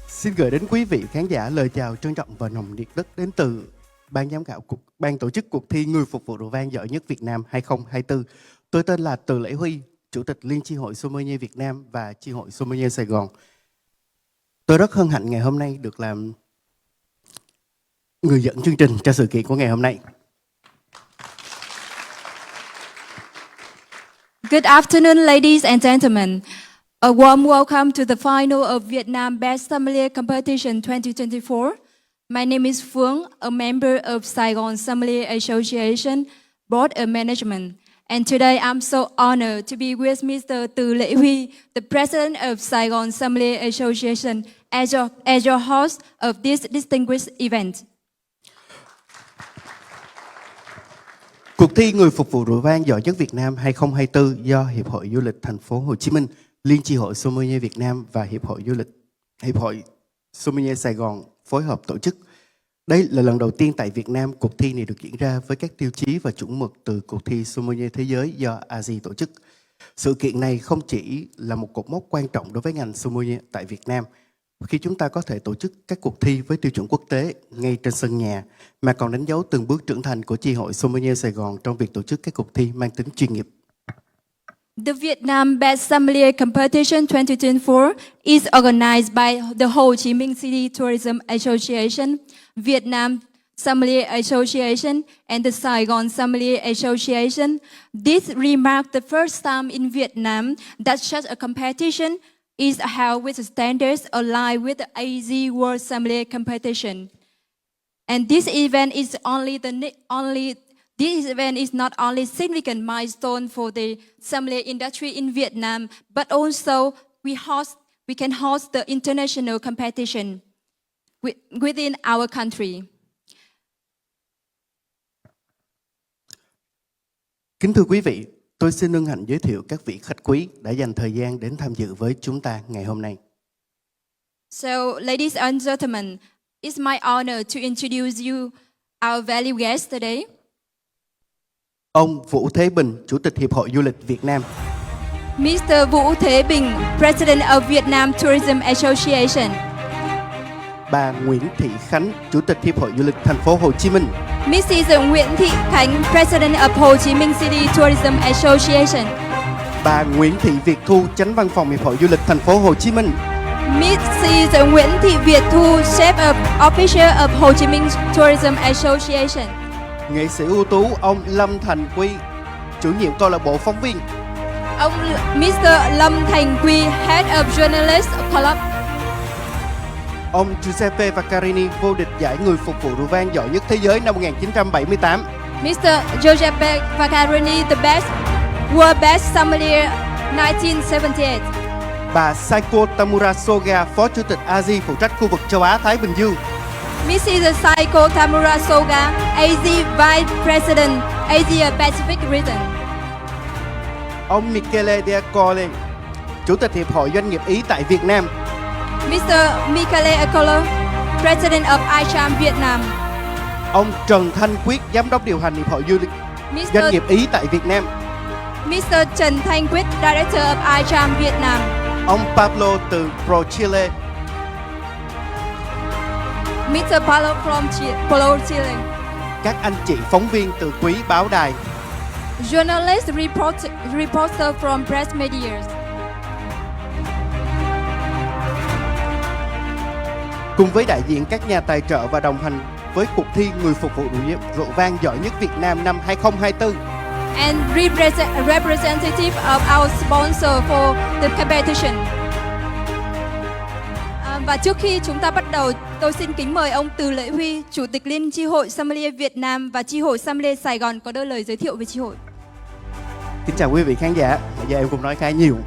Xin gửi đến quý vị khán giả lời chào trân trọng và nồng nhiệt nhất đến từ ban giám khảo ban tổ chức cuộc thi Người phục vụ rượu vang giỏi nhất Việt Nam 2024. Tôi tên là Từ Lễ Huy, Chủ tịch Liên chi hội Sommelier Việt Nam và chi hội Sommelier Sài Gòn. Tôi rất hân hạnh ngày hôm nay được làm người dẫn chương trình cho sự kiện của ngày hôm nay. Good afternoon, ladies and gentlemen. A warm welcome to the final of Vietnam Best Sommelier Competition 2024. My name is Phương, a member of Saigon Sommelier Association Board of Management. And today I'm so honored to be with Mr. Từ Lễ Huy, the president of Saigon Sommelier Association, as your host of this distinguished event. Cuộc thi Người phục vụ rượu vang giỏi nhất Việt Nam 2024 do Hiệp hội Du lịch Thành phố Hồ Chí Minh, Liên chi hội Sommelier Việt Nam và Hiệp hội Sommelier Sài Gòn phối hợp tổ chức. Đây là lần đầu tiên tại Việt Nam cuộc thi này được diễn ra với các tiêu chí và chuẩn mực từ cuộc thi Sommelier Thế giới do ASI tổ chức. Sự kiện này không chỉ là một cột mốc quan trọng đối với ngành Sommelier tại Việt Nam, khi chúng ta có thể tổ chức các cuộc thi với tiêu chuẩn quốc tế ngay trên sân nhà, mà còn đánh dấu từng bước trưởng thành của chi hội Sommelier Sài Gòn trong việc tổ chức các cuộc thi mang tính chuyên nghiệp. The Vietnam Best Sommelier Competition 2024 is organized by the Ho Chi Minh City Tourism Association, Vietnam Sommelier Association, and the Saigon Sommelier Association. This remarks the first time in Vietnam that such a competition is held with standards aligned with the AZ World Sommelier Competition. And this event is not only significant milestone for the sommelier industry in Vietnam, but also we can host the international competition within our country. Kính thưa quý vị, tôi xin hân hạnh giới thiệu các vị khách quý đã dành thời gian đến tham dự với chúng ta ngày hôm nay. So, ladies and gentlemen, it's my honor to introduce you our valued guest today. Ông Vũ Thế Bình, Chủ tịch Hiệp hội Du lịch Việt Nam. Mr. Vũ Thế Bình, President of Vietnam Tourism Association. Bà Nguyễn Thị Khánh, Chủ tịch Hiệp hội Du lịch Thành phố Hồ Chí Minh. Mrs. Nguyễn Thị Khánh, President of Ho Chi Minh City Tourism Association. Bà Nguyễn Thị Việt Thu, Chánh Văn phòng Hiệp hội Du lịch Thành phố Hồ Chí Minh. Mrs. Nguyễn Thị Việt Thu, Chef of Official of Ho Chi Minh Tourism Association. Nghệ sĩ ưu tú ông Lâm Thành Quy, chủ nhiệm câu lạc bộ phóng viên. Ông Mr. Lâm Thành Quy, Head of Journalist Club. Ông Giuseppe Vaccarini, vô địch giải Người phục vụ rượu vang giỏi nhất thế giới năm 1978. Mr. Giuseppe Vaccarini, the best world best sommelier 1978. Bà Saiko Tamura Soga, Phó Chủ tịch ASI phụ trách khu vực châu Á Thái Bình Dương. Mrs. Saiko Tamura Soga, AZ Vice President, Asia Pacific Region. Ông Michele Diacole, Chủ tịch Hiệp hội Doanh nghiệp Ý tại Việt Nam. Mr. Michele Acolo, President of ICHAM Vietnam. Ông Trần Thanh Quyết, Giám đốc điều hành Hiệp hội Du lịch Doanh nghiệp Ý tại Việt Nam. Mr. Trần Thanh Quyết, Director of ICHAM Vietnam. Ông Pablo từ Pro Chile. Mr. Paulo from Chile. Các anh chị phóng viên từ Quý Báo Đài. Journalist reporter from press media. Cùng với đại diện các nhà tài trợ và đồng hành với cuộc thi Người phục vụ rượu vang giỏi nhất Việt Nam năm 2024. And representative of our sponsor for the competition. Và trước khi chúng ta bắt đầu, tôi xin kính mời ông Từ Lễ Huy, Chủ tịch Liên chi hội Sommelier Việt Nam và chi hội Sommelier Sài Gòn có đôi lời giới thiệu về chi hội. Kính chào quý vị khán giả. Giờ em cũng nói khá nhiều.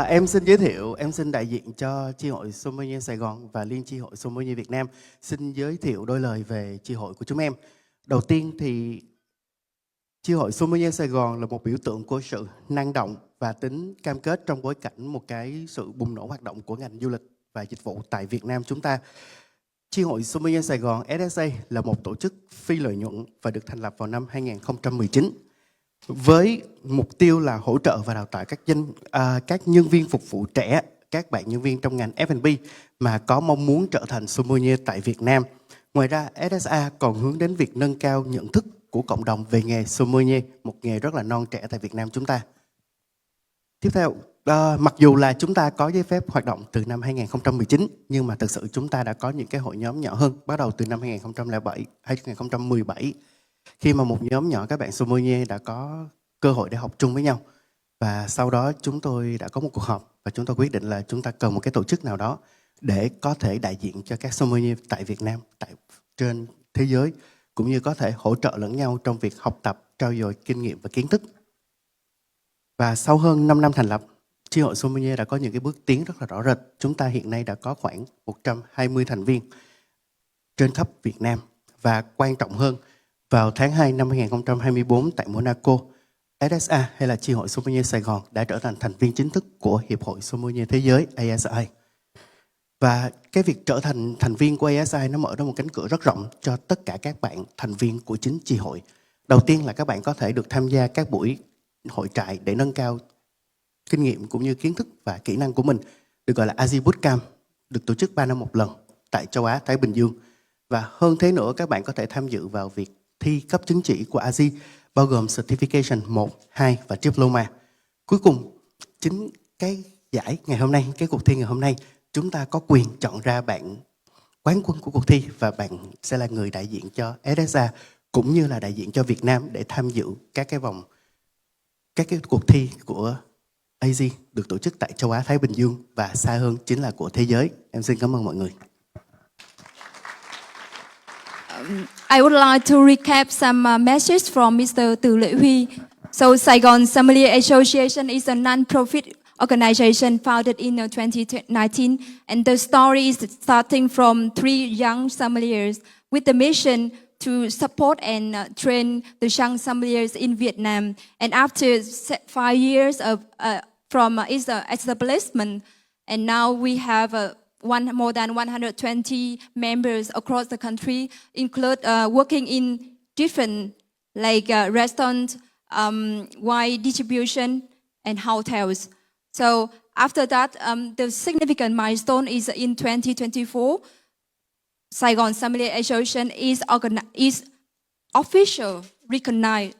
Em xin giới thiệu, em xin đại diện cho chi hội Sommelier Sài Gòn và Liên chi hội Sommelier Việt Nam xin giới thiệu đôi lời về chi hội của chúng em. Đầu tiên thì chi hội Sommelier Sài Gòn là một biểu tượng của sự năng động và tính cam kết trong bối cảnh một cái sự bùng nổ hoạt động của ngành du lịch và dịch vụ tại Việt Nam chúng ta. Chi hội Sommelier Sài Gòn SSA là một tổ chức phi lợi nhuận và được thành lập vào năm 2019 với mục tiêu là hỗ trợ và đào tạo các nhân viên phục vụ trẻ các bạn nhân viên trong ngành F&B mà có mong muốn trở thành sommelier tại Việt Nam. Ngoài ra, SSA còn hướng đến việc nâng cao nhận thức của cộng đồng về nghề sommelier, một nghề rất là non trẻ tại Việt Nam chúng ta. Tiếp theo, mặc dù là chúng ta có giấy phép hoạt động từ năm 2019, nhưng mà thực sự chúng ta đã có những cái hội nhóm nhỏ hơn, bắt đầu từ năm 2017, khi mà một nhóm nhỏ các bạn sommelier đã có cơ hội để học chung với nhau. Và sau đó chúng tôi đã có một cuộc họp và chúng tôi quyết định là chúng ta cần một cái tổ chức nào đó để có thể đại diện cho các sommelier tại Việt Nam, trên thế giới, cũng như có thể hỗ trợ lẫn nhau trong việc học tập, trau dồi kinh nghiệm và kiến thức. Và sau hơn 5 năm thành lập, chi hội sommelier đã có những cái bước tiến rất là rõ rệt. Chúng ta hiện nay đã có khoảng 120 thành viên trên khắp Việt Nam. Và quan trọng hơn, vào tháng 2 năm 2024 tại Monaco, SSA hay là chi hội sommelier Sài Gòn đã trở thành thành viên chính thức của Hiệp hội Sommelier Thế giới ASI. Và cái việc trở thành thành viên của ASI nó mở ra một cánh cửa rất rộng cho tất cả các bạn thành viên của chính chi hội. Đầu tiên là các bạn có thể được tham gia các buổi hội trại để nâng cao kinh nghiệm cũng như kiến thức và kỹ năng của mình, được gọi là ASI Bootcamp, được tổ chức 3 năm một lần tại châu Á, Thái Bình Dương. Và hơn thế nữa, các bạn có thể tham dự vào việc thi cấp chứng chỉ của ASI, bao gồm Certification 1, 2 và Diploma. Cuối cùng, chính cái giải ngày hôm nay, cái cuộc thi ngày hôm nay, chúng ta có quyền chọn ra bạn quán quân của cuộc thi và bạn sẽ là người đại diện cho SSA cũng như là đại diện cho Việt Nam để tham dự các cái cuộc thi của ASI được tổ chức tại châu Á Thái Bình Dương và xa hơn chính là của thế giới. Em xin cảm ơn mọi người. I would like to recap some messages from Mr. Từ Lệ Huy. So Saigon Sommelier Association is a non-profit organization founded in 2019, and the story is starting from 3 young sommeliers with the mission to support and train the young sommeliers in Vietnam. And after 5 years from its establishment, and now we have more than 120 members across the country, include working in different restaurants, wine distribution, and hotels. So after that, the significant milestone is in 2024. Saigon Sommelier Association is officially recognized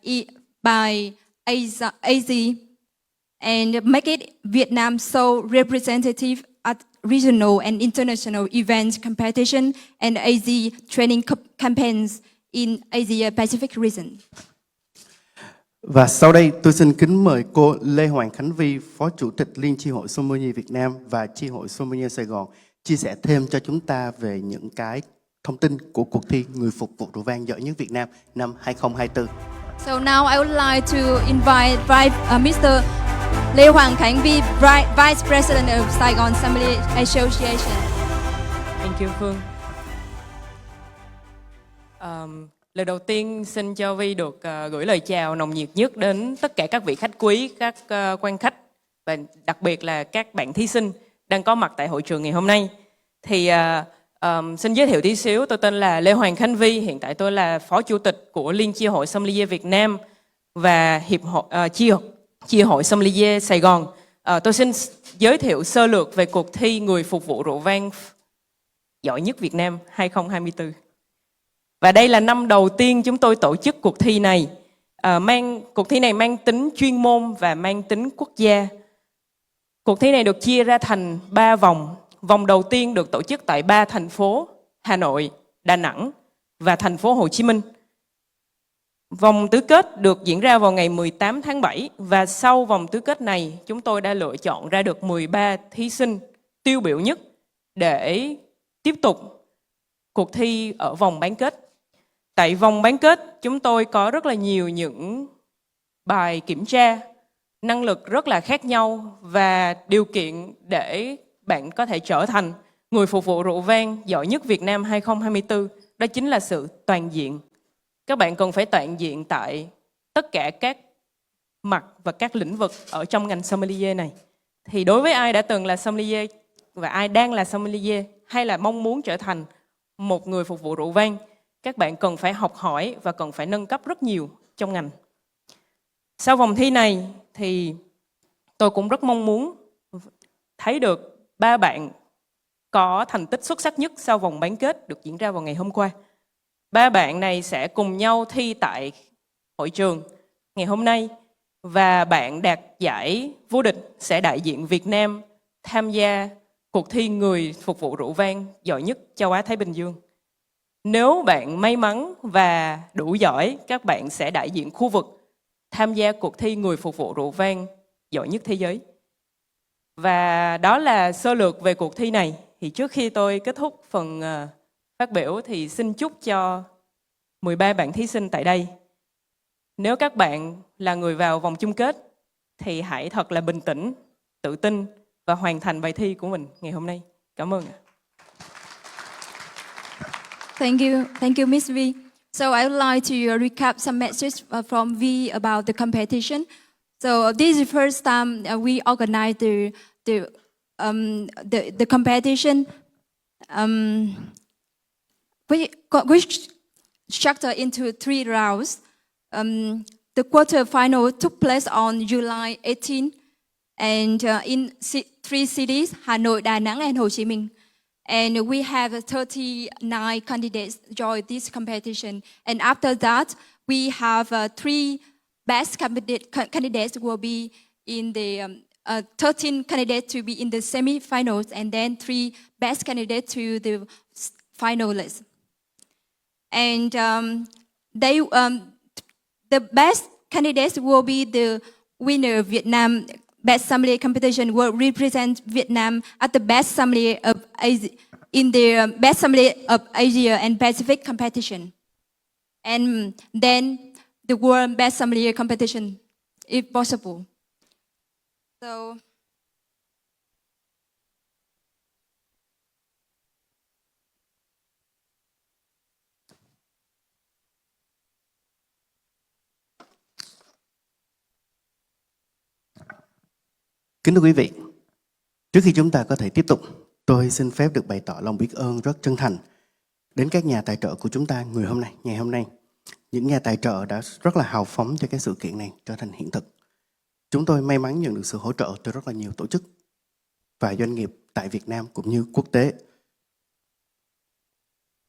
by ASI and make it Vietnam so representative at regional and international events competition and ASI training campaigns in Asia Pacific region. Và sau đây tôi xin kính mời cô Lê Hoàng Khánh Vi, Phó Chủ tịch Liên chi hội Sommelier Việt Nam và chi hội Sommelier Sài Gòn chia sẻ thêm cho chúng ta về những cái thông tin của cuộc thi Người phục vụ rượu vang giỏi nhất Việt Nam năm 2024. So now I would like to invite Mr. Lê Hoàng Khánh Vi, Vice President of Saigon Sommelier Association. Thank you, Phương. Lời đầu tiên xin cho Vi được gửi lời chào nồng nhiệt nhất đến tất cả các vị khách quý, các quan khách và đặc biệt là các bạn thí sinh đang có mặt tại hội trường ngày hôm nay. Thì xin giới thiệu tí xíu, tôi tên là Lê Hoàng Khánh Vi, hiện tại tôi là Phó Chủ tịch của Liên chi hội Sommelier Việt Nam và chi hội Sommelier Sài Gòn. Tôi xin giới thiệu sơ lược về cuộc thi Người phục vụ rượu vang giỏi nhất Việt Nam 2024. Và đây là năm đầu tiên chúng tôi tổ chức cuộc thi này. Cuộc thi này mang tính chuyên môn và mang tính quốc gia. Cuộc thi này được chia ra thành 3 vòng. Vòng đầu tiên được tổ chức tại 3 thành phố: Hà Nội, Đà Nẵng và thành phố Hồ Chí Minh. Vòng tứ kết được diễn ra vào ngày 18 tháng 7 và sau vòng tứ kết này chúng tôi đã lựa chọn ra được 13 thí sinh tiêu biểu nhất để tiếp tục cuộc thi ở vòng bán kết. Tại vòng bán kết chúng tôi có rất là nhiều những bài kiểm tra, năng lực rất là khác nhau và điều kiện để bạn có thể trở thành người phục vụ rượu vang giỏi nhất Việt Nam 2024. Đó chính là sự toàn diện. Các bạn cần phải toàn diện tại tất cả các mặt và các lĩnh vực ở trong ngành sommelier này. Thì đối với ai đã từng là sommelier và ai đang là sommelier hay là mong muốn trở thành một người phục vụ rượu vang, các bạn cần phải học hỏi và cần phải nâng cấp rất nhiều trong ngành. Sau vòng thi này thì tôi cũng rất mong muốn thấy được 3 bạn có thành tích xuất sắc nhất sau vòng bán kết được diễn ra vào ngày hôm qua. 3 bạn này sẽ cùng nhau thi tại hội trường ngày hôm nay, và bạn đạt giải vô địch sẽ đại diện Việt Nam tham gia cuộc thi người phục vụ rượu vang giỏi nhất châu Á Thái Bình Dương. Nếu bạn may mắn và đủ giỏi, các bạn sẽ đại diện khu vực tham gia cuộc thi người phục vụ rượu vang giỏi nhất thế giới. Và đó là sơ lược về cuộc thi này. Thì trước khi tôi kết thúc phần phát biểu thì xin chúc cho 13 bạn thí sinh tại đây. Nếu các bạn là người vào vòng chung kết thì hãy thật là bình tĩnh, tự tin và hoàn thành bài thi của mình ngày hôm nay. Cảm ơn. Thank you, Miss V. So I would like to recap some messages from V about the competition. So this is the first time we organize the competition, which structured into 3 rounds. The quarterfinal took place on July 18, and in 3 cities: Hanoi, Da Nang, and Ho Chi Minh. And we have 39 candidates join this competition. And after that, we have 3 best candidates will be in the 13 candidates to be in the semi-finals, and then 3 best candidates to the finalists. And the best candidates will be the winner of Vietnam Best Sommelier competition, will represent Vietnam at the Best Sommelier of Asia, in the Best Sommelier of Asia and Pacific competition. And then the World Best Sommelier competition, if possible. So, Kính thưa quý vị, trước khi chúng ta có thể tiếp tục, tôi xin phép được bày tỏ lòng biết ơn rất chân thành đến các nhà tài trợ của chúng ta ngày hôm nay. Những nhà tài trợ đã rất là hào phóng cho cái sự kiện này trở thành hiện thực. Chúng tôi may mắn nhận được sự hỗ trợ từ rất là nhiều tổ chức và doanh nghiệp tại Việt Nam cũng như quốc tế.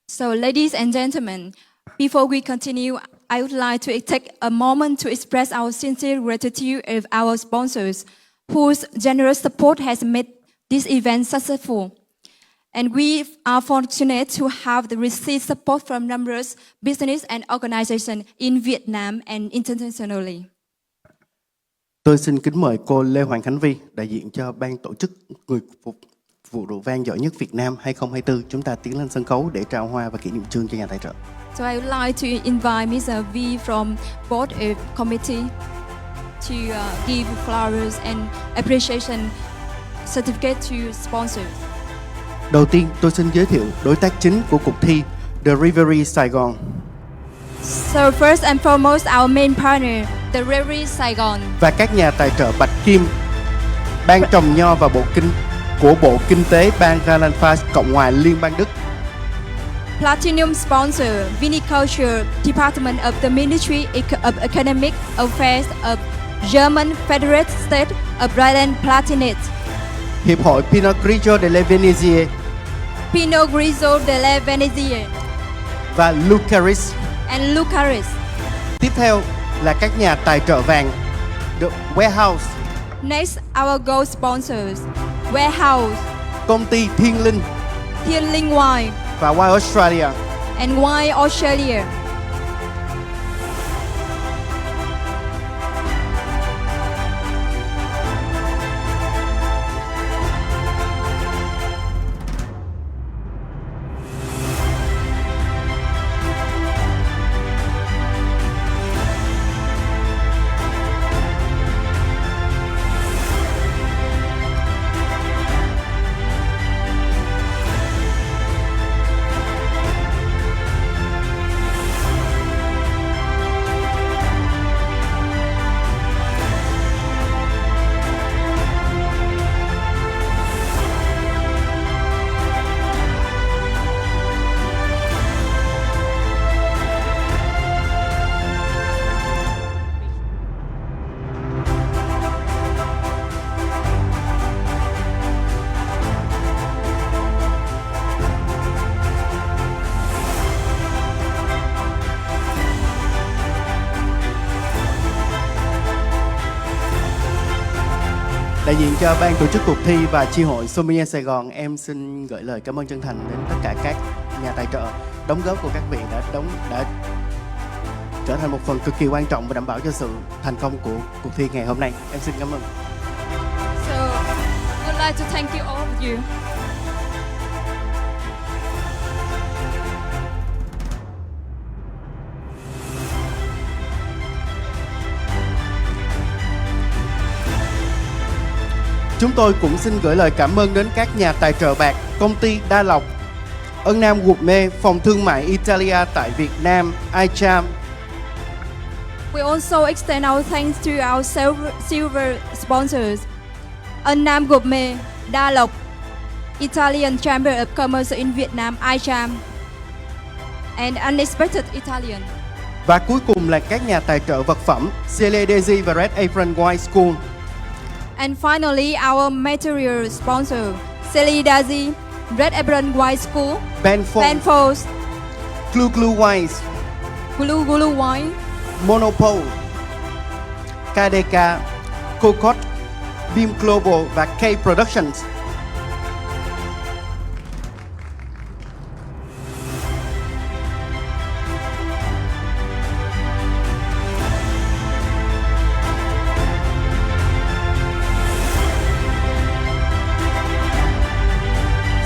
So, ladies and gentlemen, before we continue, I would like to take a moment to express our sincere gratitude of our sponsors, whose generous support has made this event successful. And we are fortunate to have the received support from numerous business and organizations in Vietnam and internationally. Tôi xin kính mời cô Lê Hoàng Khánh Vi, đại diện cho ban tổ chức người phục vụ rượu vang giỏi nhất Việt Nam 2024. Chúng ta tiến lên sân khấu để trao hoa và kỷ niệm chương cho nhà tài trợ. So I would like to invite Mr. V from Board of Committee to give flowers and appreciation certificate to sponsors. Đầu tiên, tôi xin giới thiệu đối tác chính của cuộc thi The Rivery Saigon. So first and foremost, our main partner, the Rivery Saigon. Và các nhà tài trợ Bạch Kim, Ban trồng nho và Bộ Kinh tế bang Rheinland-Pfalz, Cộng hòa Liên bang Đức. Platinum sponsor, Viniculture Department of the Ministry of Economic Affairs of German Federal State of Rheinland-Palatinate. Hiệp hội Pinot Grigio de la Venezia Pinot Grigio de la Venezia và Lucaris. and Lucaris. Tiếp theo là các nhà tài trợ vàng The Warehouse, Next, our gold sponsors, Warehouse, công ty Thiên Linh Thiên Linh Wine, và Wine Australia. and Wine Australia. Đại diện cho ban tổ chức cuộc thi và chi hội Sommelier Sài Gòn, em xin gửi lời cảm ơn chân thành đến tất cả các nhà tài trợ. Đóng góp của các vị đã trở thành một phần cực kỳ quan trọng và đảm bảo cho sự thành công của cuộc thi ngày hôm nay. Em xin cảm ơn. So, would like to thank you all of you. Chúng tôi cũng xin gửi lời cảm ơn đến các nhà tài trợ bạc, công ty Đa Lộc, Ân Nam Gourmet, phòng thương mại Italia tại Việt Nam, iCharm. We also extend our thanks to our silver sponsors, Annam Gourmet, Đa Lộc, Italian Chamber of Commerce in Vietnam, iCharm, and Unexpected Italian. Và cuối cùng là các nhà tài trợ vật phẩm, Celedesi và Red Apron Wine School. And finally, our material sponsor, Celedesi, Red Apron Wine School, Benfolds, Glue Glue Wines, Gulu Gulu Wine, Monopole, KDK, Cocotte, Beam Global và K Productions.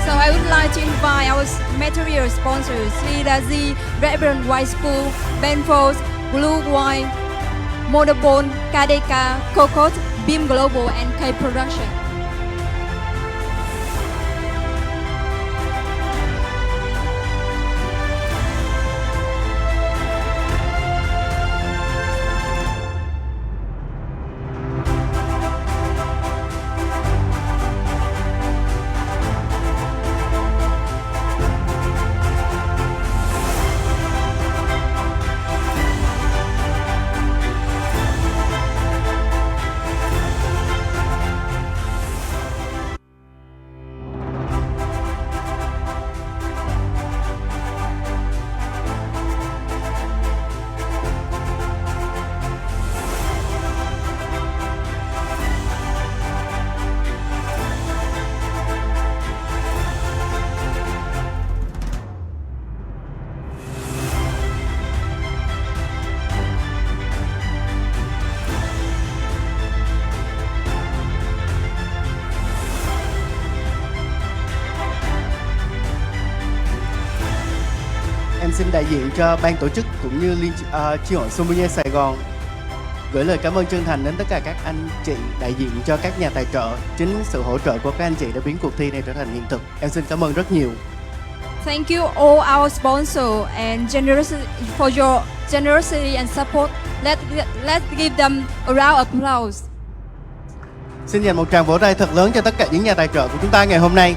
So I would like to invite our material sponsors, Celedesi, Red Apron Wine School, Benfolds, Blue Wine, Monopole, KDK, Cocotte, Beam Global, and K Production. Em xin đại diện cho ban tổ chức cũng như chi hội Sommelier Sài Gòn gửi lời cảm ơn chân thành đến tất cả các anh chị đại diện cho các nhà tài trợ. Chính sự hỗ trợ của các anh chị đã biến cuộc thi này trở thành hiện thực. Em xin cảm ơn rất nhiều. Thank you all our sponsors and for your generosity and support. Let's give them a round of applause. Xin dành một tràng vỗ tay thật lớn cho tất cả những nhà tài trợ của chúng ta ngày hôm nay.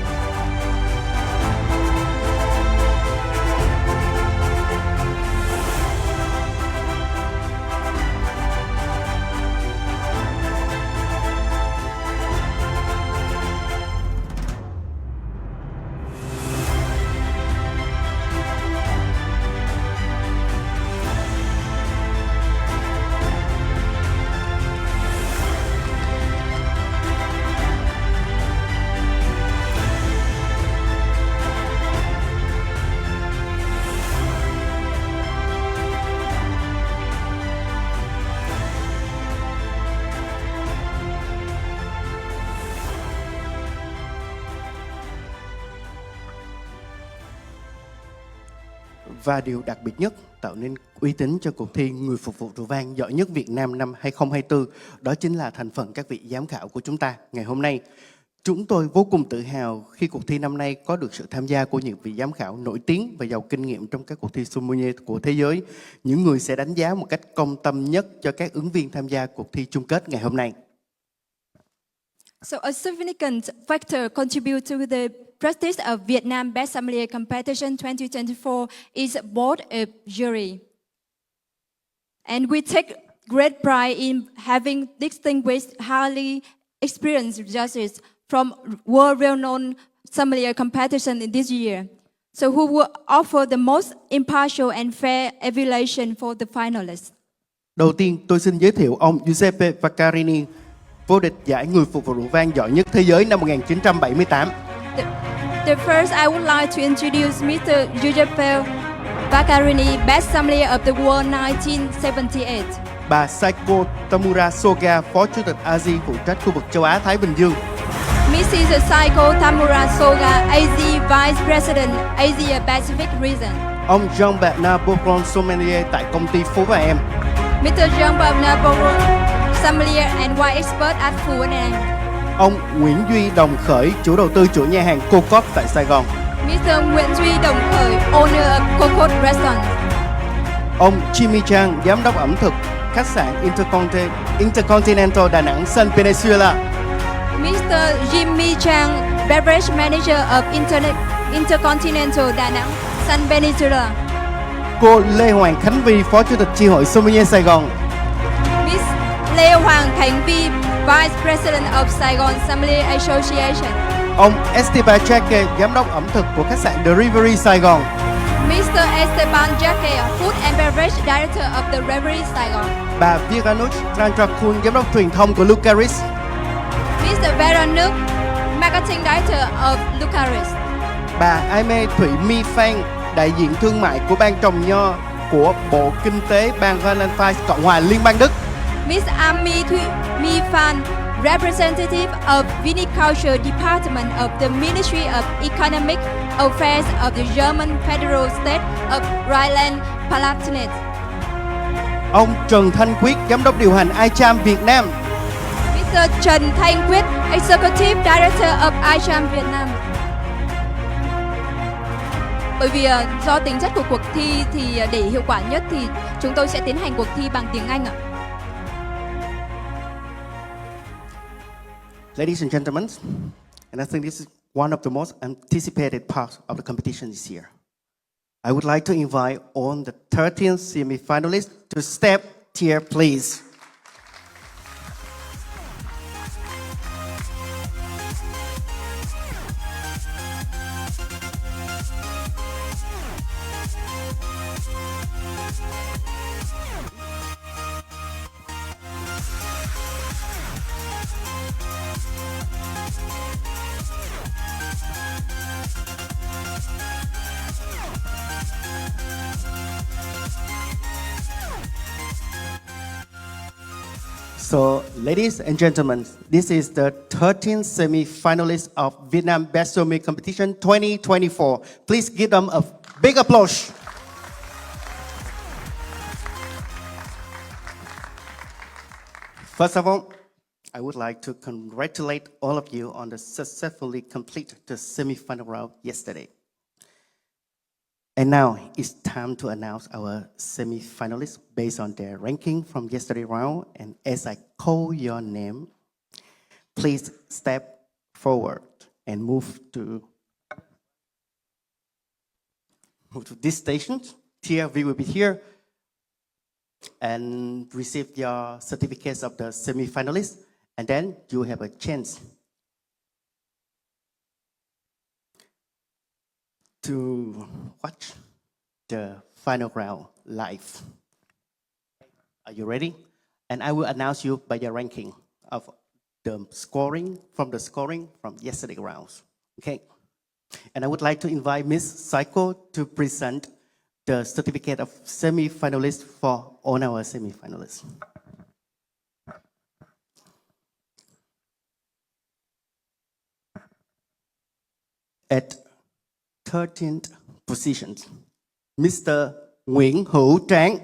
Và điều đặc biệt nhất tạo nên uy tín cho cuộc thi Người phục vụ rượu vang giỏi nhất Việt Nam năm 2024 đó chính là thành phần các vị giám khảo của chúng ta ngày hôm nay. Chúng tôi vô cùng tự hào khi cuộc thi năm nay có được sự tham gia của những vị giám khảo nổi tiếng và giàu kinh nghiệm trong các cuộc thi sommelier của thế giới, những người sẽ đánh giá một cách công tâm nhất cho các ứng viên tham gia cuộc thi chung kết ngày hôm nay. So a significant factor contribute to the prestige of Vietnam Best Sommelier Competition 2024 is board of jury. And we take great pride in having distinguished, highly experienced judges from world-renowned sommelier competition in this year. So who will offer the most impartial and fair evaluation for the finalists. Đầu tiên, tôi xin giới thiệu ông Giuseppe Vaccarini, vô địch giải người phục vụ rượu vang giỏi nhất thế giới năm 1978. The first, I would like to introduce Mr. Giuseppe Vaccarini, Best Sommelier of the World 1978. Bà Saiko Tamura Soga, Phó Chủ tịch ASI phụ trách khu vực châu Á Thái Bình Dương. Mrs. Saiko Tamura Soga, AZ Vice President, Asia Pacific Region. Ông Jean-Bernard Bourbon Sommelier tại công ty Phú và Em. Mr. Jean-Bernard Bourbon, Sommelier and Wine Expert at Phú and Ông Nguyễn Duy Đồng Khởi, chủ đầu tư chuỗi nhà hàng Cô Cóp tại Sài Gòn. Mr. Nguyễn Duy Đồng Khởi, owner of Cocot Restaurant. Ông Jimmy Chang, giám đốc ẩm thực khách sạn Intercontinental Đà Nẵng Sun Peninsula. Mr. Jimmy Chang, Beverage Manager of Intercontinental Đà Nẵng Sun Peninsula. Cô Lê Hoàng Khánh Vi, Phó Chủ tịch chi hội Sommelier Sài Gòn. Miss Lê Hoàng Khánh Vi, Vice President of Saigon Sommelier Association. Ông Esteban Jaque, giám đốc ẩm thực của khách sạn The Reverie Sài Gòn. Mr. Esteban Jaque, Food and Beverage Director of the Reverie Saigon. Bà Viranush Randrakun, giám đốc truyền thông của Lucaris. Mr. Veranuk, Marketing Director of Lucaris. Bà Aimee Thụy Mi Phan, đại diện thương mại của ban trồng nho của Bộ Kinh tế bang Rheinland-Pfalz, Cộng hòa Liên bang Đức. Miss Ami Thuy Mi Phan, Representative of Viniculture Department of the Ministry of Economic Affairs of the German Federal State of Rhineland-Palatinate. Ông Trần Thanh Quyết, giám đốc điều hành iCham Việt Nam. Mr. Trần Thanh Quyết, Executive Director of iCham Việt Nam. Bởi vì do tính chất của cuộc thi thì để hiệu quả nhất thì chúng tôi sẽ tiến hành cuộc thi bằng tiếng Anh ạ. Ladies and gentlemen, and I think this is one of the most anticipated parts of the competition this year. I would like to invite all the 13 semi-finalists to step here, please. So, ladies and gentlemen, this is the 13th semi-finalists of Vietnam Best Sommelier Competition 2024. Please give them a big applause. First of all, I would like to congratulate all of you on the successfully complete the semi-final round yesterday. And now it's time to announce our semi-finalists based on their ranking from yesterday's round. And as I call your name, please step forward and move to this station. Here we will be here and receive your certificates of the semi-finalists. And then you have a chance to watch the final round live. Are you ready? And I will announce you by the ranking of the scoring from yesterday's rounds. Okay? And I would like to invite Ms. Saiko to present the certificate of semi-finalists for all our semi-finalists. At 13th position, Mr. Nguyễn Hữu Tráng.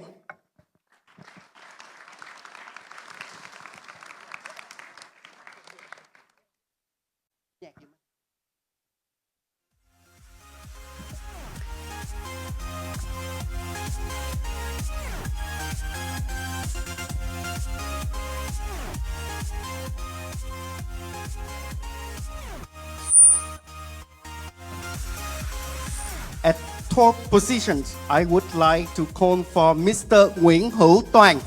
At 12th position, I would like to call for Mr. Nguyễn Hữu Toàn.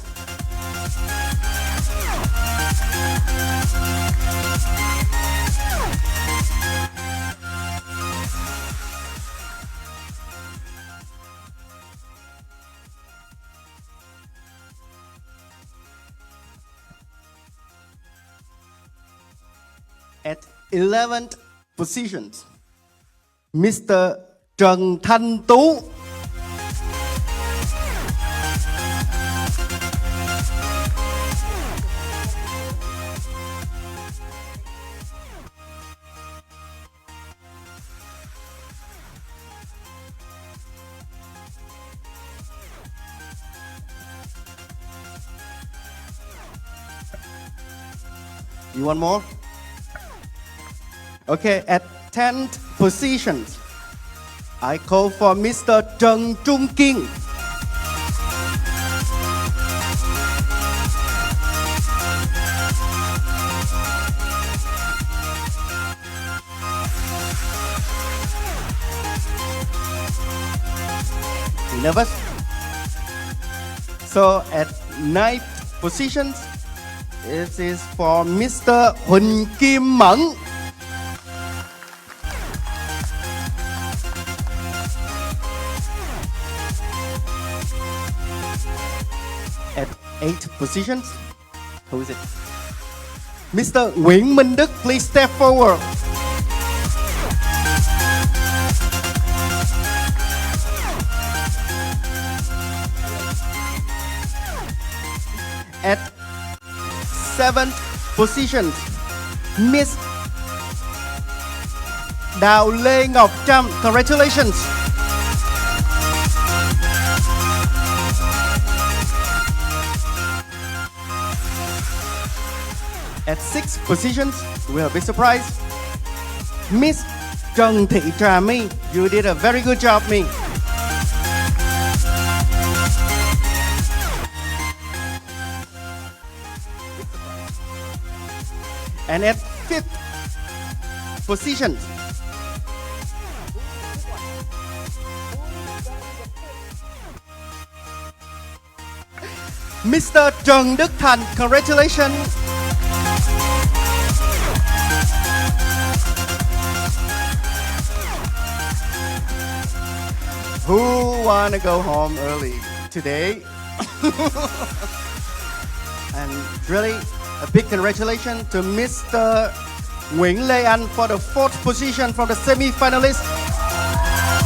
At 11th position, Mr. Trần Thanh Tú. You want more? Okay, at 10th position, I call for Mr. Trần Trung Kiên. You nervous? So at 9th position, this is for Mr. Huỳnh Kim Mẫn. At 8th position, who is it? Mr. Nguyễn Minh Đức, please step forward. At 7th position, Miss Đào Lê Ngọc Trâm. Congratulations. At 6th position, we have a big surprise. Miss Trần Thị Trà My. You did a very good job, Me. And at 5th position, Mr. Trần Đức Thành. Congratulations. Who wanna go home early today? And really, a big congratulations to Mr. Nguyễn Lê Anh for the 4th position from the semi-finalists.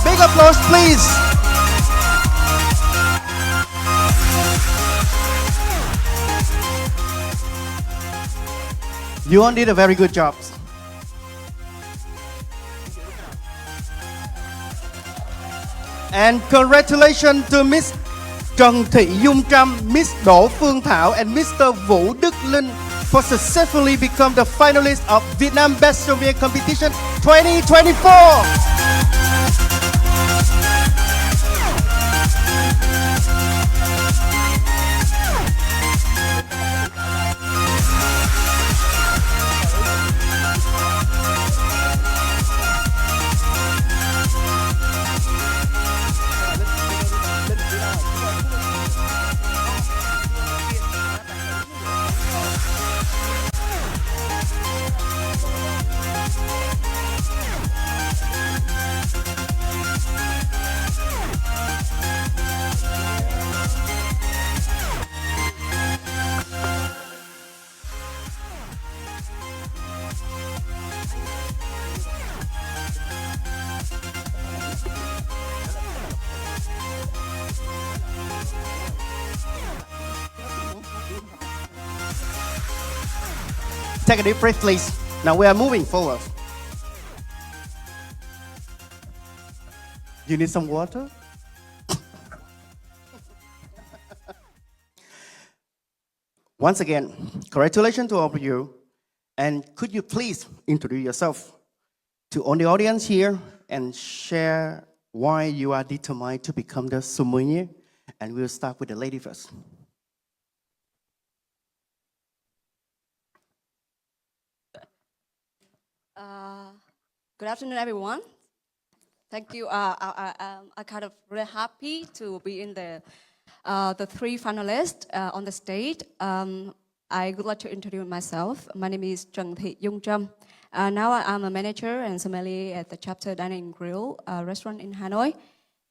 Big applause, please. You all did a very good job. And congratulations to Miss Trần Thị Dung Trâm, Miss Đỗ Phương Thảo, and Mr. Vũ Đức Linh for successfully become the finalists of Vietnam Best Sommelier Competition 2024. Take a deep breath, please. Now we are moving forward. You need some water? Once again, congratulations to all of you. And could you please introduce yourself to all the audience here and share why you are determined to become the sommelier? And we'll start with the lady first. Good afternoon, everyone. Thank you. I'm kind of really happy to be in the 3 finalists on the stage. I would like to introduce myself. My name is Trần Thị Dung Trâm. Now I'm a manager and sommelier at the Chapter Dining Grill restaurant in Hanoi.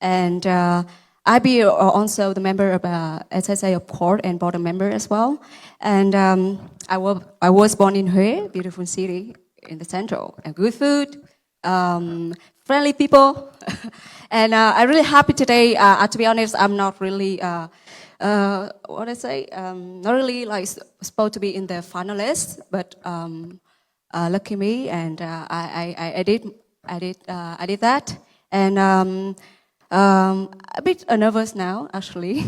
And I be also the member of SSA of course and board member as well. And I was born in Huế, beautiful city in the central, and good food, friendly people, and I'm really happy today. To be honest, I'm not really what I say, not really like supposed to be in the finalists, but lucky me, and I did that, and a bit nervous now actually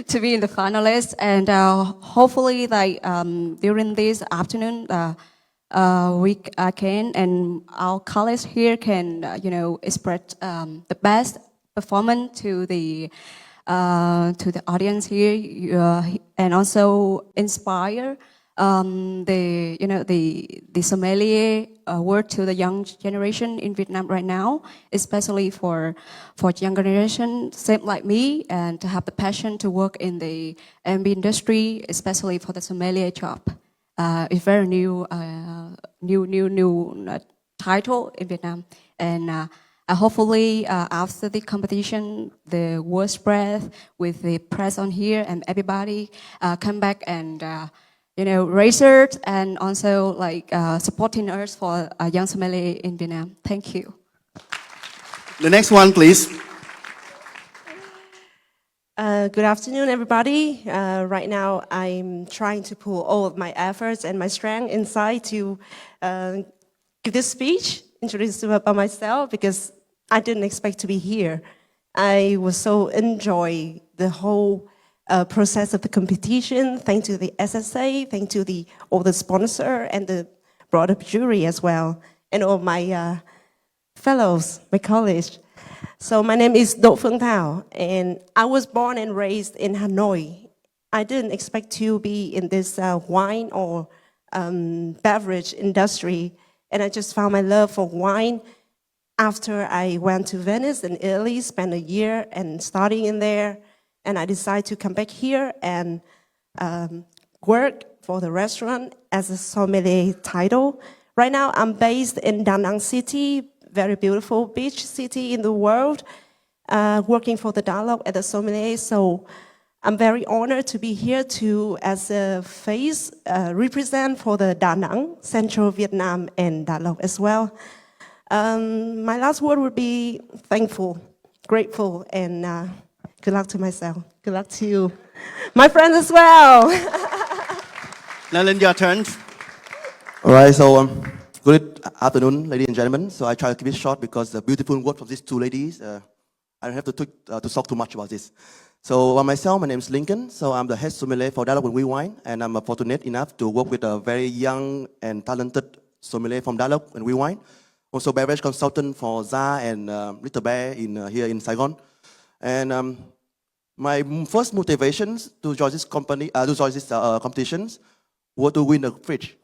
to be in the finalists, and hopefully like during this afternoon we can, and our colleagues here can express the best performance to the audience here, and also inspire the sommelier word to the young generation in Vietnam right now, especially for younger generation, same like me, and to have the passion to work in the MB industry, especially for the sommelier job. It's very new title in Vietnam, and hopefully after the competition, the word spread with the press on here, and everybody come back and research, and also like supporting us for a young sommelier in Vietnam. Thank you. The next one, please. Good afternoon, everybody. Right now, I'm trying to pull all of my efforts and my strength inside to give this speech, introduce about myself, because I didn't expect to be here. I was so enjoy the whole process of the competition. Thanks to the SSA, thanks to all the sponsor and the broader jury as well, and all my fellows, my colleagues. So my name is Do Phương Thảo, and I was born and raised in Hanoi. I didn't expect to be in this wine or beverage industry, and I just found my love for wine after I went to Venice in Italy, spent a year and studying in there, and I decided to come back here and work for the restaurant as a sommelier title. Right now, I'm based in Da Nang City, very beautiful beach city in the world, working for the dialogue at the sommelier. So I'm very honored to be here to, as a face, represent for the Da Nang, Central Vietnam, and dialogue as well. My last word would be thankful, grateful, and good luck to myself. Good luck to you, my friends as well. Nalan, your turn. All right, so good afternoon, ladies and gentlemen. So I try to keep it short because the beautiful words of these two ladies, I don't have to talk too much about this. So myself, my name is Lincoln. So I'm the head sommelier for Dialogue with WeWine, and I'm fortunate enough to work with a very young and talented sommelier from Dialogue and WeWine. Also beverage consultant for ZA and Little Bear here in Saigon. And my first motivations to join this company, competitions, were to win a fridge,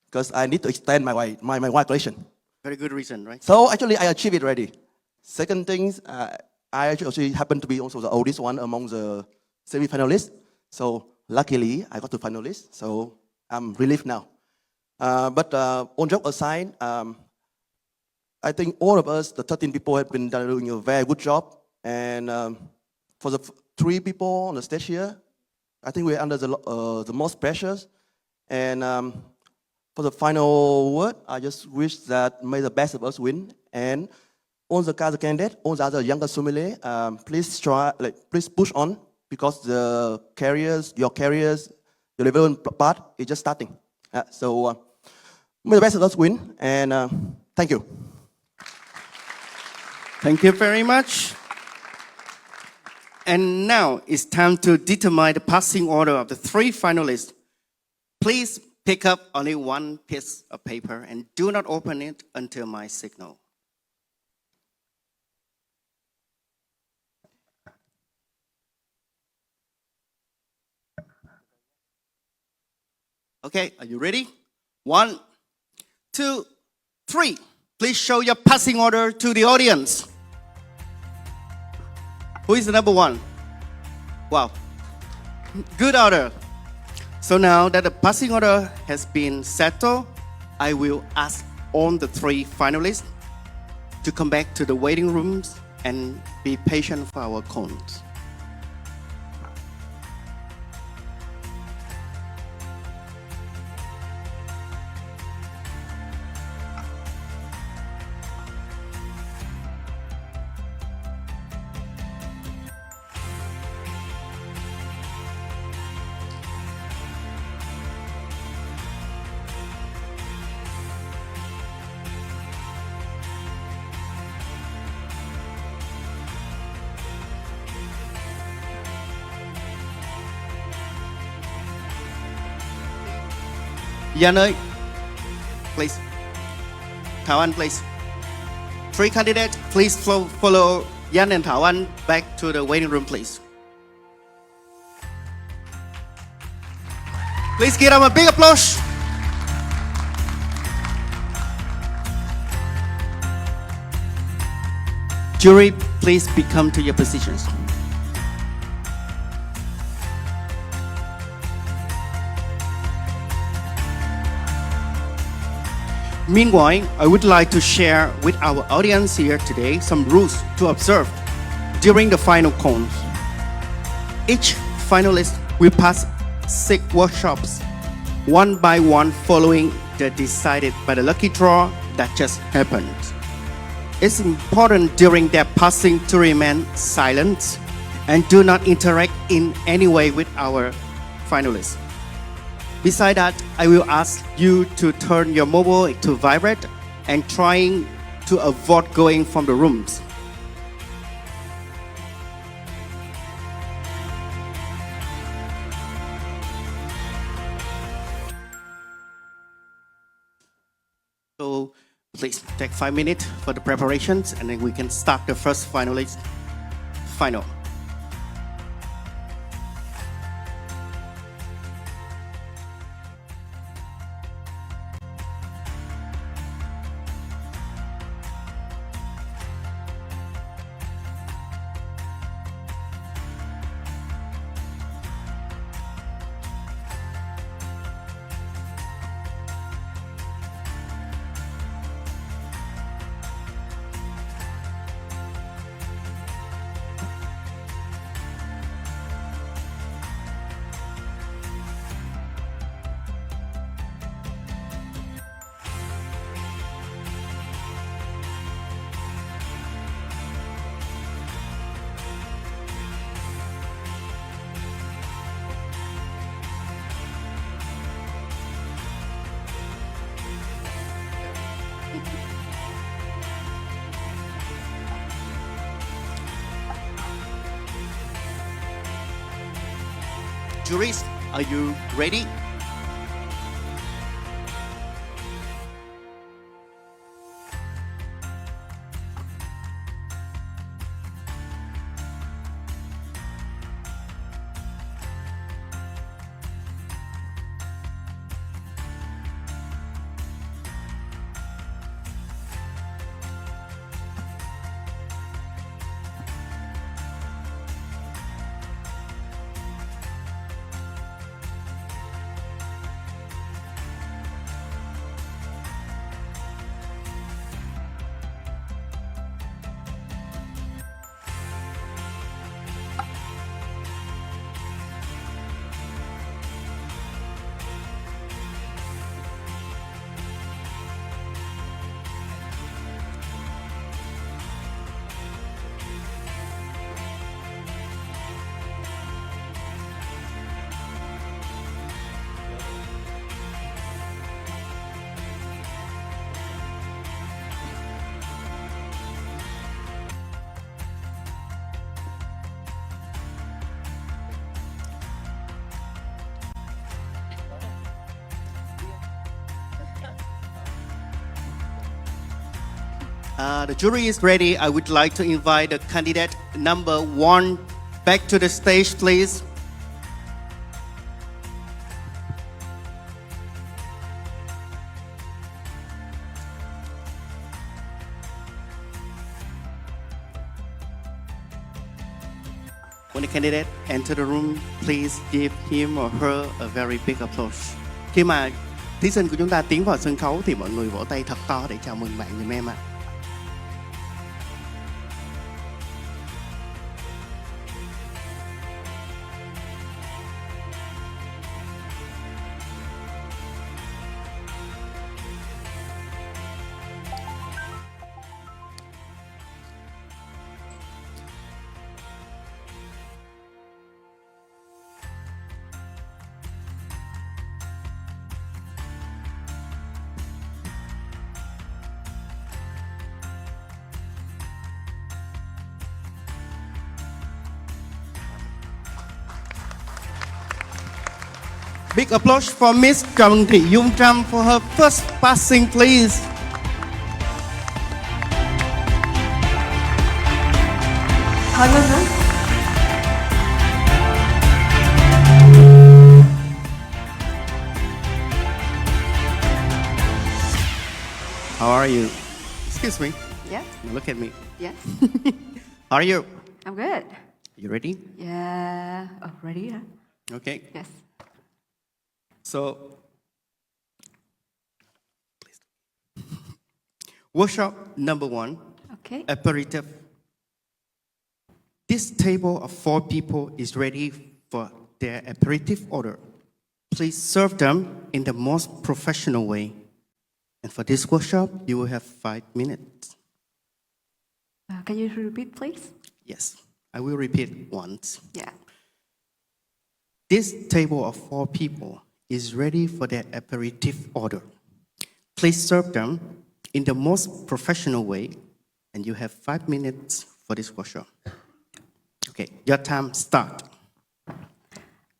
because I need to extend my wine collection. Very good reason, right? So actually, I achieved it already. Second things, I actually happen to be also the oldest one among the semi-finalists. So luckily, I got to finalists. So I'm relieved now. But on joke aside, I think all of us, the 13 people, have been doing a very good job. And for the 3 people on the stage here, I think we're under the most pressures. And for the final word, I just wish that may the best of us win. And all the other candidates, all the other younger sommelier, please push on, because your careers, your level part is just starting. So may the best of us win. And thank you. Thank you very much. And now it's time to determine the passing order of the 3 finalists. Please pick up only one piece of paper and do not open it until my signal. Okay, are you ready? 1, 2, 3. Please show your passing order to the audience. Who is the number 1? Wow, good order. So now that the passing order has been settled, I will ask all the 3 finalists to come back to the waiting rooms and be patient for our cones. Yan ơi, please. Thảo Anh, please. 3 candidates, please follow Yan and Thảo Anh back to the waiting room, please. Please give them a big applause. Jury, please become to your positions. Meanwhile, I would like to share with our audience here today some rules to observe during the final counts. Each finalist will pass 6 workshops, one by one, following the decided by the lucky draw that just happened. It's important during their passing to remain silent and do not interact in any way with our finalists. Besides that, I will ask you to turn your mobile to vibrate and trying to avoid going from the rooms. So please take 5 minutes for the preparations and then we can start the first finalist final. Juries, are you ready? The jury is ready. I would like to invite the candidate number 1 back to the stage, please. When the candidate enter the room, please give him or her a very big applause. Khi mà thí sinh của chúng ta tiến vào sân khấu thì mọi người vỗ tay thật to để chào mừng bạn giùm em ạ. Big applause for Miss Trần Thị Dung Trâm for her first passing, please. Thôi ngưng hả? How are you? Excuse me. Yeah, Look at me. yeah. How are you? I'm good. You ready? Yeah. Oh, ready? Huh? Okay. Yes. So, workshop number 1, Okay. aperitif. This table of 4 people is ready for their aperitif order. Please serve them in the most professional way. And for this workshop, you will have 5 minutes. Can you repeat, please? Yes, I will repeat once. Yeah. This table of 4 people is ready for their aperitif order. Please serve them in the most professional way, and you have 5 minutes for this workshop. Okay, your time start.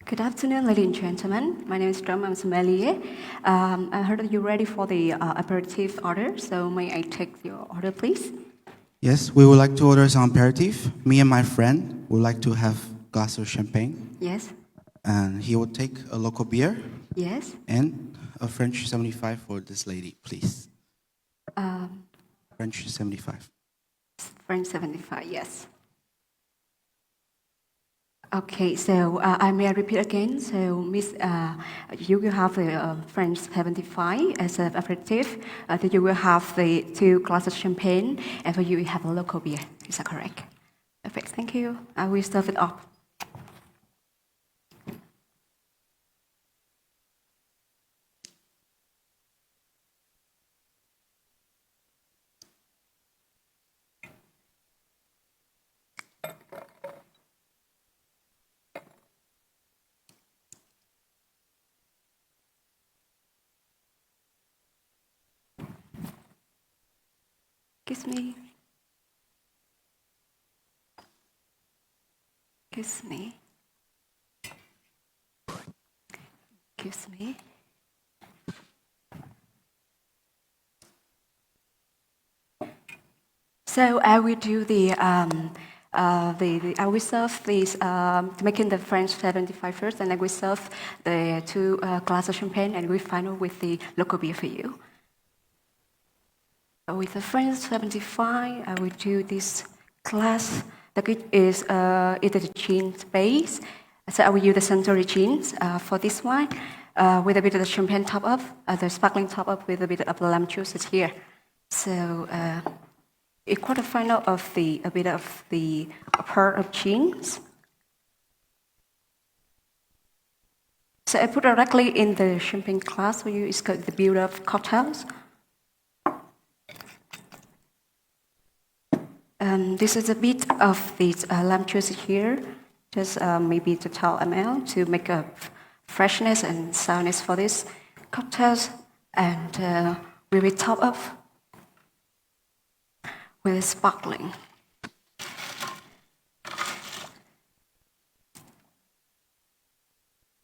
Good afternoon, ladies and gentlemen. My name is Chung. I'm sommelier. I heard that you're ready for the aperitif order, so may I take your order, please? Yes, we would like to order some aperitif. Me and my friend would like to have a glass of champagne. Yes. And he would take a local beer Yes. and a French 75 for this lady, please. French 75. French 75, yes. Okay, so I may repeat again. So, Miss, you will have the French 75 as an aperitif. Then you will have the 2 glasses of champagne, and for you, you have a local beer. Is that correct? Perfect. Thank you. I will serve it up. Kiss me. Kiss me. Kiss me. So I will do I will serve this, making the French 75 first, and I will serve the 2 glasses of champagne, and we final with the local beer for you. With the French 75, I will do this glass. The kit is either the gin base, so I will use the Suntory gins for this one, with a bit of the champagne top up, the sparkling top up with a bit of the lemon juice here. So a quarter final of a bit of the part of gins. So I put directly in the champagne glass for you. It's got the build of cocktails. This is a bit of the lemon juice here, just maybe to 12 ml to make a freshness and sourness for this cocktails, and we will top up with sparkling.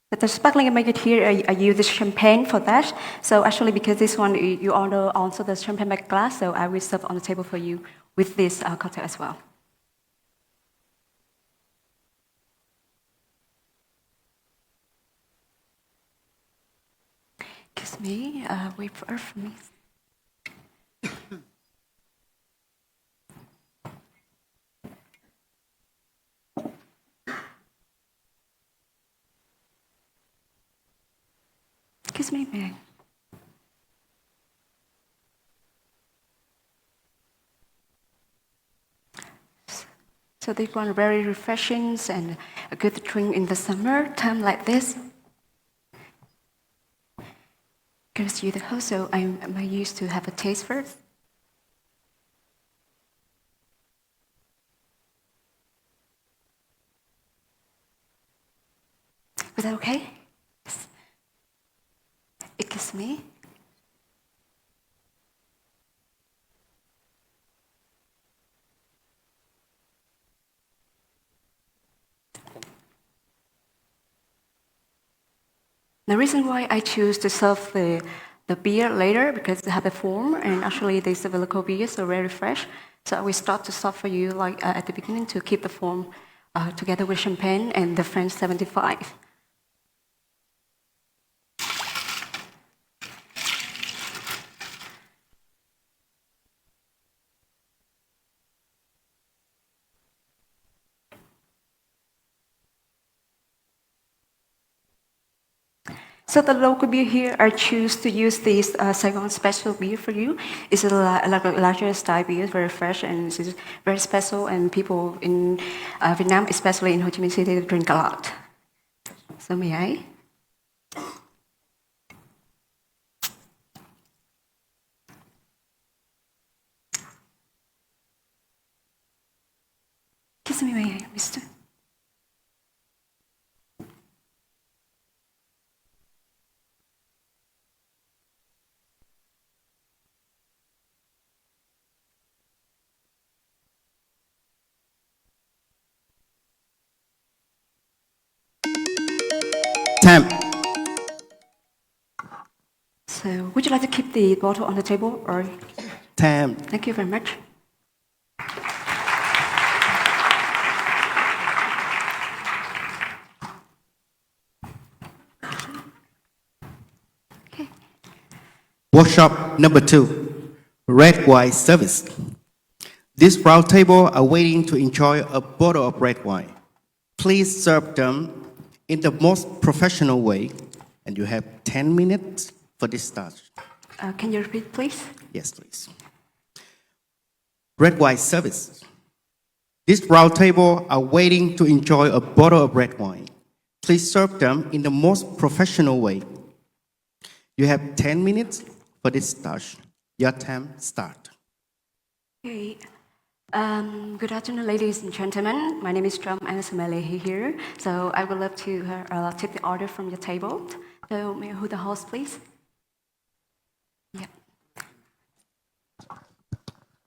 But the sparkling I make it here, I use the champagne for that. So actually, because this one you order also the champagne back glass, so I will serve on the table for you with this cocktail as well. Excuse me, wait for me. Excuse me, man. So they want very refreshing and a good drink in the summer time like this. Because you're the host, so I'm used to have a taste first. Is that okay? Yes. Excuse me. The reason why I choose to serve the beer later because they have a form and actually they serve a local beer, so very fresh. So I will start to serve for you like at the beginning to keep the form together with champagne and the French 75. So the local beer here, I choose to use this Saigon special beer for you. It's a larger style beer, very fresh and it's very special. And people in Vietnam, especially in Ho Chi Minh City, they drink a lot. So may I? Kiss me, may I, mister? Time. So would you like to keep the bottle on the table or? Time. Thank you very much. Okay. Workshop number 2, red wine service. This round table are waiting to enjoy a bottle of red wine. Please serve them in the most professional way, and you have 10 minutes for this start. Can you repeat, please? Yes, please. Red wine service. This round table are waiting to enjoy a bottle of red wine. Please serve them in the most professional way. You have 10 minutes for this start. Your time start. Okay. Good afternoon, ladies and gentlemen. My name is Chung, I'm a sommelier here. So I would love to take the order from your table. So may I hold the host, please? Yeah.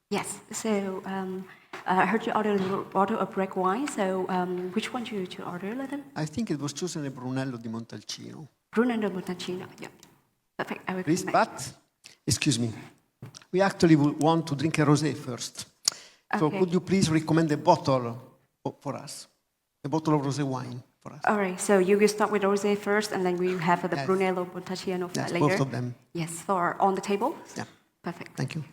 Yes. So I heard you ordered a bottle of red wine. So which one did you order, Lethan? I think it was chosen a Brunello di Montalcino. Brunello Montalcino. Yeah. Perfect. I will Please, come back. but, excuse me, we actually want to drink a rosé first. So Okay. could you please recommend a bottle for us? A bottle of rosé wine for us. All right. So you will start with rosé first, and then we have the Yes. Brunello Montalcino Yes, later. both of them. Yes, for on the table. Yeah, Perfect. thank you.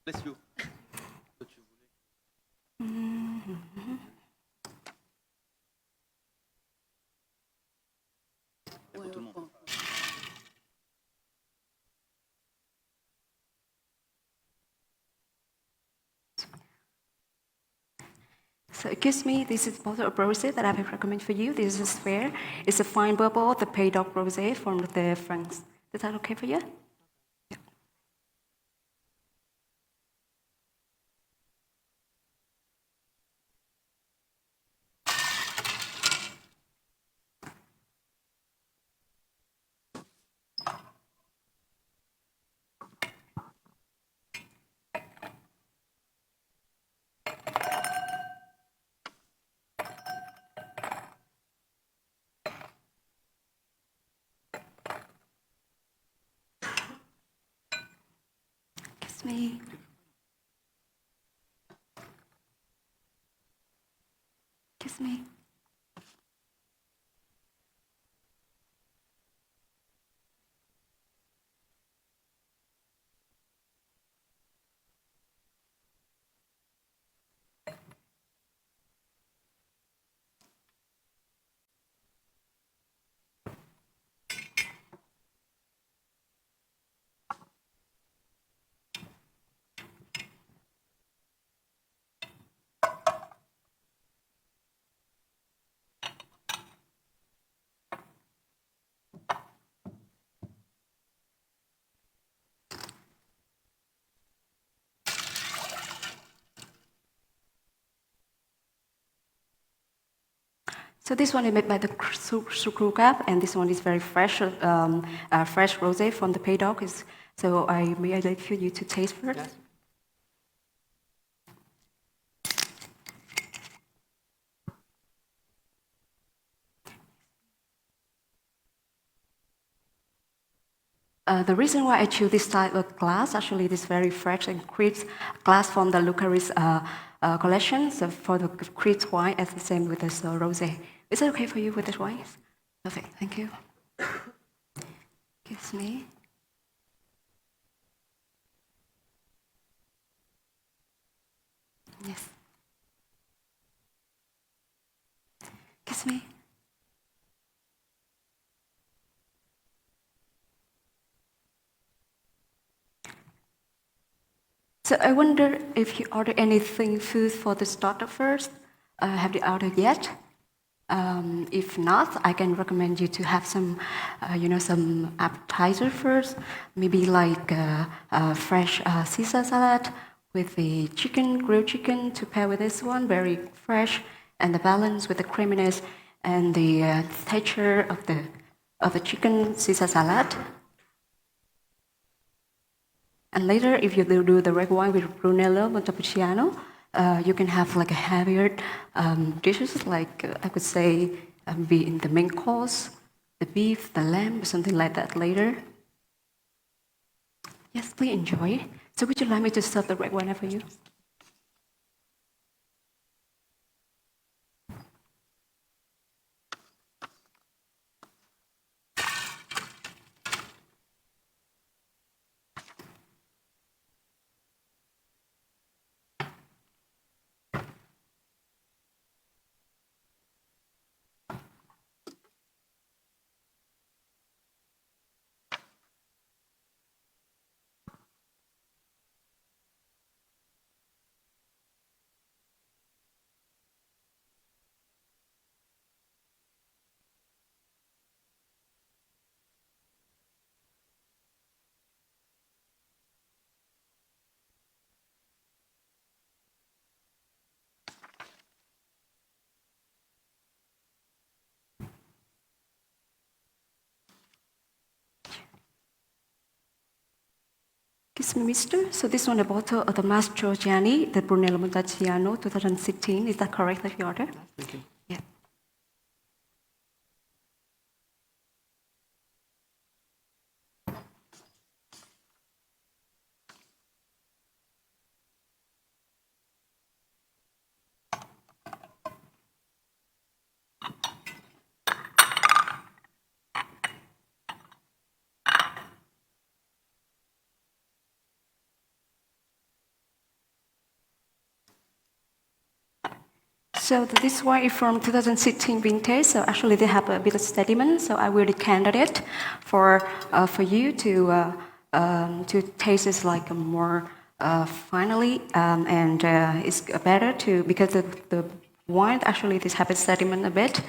Bless you. So excuse me, this is bottle of rosé that I will recommend for you. This is a sphere. It's a fine bubble, the Paydock rosé from the France. Is that okay for you? Yeah. Excuse me. Excuse me. So this one is made by the Sukru Cap, and this one is very fresh, fresh rosé from the Paydock. So may I like for you to taste first? Yes. The reason why I choose this type of glass, actually, this very fresh and crisp glass from the Lucaris collection. So for the crisp wine, it's the same with this rosé. Is it okay for you with this wine? Perfect. Thank you. Kiss me. Yes. Kiss me. So I wonder if you order anything food for the starter first. Have you ordered yet? If not, I can recommend you to have some, some appetizer first. Maybe like fresh Caesar salad with the chicken, grilled chicken, to pair with this one, very fresh, and the balance with the creaminess and the texture of the chicken Caesar salad. And later, if you do the red wine with Brunello Montepulciano, you can have like a heavier dishes, like I could say be in the main course, the beef, the lamb, something like that later. Yes, please enjoy. So would you like me to serve the red wine for you? Excuse me, mister. So this one, a bottle of the Mastro Gianni, the Brunello Montepulciano 2016. Is that correct that you ordered? Thank you. Yeah. So this wine is from 2016 vintage. So actually they have a bit of sediment. So I will decant it for you to taste it like more finally, and it's better to because the wine actually this have a sediment a bit.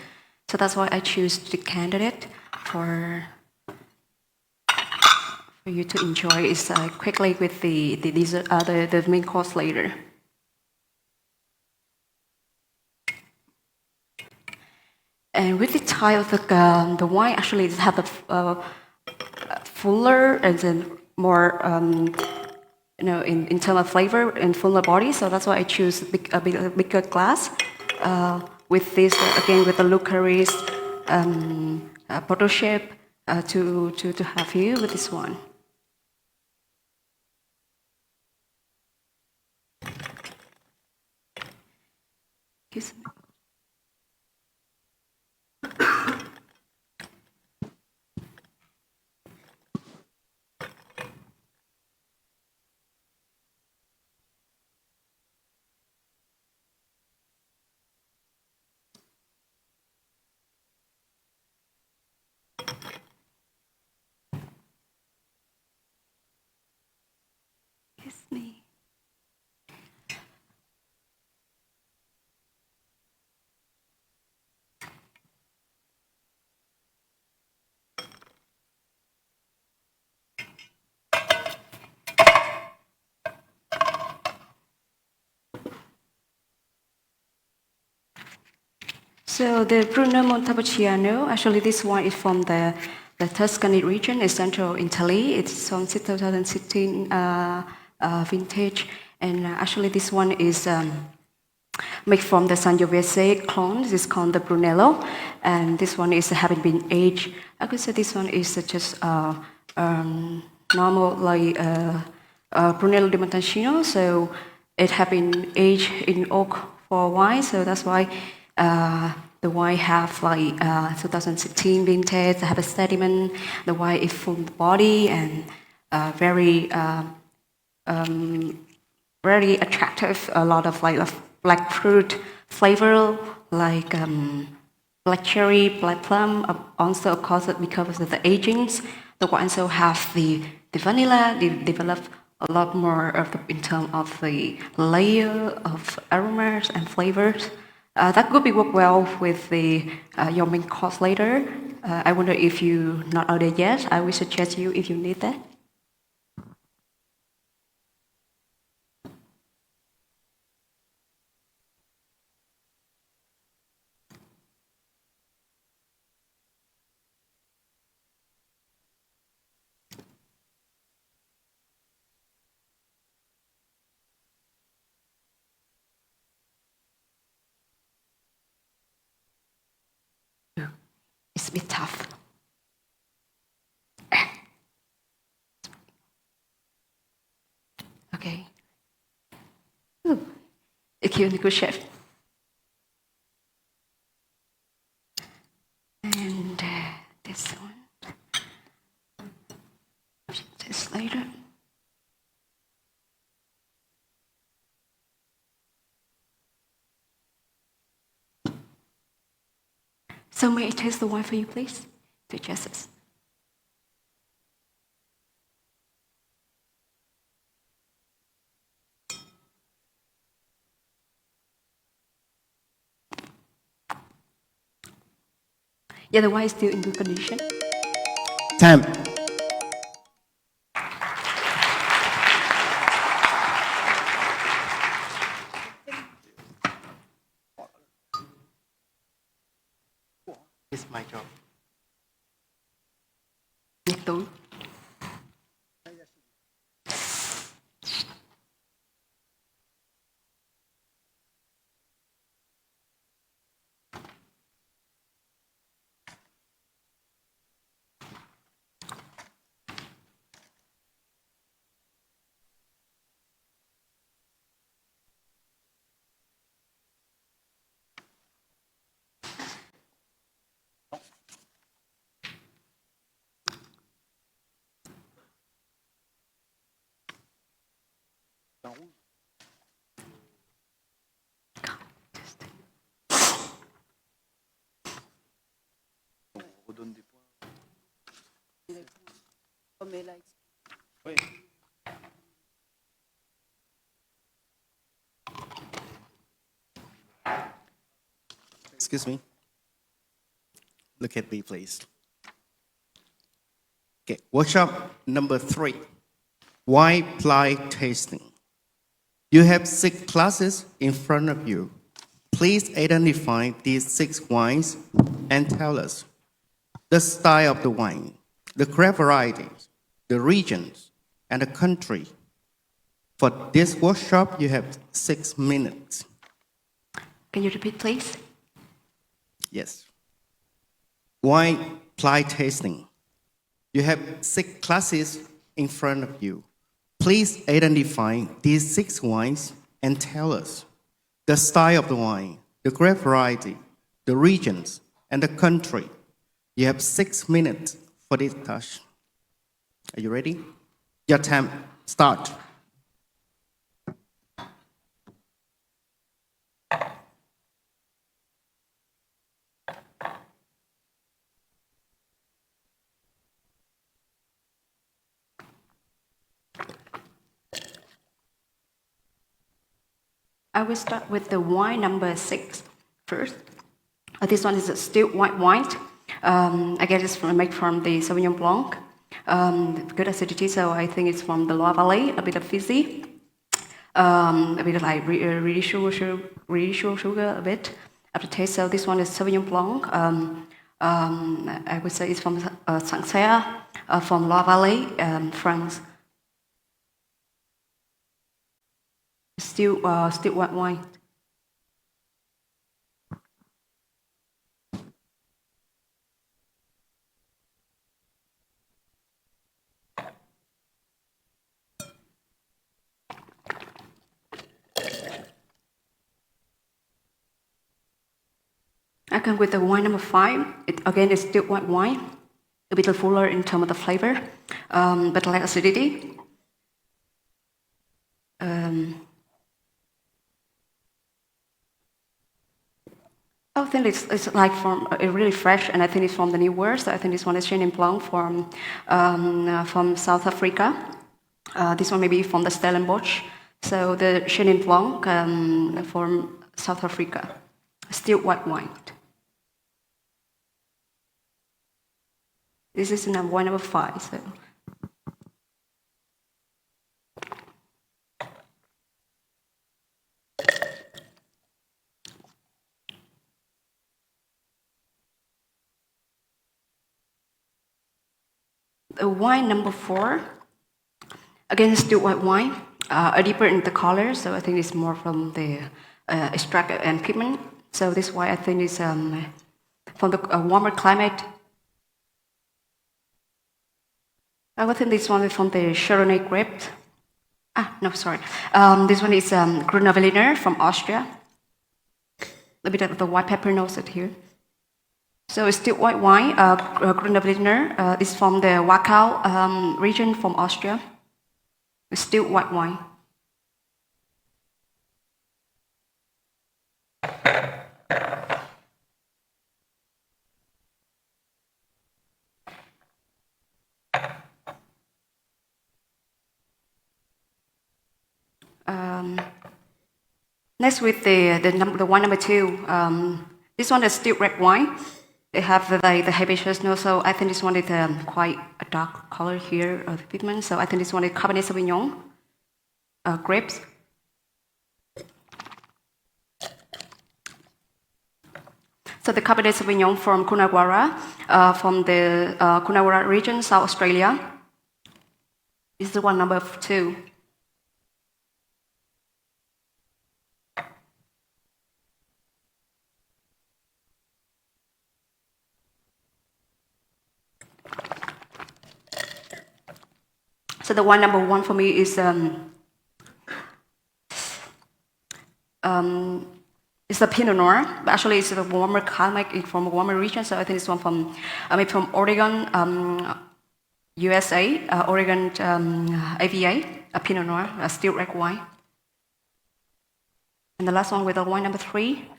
So that's why I choose to decant it for you to enjoy it quickly with the main course later. And with the type of the wine, actually it have a fuller and then more, in terms of flavor and fuller body. So that's why I choose a bigger glass. With this, again, with the Lucaris bottle shape to have you with this one. Excuse me. Kiss me. So the Bruno Montepulciano, actually this one is from the Tuscany region in central Italy. It's from 2016 vintage. And actually this one is made from the Sangiovese clone. This is called the Brunello. And this one is having been aged. I could say this one is just normal like Brunello di Montalcino. So it have been aged in oak for a while. So that's why the wine have like 2016 vintage. Have a sediment. The wine is full body and very very attractive. A lot of like black fruit flavor, like black cherry, black plum. Also, of course, because of the agings, the wine also have the vanilla. They develop a lot more of in terms of the layer of aromas and flavors. That could be work well with the your main course later. I wonder if you not ordered yet. I will suggest you if you need that. It's a bit tough. Okay. Ooh. Thank you, good chef. And this one. This later. So may I taste the wine for you, please? To justice. Yeah, the wine is still in good condition. Time. It's my job. Nhạc túi. Excuse me. Look at me, please. Okay, workshop number 3, wine blind tasting. You have 6 classes in front of you. Please identify these 6 wines and tell us the style of the wine, the grape varieties, the regions, and the country. For this workshop, you have 6 minutes. Can you repeat, please? Yes. Wine blind tasting. You have 6 classes in front of you. Please identify these 6 wines and tell us the style of the wine, the grape variety, the regions, and the country. You have 6 minutes for this task. Are you ready? Your time, start. I will start with the wine number 6 first. This one is a still white wine. I guess it's made from the Sauvignon Blanc. Good acidity, so I think it's from the Loire Valley, a bit of fizzy. A bit of like really sugar a bit aftertaste. So this one is Sauvignon Blanc. I would say it's from Sancerre, from Loire Valley, France. Still white wine. I come with the wine number 5. It, again, it's still white wine, a bit fuller in terms of the flavor, but less acidity. I think it's like from really fresh, and I think it's from the New World. So I think this one is Chenin Blanc from South Africa. This one may be from the Stellenbosch. So the Chenin Blanc from South Africa, still white wine. This is wine number 5. So. Wine number 4, again, still white wine, a deeper in the color, so I think it's more from the extract and pigment. So this wine, I think, is from the warmer climate. I would think this one is from the Chardonnay grapes. No, sorry. This one is Grüner Veltliner from Austria. A bit of the white pepper notes here. So it's still white wine. Grüner Veltliner is from the Wachau region from Austria. It's still white wine. Next with the wine number 2. This one is still red wine. They have the hibiscus note, so I think this one is quite a dark color here of the pigment. So I think this one is Cabernet Sauvignon grapes. So the Cabernet Sauvignon from Coonawarra, from the Coonawarra region, South Australia. This is the one number 2. So the wine number 1 for me is the Pinot Noir, but actually it's a warmer climate from a warmer region. So I think this one from Oregon, USA, Oregon AVA, a Pinot Noir, a still red wine. And the last one with the wine number 3,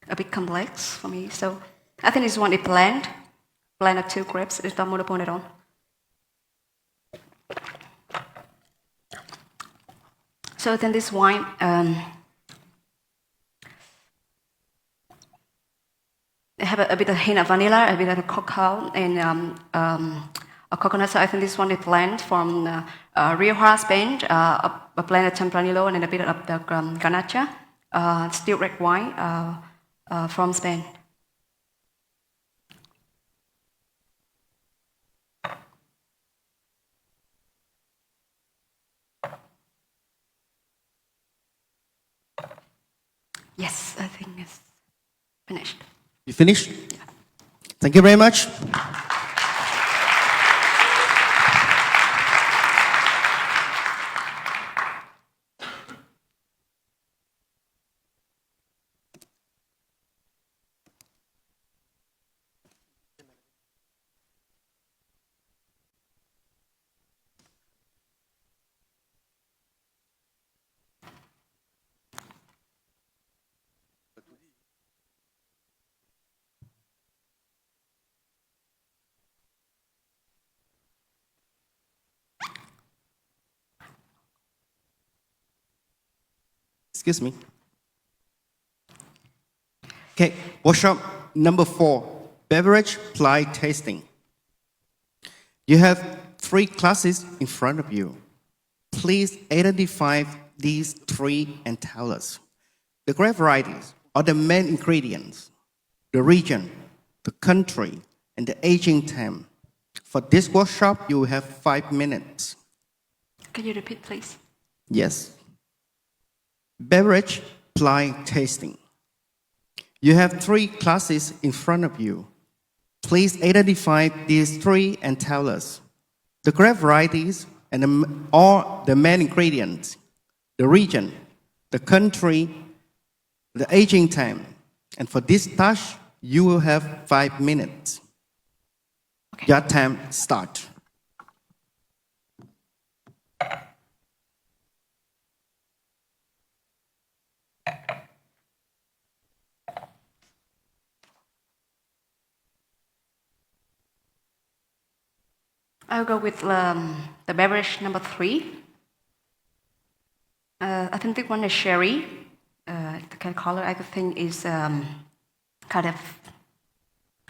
a bit complex for me. So I think this one is blend of 2 grapes. It's not monopone at all. So then this wine, they have a bit of hint of vanilla, a bit of cacao, and a coconut. So I think this one is blend from Rioja, Spain, a blend of Tempranillo, and then a bit of the Garnacha, still red wine from Spain. Yes, I think it's finished. You finished? Yeah. Thank you very much. Excuse me. Okay, workshop number 4, beverage blind tasting. You have 3 classes in front of you. Please identify these 3 and tell us the grape varieties are the main ingredients, the region, the country, and the aging time. For this workshop, you will have 5 minutes. Can you repeat, please? Yes. Beverage blind tasting. You have 3 classes in front of you. Please identify these 3 and tell us the grape varieties and all the main ingredients, the region, the country, the aging time. And for this touch, you will have 5 minutes. Your time start. I'll go with the beverage number 3. I think this one is sherry. The kind of color I could think is kind of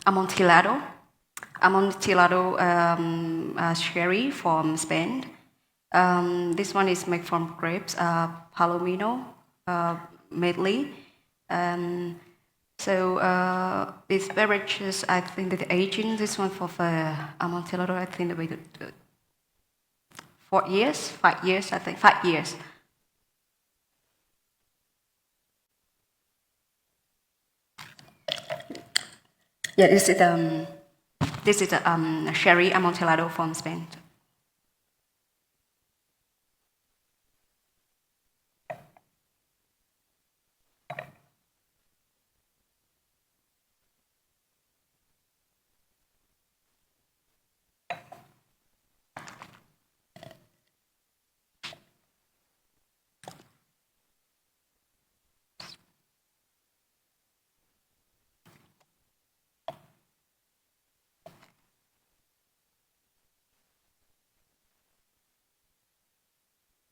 Amontillado. Amontillado sherry from Spain. This one is made from grapes, Palomino, mainly. So these beverages, I think that the aging, this one for the Amontillado, I think that we did 4 years, 5 years, I think, 5 years. Yeah, this is a sherry Amontillado from Spain.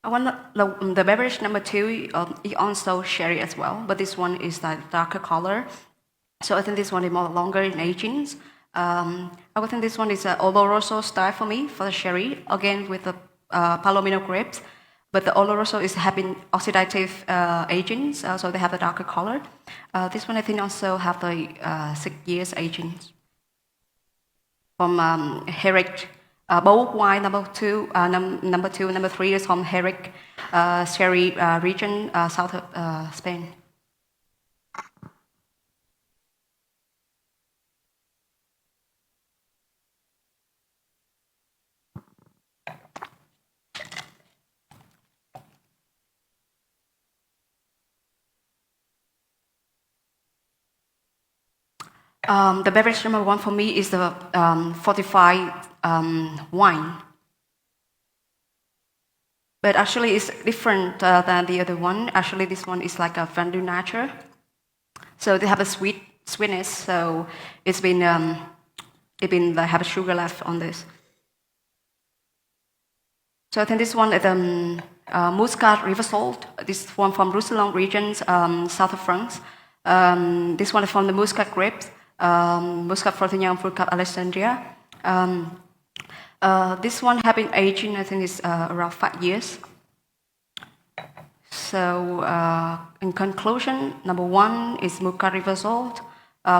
The beverage number 2 is also sherry as well, but this one is the darker color. So I think this one is more longer in aging. I would think this one is an Oloroso style for me, for the sherry, again with the Palomino grapes. But the Oloroso is having oxidative aging, so they have a darker color. This one I think also have the 6 years aging. From Herrick. Both wine number 2, number 3 is from Herrick sherry region, south of Spain. The beverage number 1 for me is the fortified wine. But actually it's different than the other one. Actually this one is like a vin du nature. So they have a sweetness, so it's been they have a sugar left on this. So I think this one is Muscat river salt. This one from Roussillon region, south of France. This one is from the Muscat grapes, Muscat Frontignan, Muscat Alexandria. This one have been aging, I think it's around 5 years. So in conclusion, number 1 is Muscat river salt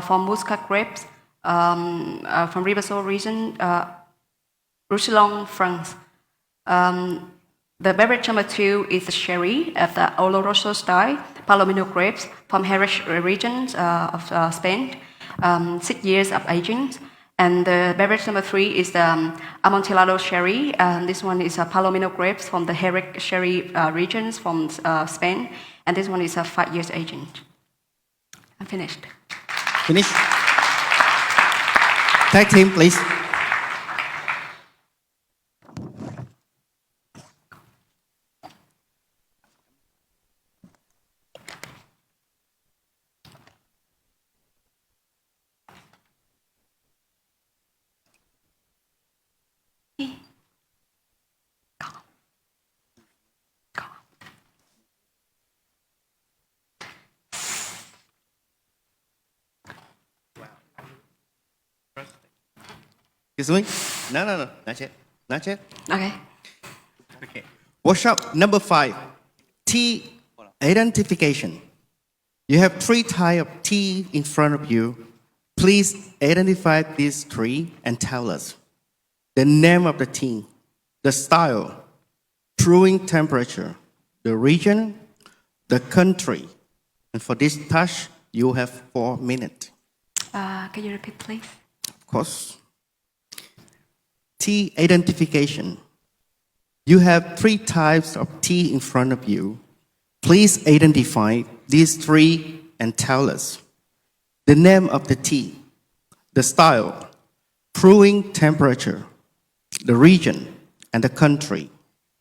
from Muscat grapes from Rivesaltes region, Roussillon, France. The beverage number 2 is the sherry of the Oloroso style, Palomino grapes from Jerez region of Spain, 6 years of aging. And the beverage number 3 is the Amontillado sherry. This one is Palomino grapes from the Jerez sherry regions from Spain. And this one is 5 years aging. I'm finished. Finish. Tag team, please. Excuse me? No, not yet. Not yet. Okay. Okay. Workshop number 5, tea identification. You have 3 types of tea in front of you. Please identify these 3 and tell us the name of the tea, the style, brewing temperature, the region, the country. And for this task, you have 4 minutes. Can you repeat, please? Of course. Tea identification. You have 3 types of tea in front of you. Please identify these 3 and tell us the name of the tea, the style, brewing temperature, the region, and the country.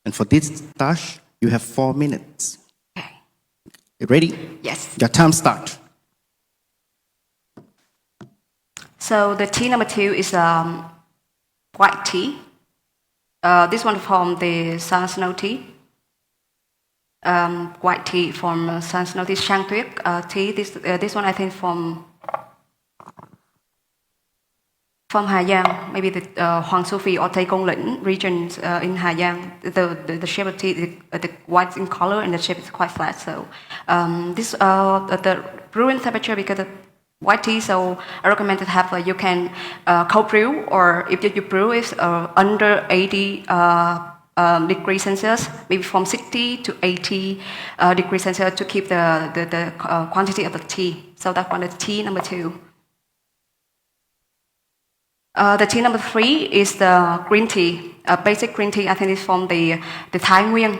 And for this task, you have 4 minutes. You ready? Yes. Your time start. So the tea number 2 is white tea. This one from the Sun Snow tea. White tea from Sun Snow tea, Shang Tuyết tea. This one I think from Hà Giang, maybe the Hoàng Su Phi or Tây Côn Lĩnh regions in Hà Giang. The shape of tea, the white in color and the shape is quite flat. So this the brewing temperature, because the white tea, so I recommend to have you can cold brew, or if you brew it under 80 degrees Celsius, maybe from 60 to 80 degrees Celsius to keep the quantity of the tea. So that one is tea number 2. The tea number 3 is the green tea. Basic green tea, I think is from the Thái Nguyên.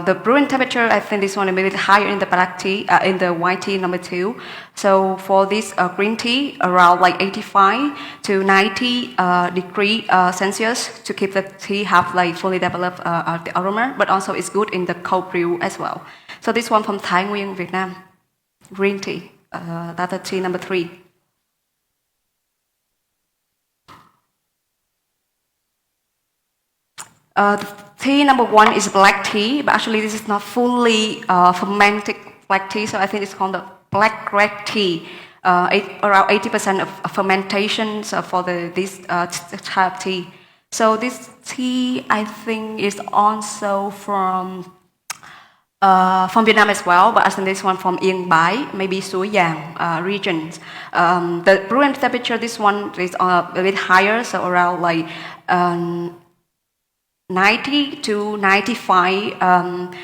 The brewing temperature, I think this one is a bit higher in the black tea, in the white tea number 2. So for this green tea, around like 85 to 90 degree Celsius to keep the tea have like fully developed the aroma, but also it's good in the cold brew as well. So this one from Thái Nguyên, Vietnam, green tea. That's the tea number 3. Tea number 1 is black tea, but actually this is not fully fermented black tea, so I think it's called the black red tea. Around 80% of fermentation for this type of tea. So this tea, I think, is also from Vietnam as well, but I think this one from Yên Bái, maybe Suối Giang regions. The brewing temperature, this one is a bit higher, so around like 90 to 95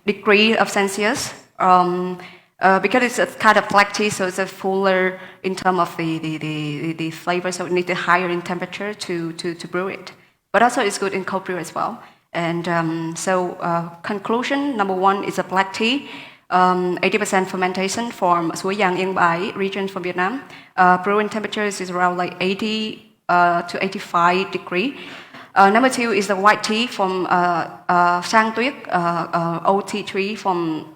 degree of Celsius. Because it's a kind of black tea, so it's a fuller in terms of the flavor, so it needs a higher in temperature to brew it. But also it's good in cold brew as well. And conclusion, number 1 is a black tea. 80% fermentation from Suối Giang, Yên Bái region from Vietnam. Brewing temperature is around like 80 to 85 degree. Number 2 is the white tea from Shang Tuyết, OT tree from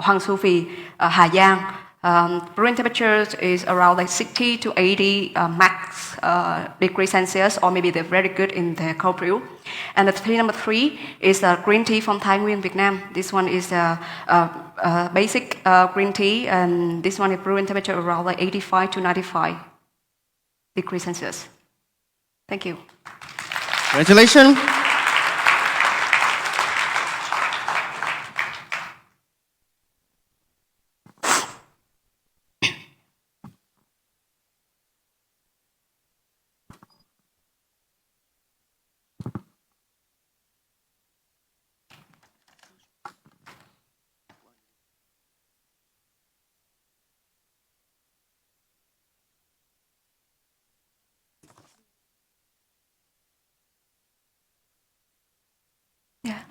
Hoàng Su Phi, Hà Giang. Brewing temperature is around like 60 to 80 max degrees Celsius, or maybe they're very good in the cold brew. And the tea number 3 is green tea from Thái Nguyên, Vietnam. This one is basic green tea, and this one is brewing temperature around like 85 to 95 degrees Celsius. Thank you. Congratulations. Yeah.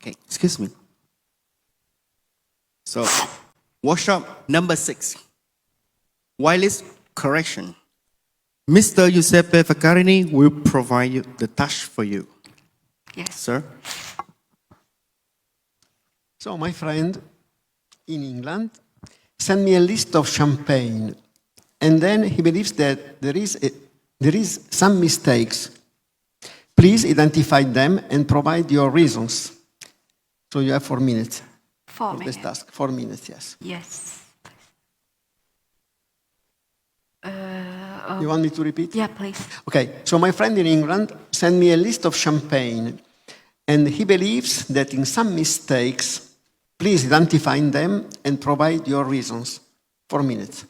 Okay, excuse me. So, workshop number 6. Wireless correction. Mr. Giuseppe Vaccarini will provide you the task for you. Yes. Sir? So my friend in England sent me a list of champagne, and then he believes that there is some mistakes. Please identify them and provide your reasons. So you have 4 minutes 4 for this minutes. task. 4 minutes, yes. Yes. You want me to repeat? Yeah, please. Okay, so my friend in England sent me a list of champagne, and he believes that in some mistakes, please identify them and provide your reasons. 4 minutes.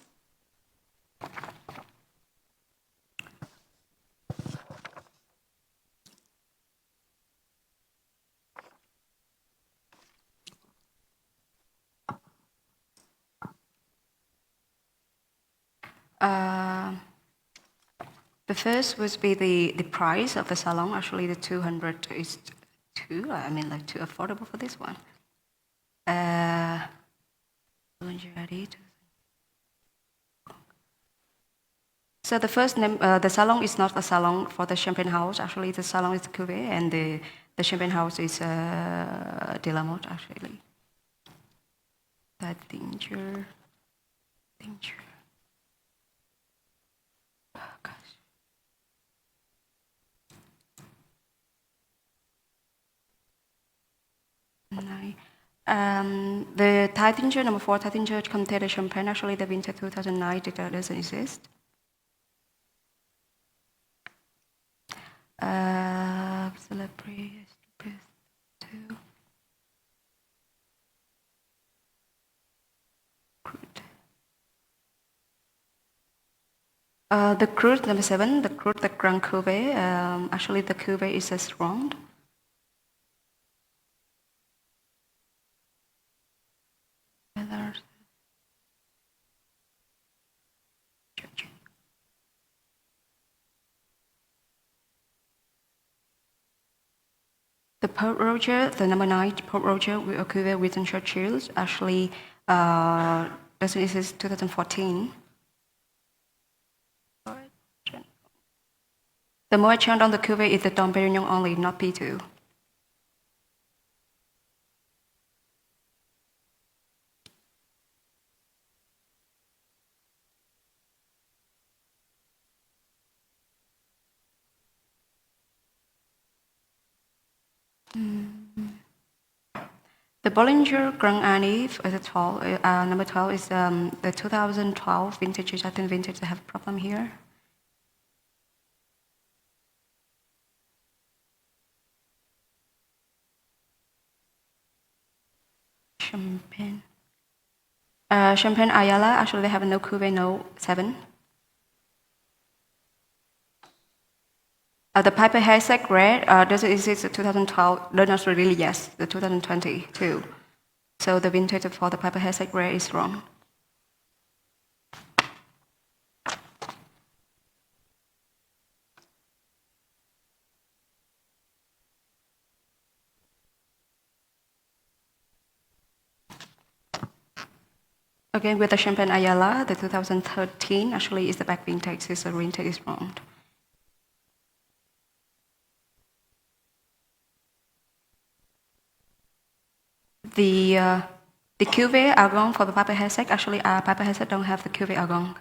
The first would be the price of the salon. Actually, the 200 is too affordable for this one. So the first name, the salon is not a salon for the champagne house. Actually, the salon is Cuvée, and the champagne house is De La Motte, actually. That danger. Oh, gosh. The Taittinger, number 4 Taittinger container champagne, actually the winter 2009 doesn't exist. Celebrate 2. Crude. The crude, number 7, the crude, the Grand Cuvée. Actually, the Cuvée is as round. The Port Roger, the number 9 Port Roger with a Cuvée with Churchills, actually this is 2014. The merchant on the Cuvée is the Dom Pérignon only, not P2. The Bollinger Grand Anive is number 12 is the 2012 vintage. I think vintage they have a problem here. Champagne. Champagne Ayala, actually they have no Cuvée, no 7. The Piper Hasek Red, this is the 2012, no, not really, yes, the 2022. So the vintage for the Piper Hasek Red is wrong. Again, with the Champagne Ayala, the 2013 actually is the back vintage, so the vintage is wrong. The Cuvée Argon for the Piper Hasek, actually Piper Hasek don't have the Cuvée Argon.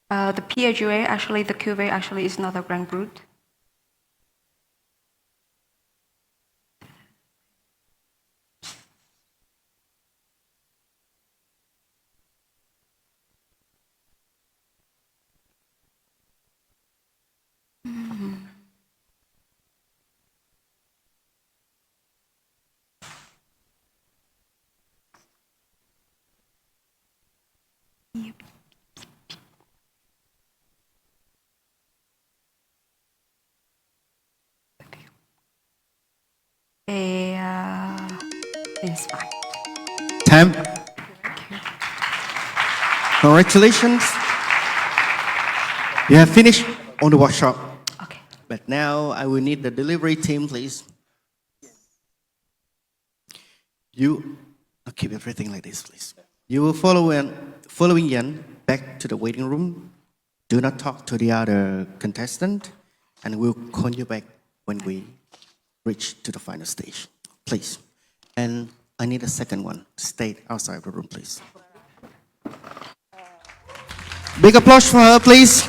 The PAGA, actually the Cuvée actually is not a Grand Brut. It's fine. Time. Congratulations. You have finished on the workshop. Okay. But now I will need the delivery team, please. I'll keep everything like this, please. You will following Yan back to the waiting room. Do not talk to the other contestant, and we'll call you back when we reach to the final stage, please. And I need a second one. Stay outside the room, please. Big applause for her, please.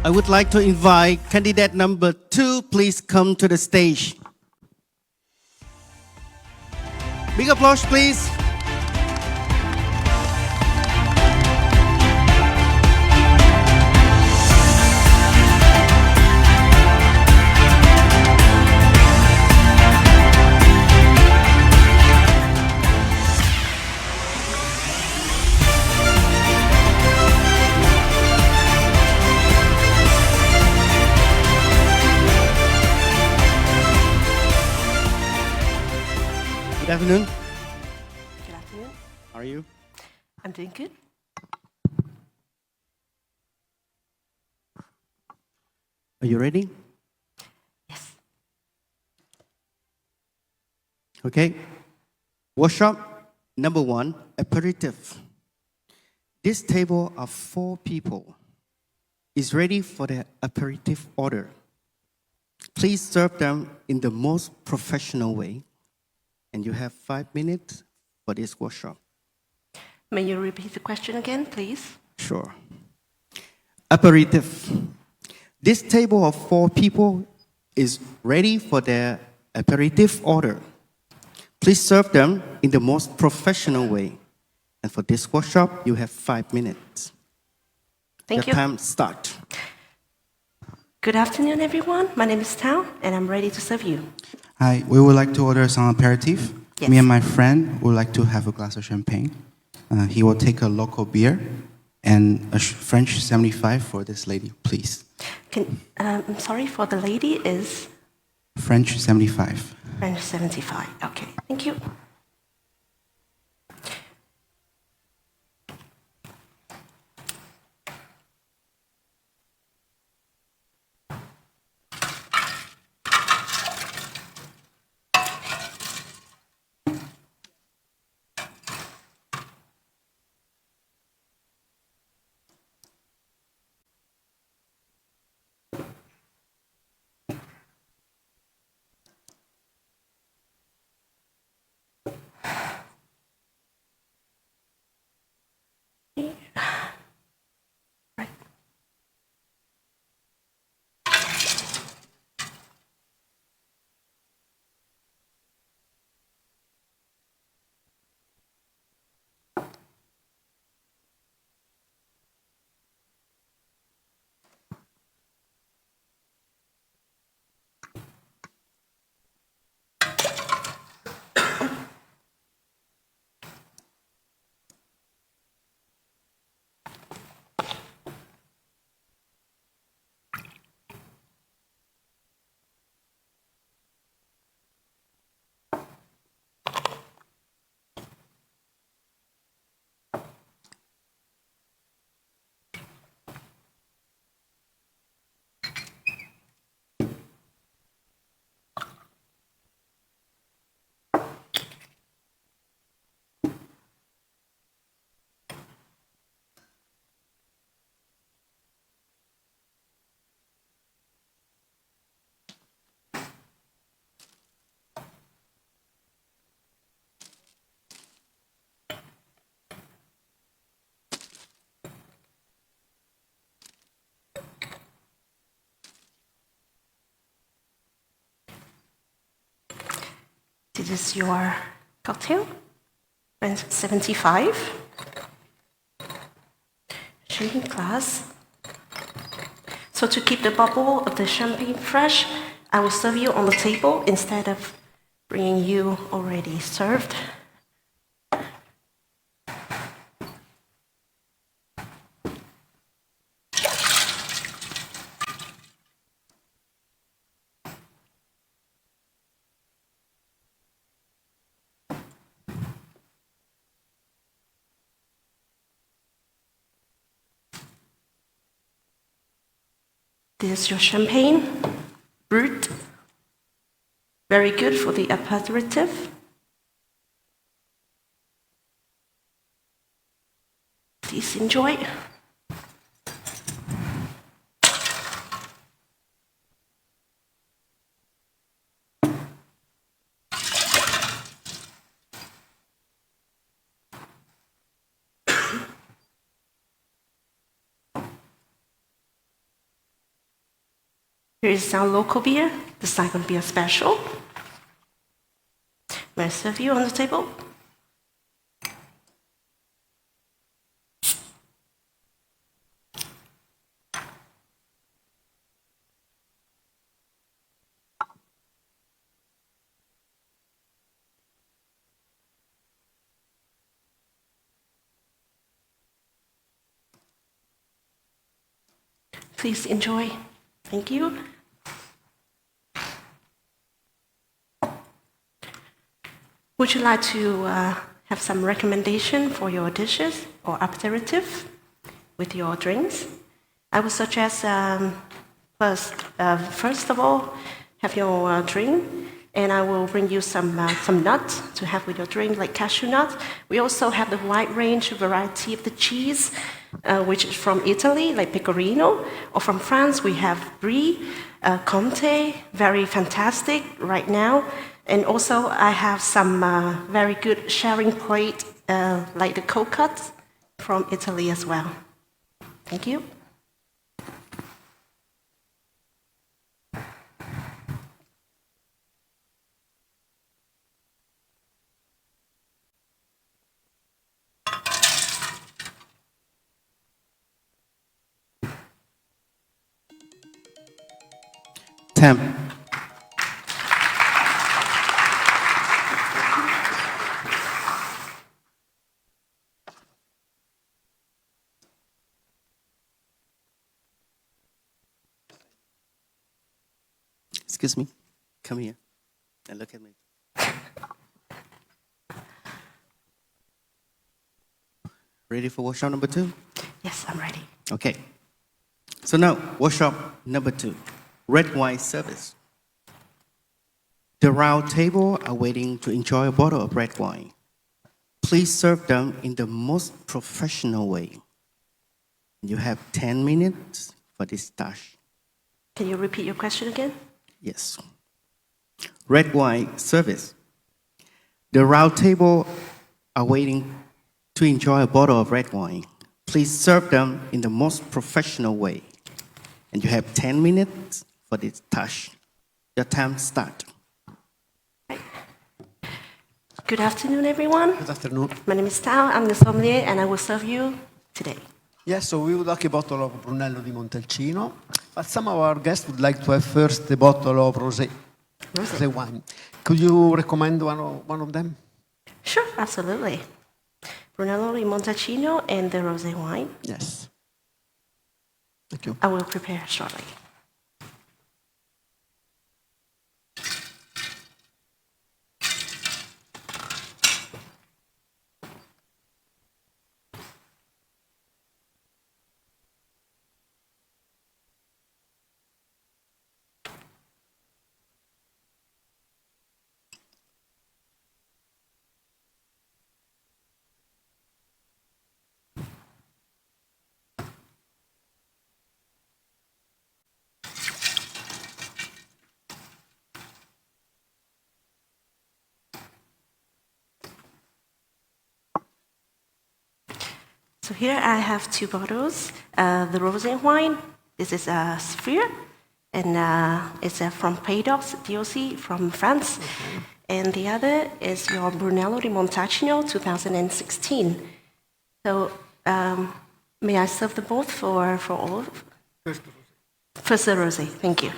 I would like to invite candidate number 2, please come to the stage. Big applause, please. Good afternoon. Good afternoon. How are you? I'm doing good. Are you ready? Yes. Okay. Workshop number 1, aperitif. This table of 4 people is ready for the aperitif order. Please serve them in the most professional way. And you have 5 minutes for this workshop. May you repeat the question again, please? Sure. Aperitif. This table of 4 people is ready for their aperitif order. Please serve them in the most professional way. And for this workshop, you have 5 minutes. Thank Your you. time start. Good afternoon, everyone. My name is Tao, and I'm ready to serve you. Hi, we would like to order some aperitif. Yes. Me and my friend would like to have a glass of champagne. He will take a local beer and a French 75 for this lady, please. I'm sorry, for the lady is French 75. French 75. Okay, thank you. Right. This is your cocktail, French 75. Champagne glass. So to keep the bubble of the champagne fresh, I will serve you on the table instead of bringing you already served. This is your champagne, brut. Very good for the aperitif. Please enjoy. Here is our local beer, the Saigon Beer Special. May I serve you on the table? Please enjoy. Thank you. Would you like to have some recommendation for your dishes or aperitif with your drinks? I would suggest first of all, have your drink, and I will bring you some nuts to have with your drink, like cashew nuts. We also have the wide range variety of the cheese, which is from Italy, like pecorino, or from France, we have brie, comté, very fantastic right now. And also, I have some very good sharing plate, like the cold cuts from Italy as well. Thank you. Tam. Excuse me. Come here and look at me. Ready for workshop number 2? Yes, I'm ready. Okay. So now, workshop number 2, red wine service. The round table are waiting to enjoy a bottle of red wine. Please serve them in the most professional way. You have 10 minutes for this task. Can you repeat your question again? Yes. Red wine service. The round table are waiting to enjoy a bottle of red wine. Please serve them in the most professional way. And you have 10 minutes for this task. Your time starts. Good afternoon, everyone. Good afternoon. My name is Tao. I'm the sommelier, and I will serve you today. Yes, so we would like a bottle of Brunello di Montalcino, but some of our guests would like to have first a bottle of rosé wine. Could you recommend one of them? Sure, absolutely. Brunello di Montalcino and the rosé wine. Yes. Thank you. I will prepare shortly. So here I have 2 bottles. The rosé wine, this is a sphere, and it's from Padox DOC from France. Okay. And the other is your Brunello di Montalcino 2016. So may I serve the both for all? First the rosé, thank you.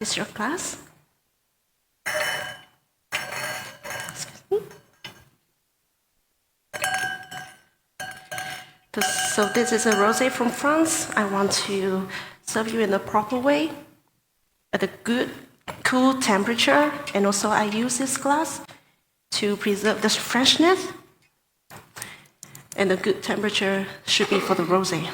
Is your glass? Excuse me. So this is a rosé from France. I want to serve you in the proper way, at a good, cool temperature, and also I use this glass to preserve the freshness, and the good temperature should be for the rosé.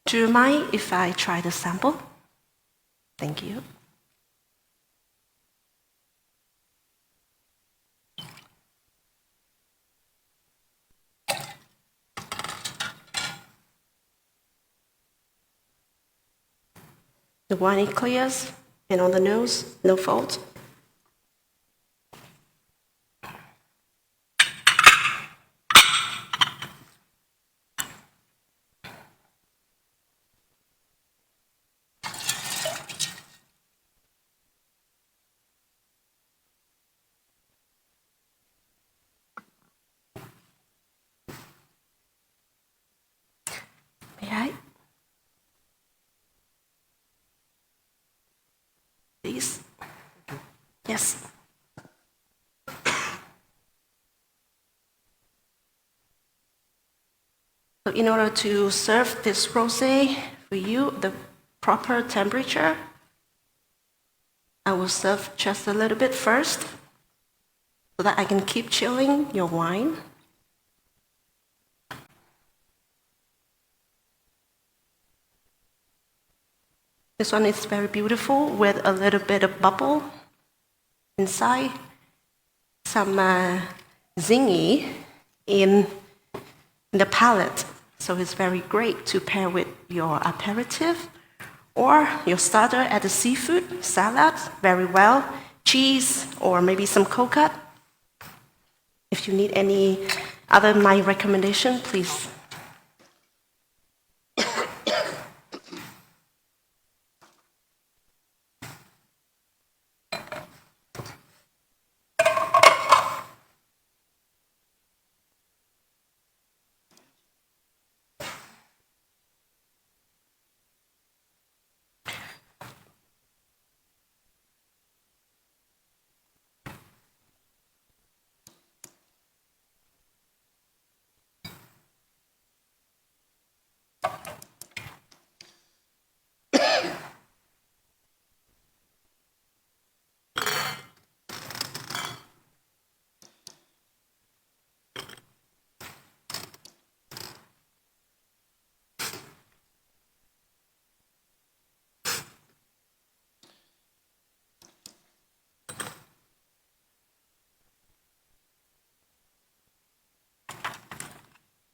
Do you mind if I try the sample? Thank you. The wine clears, and on the nose, no fault. May I? Please? Yes. So in order to serve this rosé for you, the proper temperature, I will serve just a little bit first so that I can keep chilling your wine. This one is very beautiful with a little bit of bubble inside, some zingy in the palate. So it's very great to pair with your aperitif or your starter at the seafood salad very well, cheese or maybe some coconut. If you need any other my recommendation, please.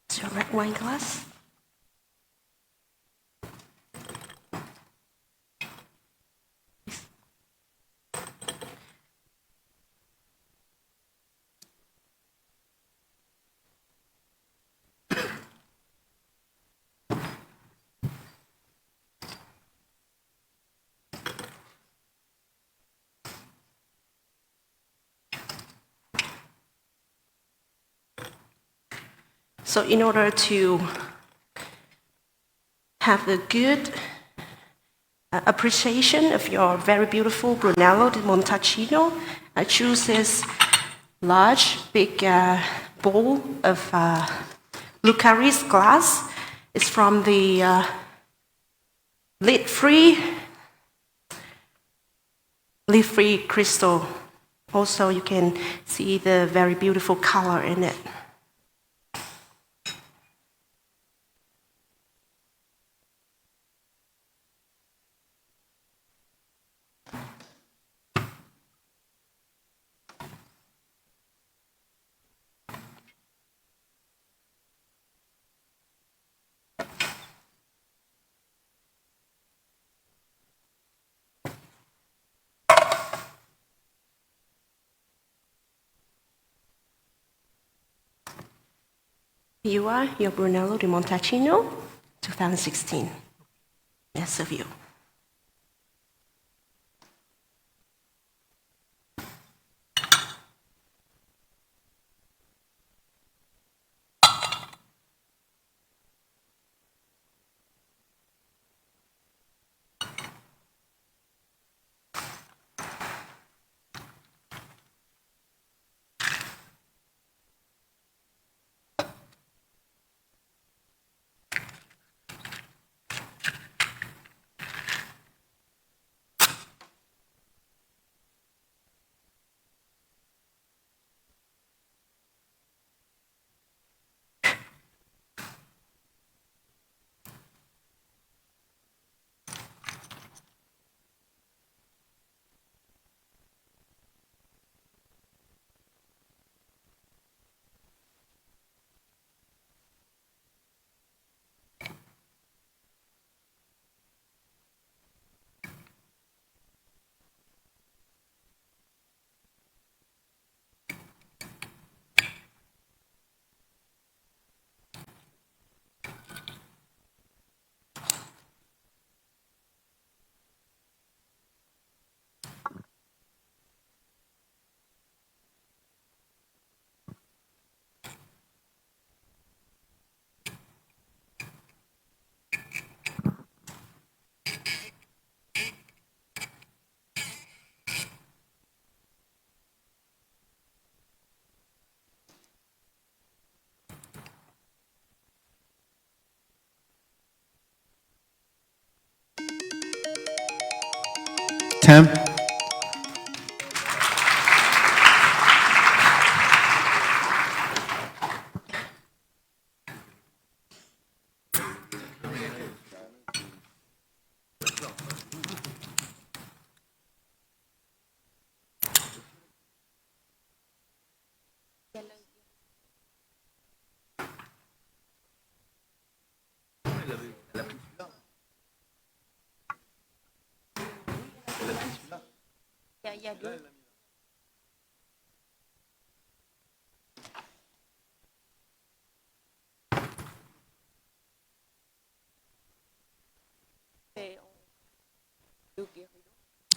It's your red wine glass. So in order to have the good appreciation of your very beautiful Brunello di Montalcino, I choose this large, big bowl of Lucaris glass. It's from the lead-free crystal. Also, you can see the very beautiful color in it. You are your Brunello di Montalcino, 2016. Best of you. Time.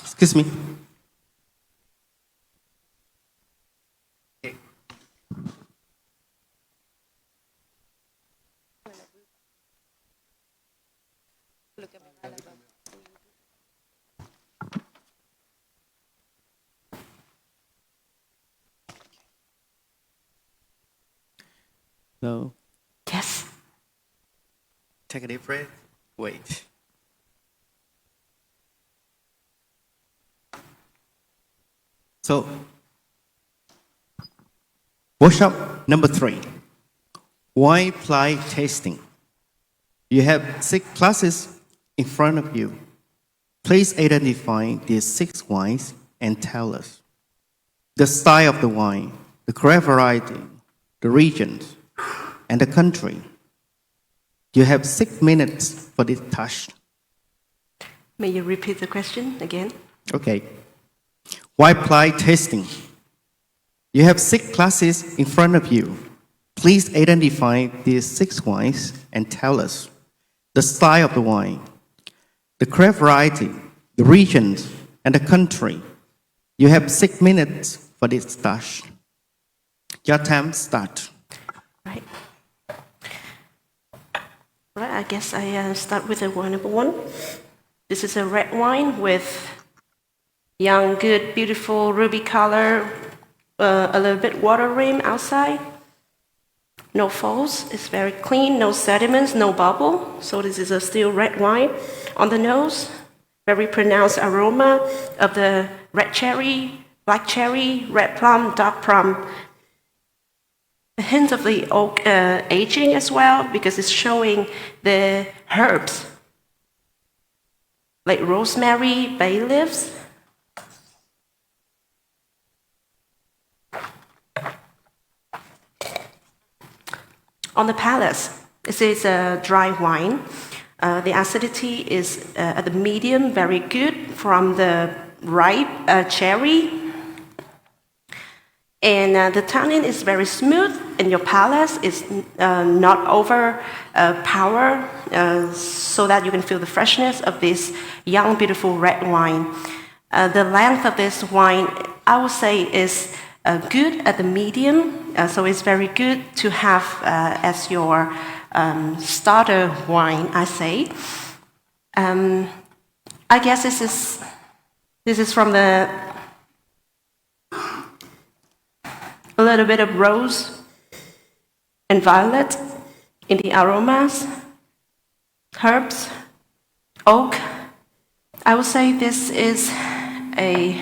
Excuse me. So, Yes. take a deep breath. Wait. So, workshop number 3. Wine blind tasting. You have 6 classes in front of you. Please identify these 6 wines and tell us the style of the wine, the grape variety, the regions, and the country. You have 6 minutes for this task. May you repeat the question again? Okay. Wine blind tasting. You have 6 classes in front of you. Please identify these 6 wines and tell us the style of the wine, the grape variety, the regions, and the country. You have 6 minutes for this task. Your time start. Right. Right, I guess I start with the wine number 1. This is a red wine with young, good, beautiful ruby color, a little bit water rim outside. No falls, it's very clean, no sediments, no bubble. So this is a still red wine. On the nose, very pronounced aroma of the red cherry, black cherry, red plum, dark plum. A hint of the oak aging as well, because it's showing the herbs, like rosemary, bay leaves. On the palate, this is a dry wine. The acidity is at the medium, very good from the ripe cherry. And the tannin is very smooth, and your palate is not over power, so that you can feel the freshness of this young, beautiful red wine. The length of this wine, I would say, is good at the medium, so it's very good to have as your starter wine, I say. I guess this is from a little bit of rose and violet in the aromas, herbs, oak. I would say this is a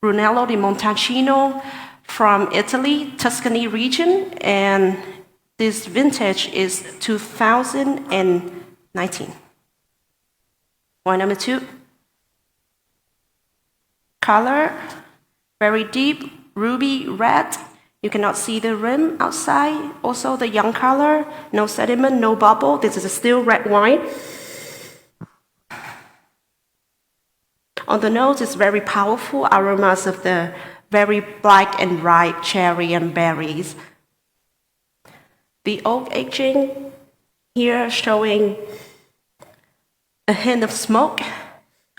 Brunello di Montalcino from Italy, Tuscany region, and this vintage is 2019. Wine number 2. Color, very deep, ruby red. You cannot see the rim outside. Also the young color, no sediment, no bubble. This is a still red wine. On the nose, it's very powerful aromas of the very black and ripe cherry and berries. The oak aging here showing a hint of smoke,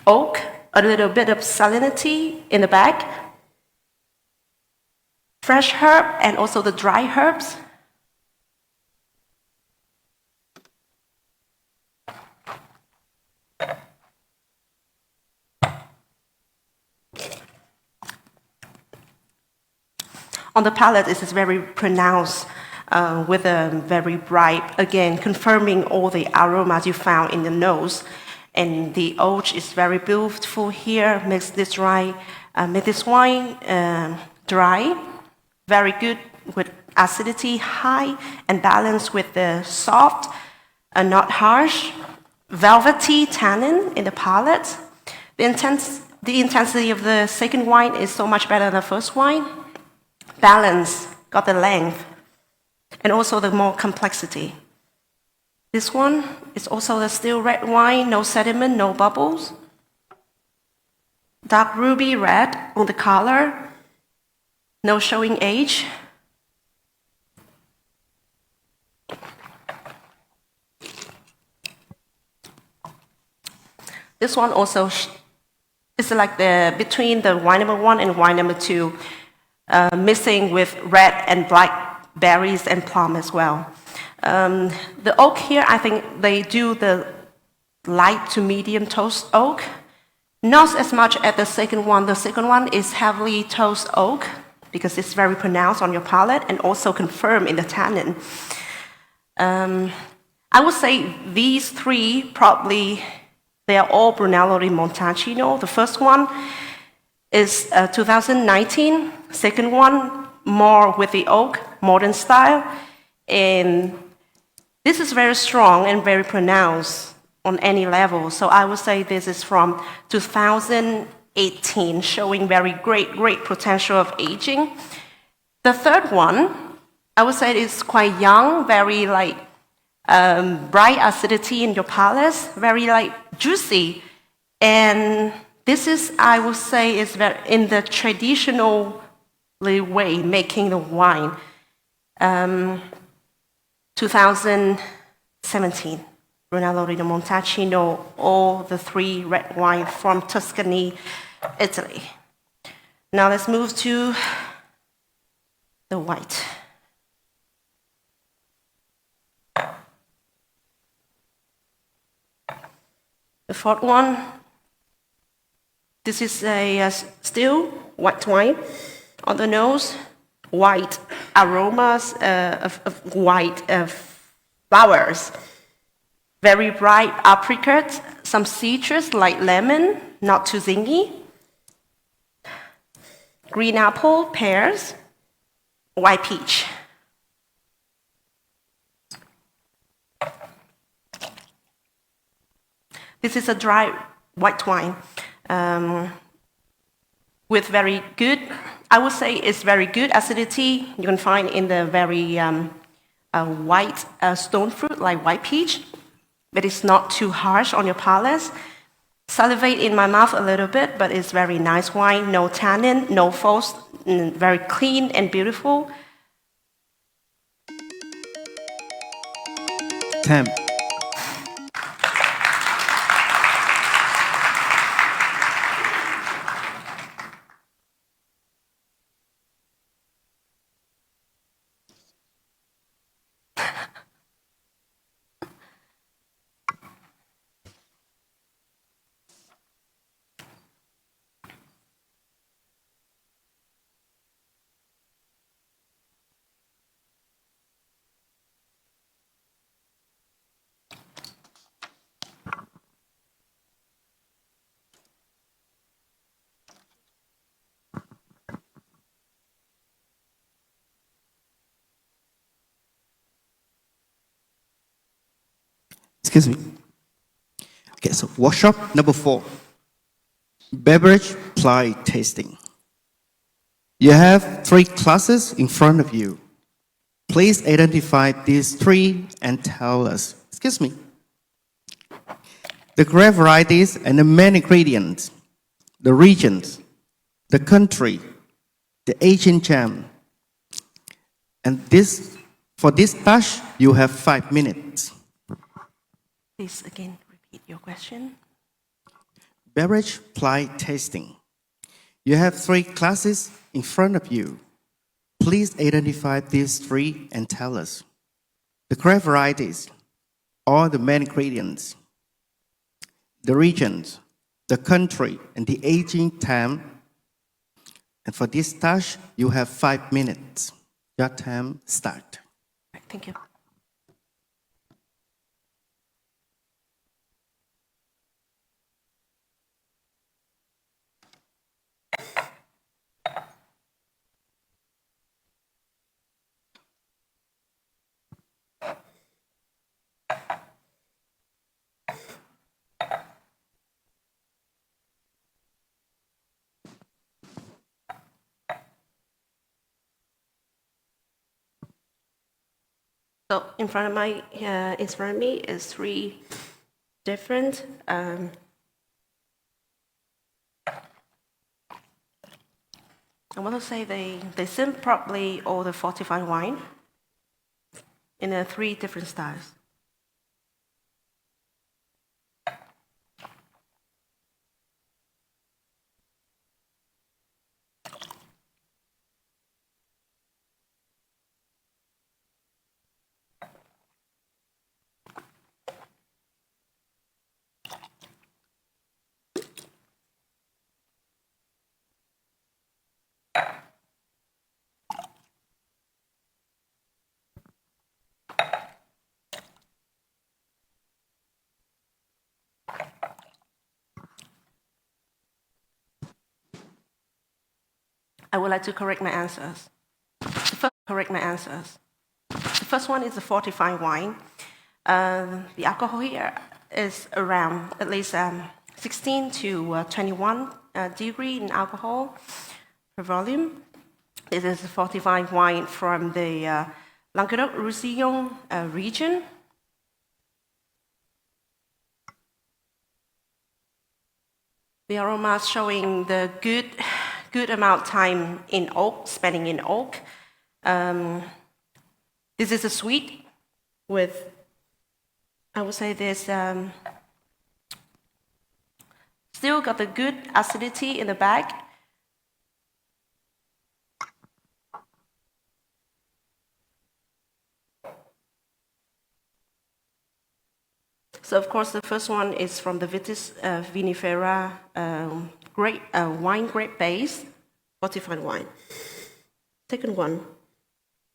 oak, a little bit of salinity in the back, fresh herb and also the dry herbs. On the palate, it is very pronounced with a very bright, again, confirming all the aromas you found in the nose. And the oak is very beautiful here, makes this wine dry, very good with acidity high and balanced with the soft, not harsh, velvety tannin in the palate. The intensity of the second wine is so much better than the first wine. Balance, got the length, and also the more complexity. This one is also the still red wine, no sediment, no bubbles. Dark ruby red on the color, no showing age. This one also is like between the wine number 1 and wine number 2. Mixing with red and black berries and plum as well. The oak here, I think they do the light to medium toast oak. Not as much as the second one. The second one is heavily toast oak because it's very pronounced on your palate and also confirmed in the tannin. I would say these 3 probably, they are all Brunello di Montalcino. The first one is 2019. Second one, more with the oak, modern style. And this is very strong and very pronounced on any level. So I would say this is from 2018, showing very great potential of aging. The third one, I would say is quite young, very like bright acidity in your palate, very like juicy. And this is, I would say, is very in the traditional way making the wine. 2017, Brunello di Montalcino, all the 3 red wine from Tuscany, Italy. Now let's move to the white. The fourth one, this is a still white wine. On the nose, white aromas of white flowers. Very bright apricot, some citrus like lemon, not too zingy. Green apple, pears, white peach. This is a dry white wine with very good, I would say it's very good acidity. You can find in the very white stone fruit like white peach, but it's not too harsh on your palate. Salivate in my mouth a little bit, but it's very nice wine. No tannin, no false very clean and beautiful. Time. Excuse me. Okay, so workshop number 4. Beverage ply tasting. You have 3 classes in front of you. Please identify these 3 and tell us. Excuse me. The grape varieties and the main ingredients, the regions, the country, the aging jam. And for this task, you have 5 minutes. Please again repeat your question. Beverage ply tasting. You have 3 classes in front of you. Please identify these 3 and tell us. The grape varieties, all the main ingredients, the regions, the country, and the aging time. And for this task, you have 5 minutes. Your time start. Thank you. So in front of me is 3 different. I want to say they seem probably all the fortified wine in 3 different styles. I would like to correct my answers. The first one is the fortified wine. The alcohol here is around at least 16 to 21 degree in alcohol per volume. This is a fortified wine from the Languedoc-Roussillon region. The aroma is showing the good amount of time in oak, spending in oak. This is a sweet with, I would say this, still got the good acidity in the back. So of course the first one is from the Vitis vinifera wine grape base, fortified wine. Second one,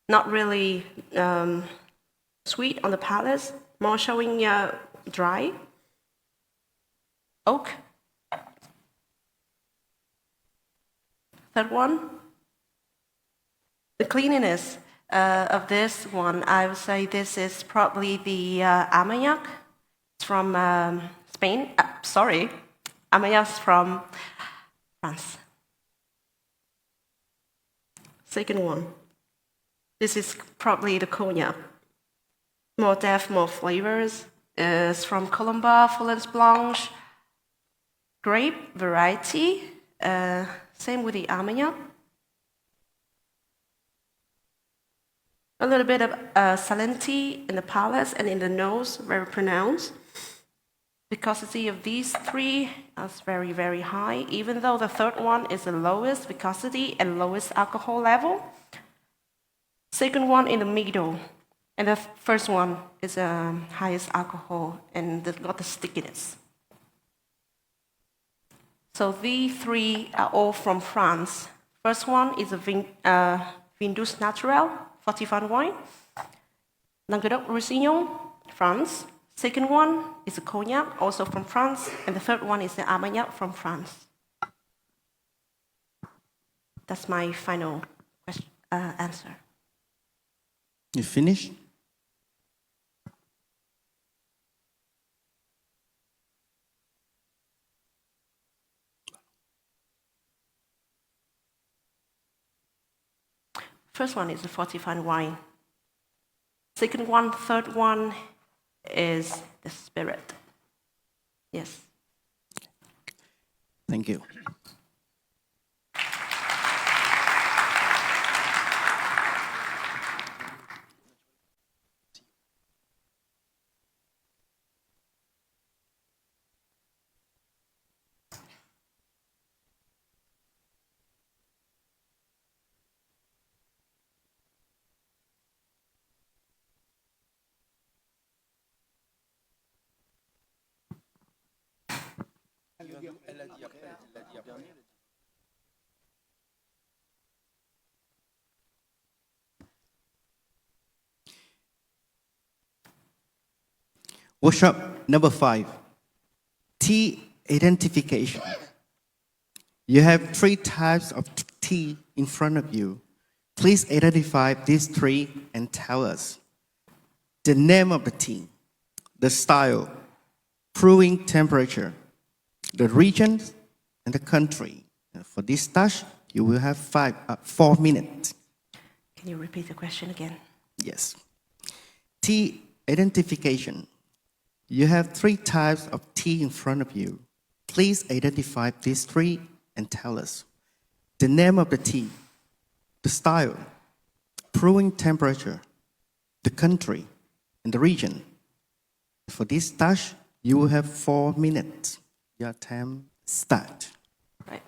not really sweet on the palate, more showing dry oak. Third one, the cleanliness of this one, I would say this is probably the Armagnac. It's from Spain. Armagnac's from France. Second one, this is probably the Cognac. More depth, more flavors. It's from Colomba, Folens Blanche, grape variety. Same with the Armagnac. A little bit of salinity in the palate and in the nose, very pronounced. Viscosity of these three is very, very high, even though the third one is the lowest viscosity and lowest alcohol level. Second one in the middle, and the first one is highest alcohol and got the stickiness. So these three are all from France. First one is a Vin Douce Naturel, fortified wine. Languedoc-Roussillon, France. Second one is a Cognac, also from France. And the third one is the Armagnac from France. That's my final answer. You finished? First one is the fortified wine. Second one, third one is the spirit. Yes. Thank you. Workshop number 5, tea identification. You have 3 types of tea in front of you. Please identify these 3 and tell us the name of the tea, the style, brewing temperature, the region, and the country. And for this task, you will have 4 minutes. Can you repeat the question again? Yes. Tea identification. You have 3 types of tea in front of you. Please identify these 3 and tell us the name of the tea, the style, brewing temperature, the country, and the region. For this task, you will have 4 minutes. Your time start. Right.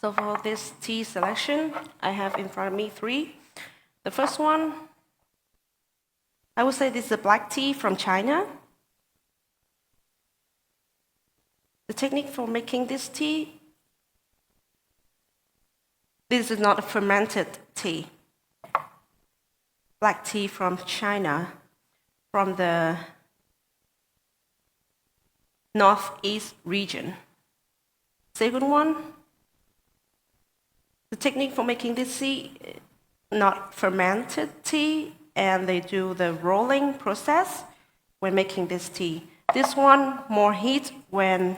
So for this tea selection, I have in front of me 3. The first one, I would say this is a black tea from China. The technique for making this tea, this is not a fermented tea. Black tea from China, from the northeast region. Second one, the technique for making this tea, not fermented tea, and they do the rolling process when making this tea. This one, more heat when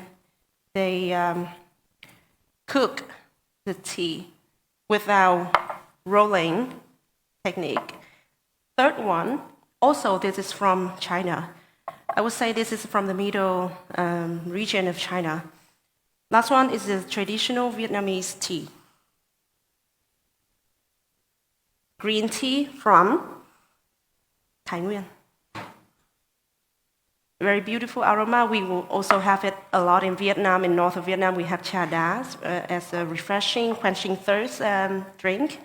they cook the tea without rolling technique. Third one, also this is from China. I would say this is from the middle region of China. Last one is the traditional Vietnamese tea. Green tea from Thái Nguyên. very beautiful aroma. We will also have it a lot in Vietnam. In north of Vietnam, we have cha đá as a refreshing, quenching thirst drink.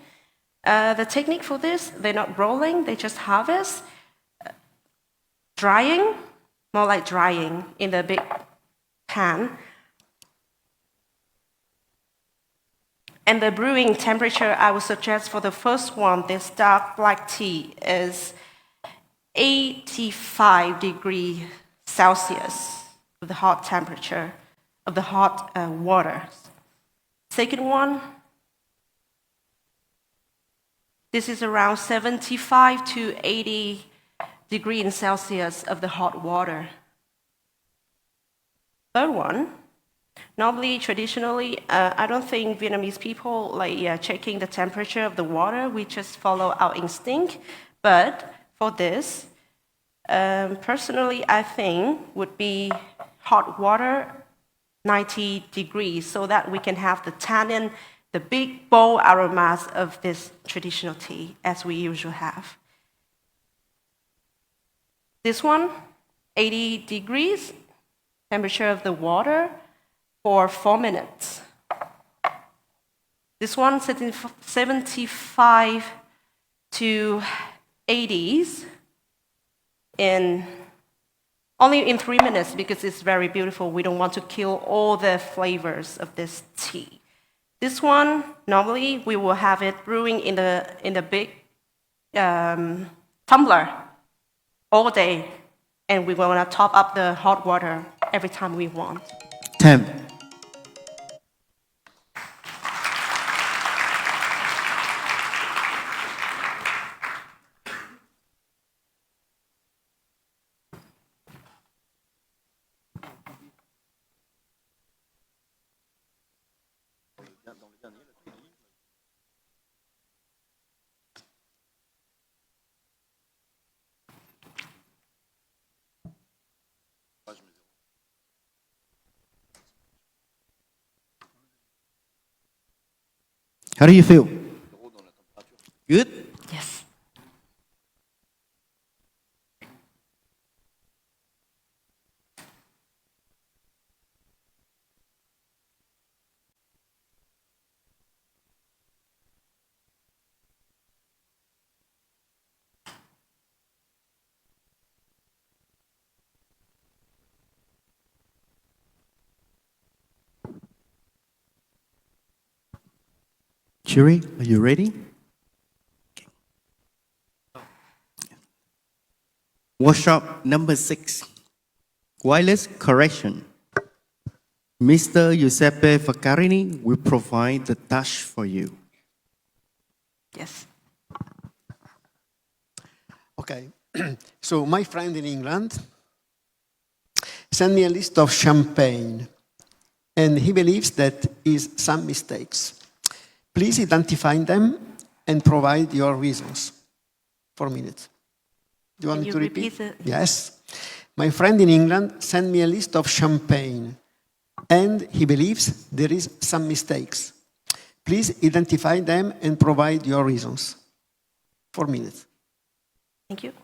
The technique for this, they're not rolling, they just harvest, drying, more like drying in the big pan. And the brewing temperature, I would suggest for the first one, this dark black tea is 85 degrees Celsius of the hot temperature of the hot water. Second one, this is around 75 to 80 degrees Celsius of the hot water. Third one, normally, traditionally, I don't think Vietnamese people like checking the temperature of the water. We just follow our instinct. But for this, personally, I think would be hot water, 90 degrees, so that we can have the tannin, the big, bold aromas of this traditional tea, as we usually have. This one, 80 degrees, temperature of the water for 4 minutes. This one, 75 to 80s, only in 3 minutes because it's very beautiful. We don't want to kill all the flavors of this tea. This one, normally we will have it brewing in the big tumbler all day, and we want to top up the hot water every time we want. 10. How do you feel? Good? Yes. Jury, are you ready? Workshop number 6. Wireless correction. Mr. Giuseppe Vaccarini will provide the task for you. Yes. Okay, so my friend in England sent me a list of champagne, and he believes that is some mistakes. Please identify them and provide your reasons. 4 minutes. Do you want me to repeat? Yes. My friend in England sent me a list of champagne, and he believes there is some mistakes. Please identify them and provide your reasons. 4 minutes. Thank you.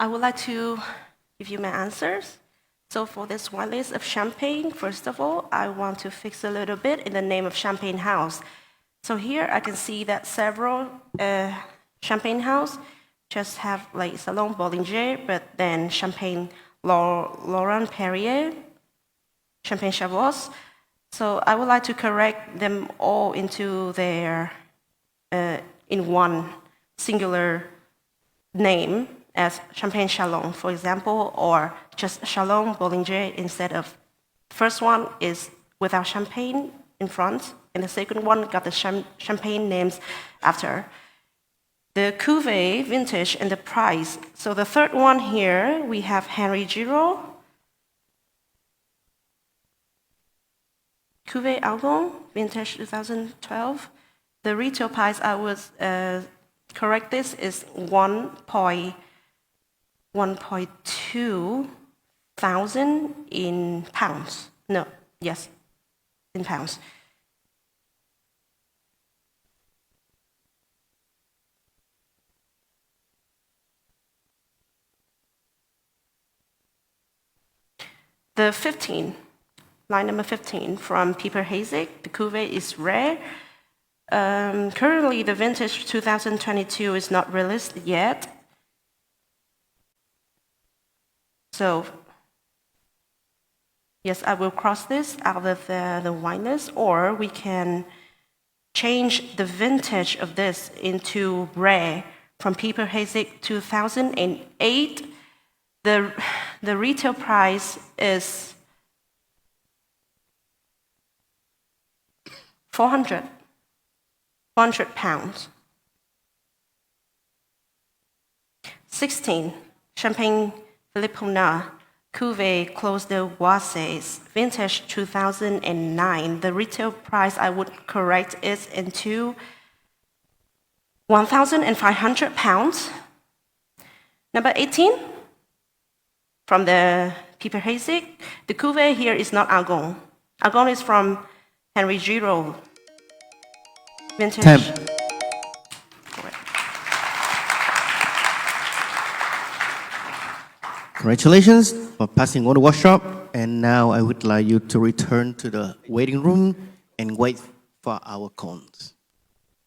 I would like to give you my answers. So for this wine list of champagne, first of all, I want to fix a little bit in the name of Champagne House. So here I can see that several champagne house just have like Salon Bollinger, but then Champagne Laurent Perrier, Champagne Chavos. So I would like to correct them all into their in one singular name as Champagne Chalon, for example, or just Chalon Bollinger instead of first one is without champagne in front, and the second one got the champagne names after. The cuvée, vintage, and the price. So the third one here, we have Henry Giraud, Cuvée Algon, vintage 2012. The retail price, I would correct this, is 1.2 thousand in pounds. No, yes, in pounds. The 15, line number 15 from Pieper Hazig, the cuvée is rare. Currently, the vintage 2022 is not released yet. So, yes, I will cross this out of the wine list, or we can change the vintage of this into rare from Pieper Hazig 2008. The retail price is 400 pounds. 16, Champagne Philippe Honat, Cuvée Clos de Boisses, vintage 2009. The retail price I would correct is into 1,500 pounds. Number 18, from the Pieper Hazig, the cuvée here is not Algon. Algon is from Henry Giraud. Vintage. Time. Congratulations for passing all the workshop. And now I would like you to return to the waiting room and wait for our cones.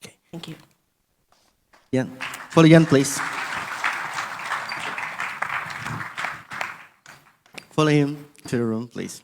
Okay. Thank you. Yan. Follow Yan, please. Follow him to the room, please.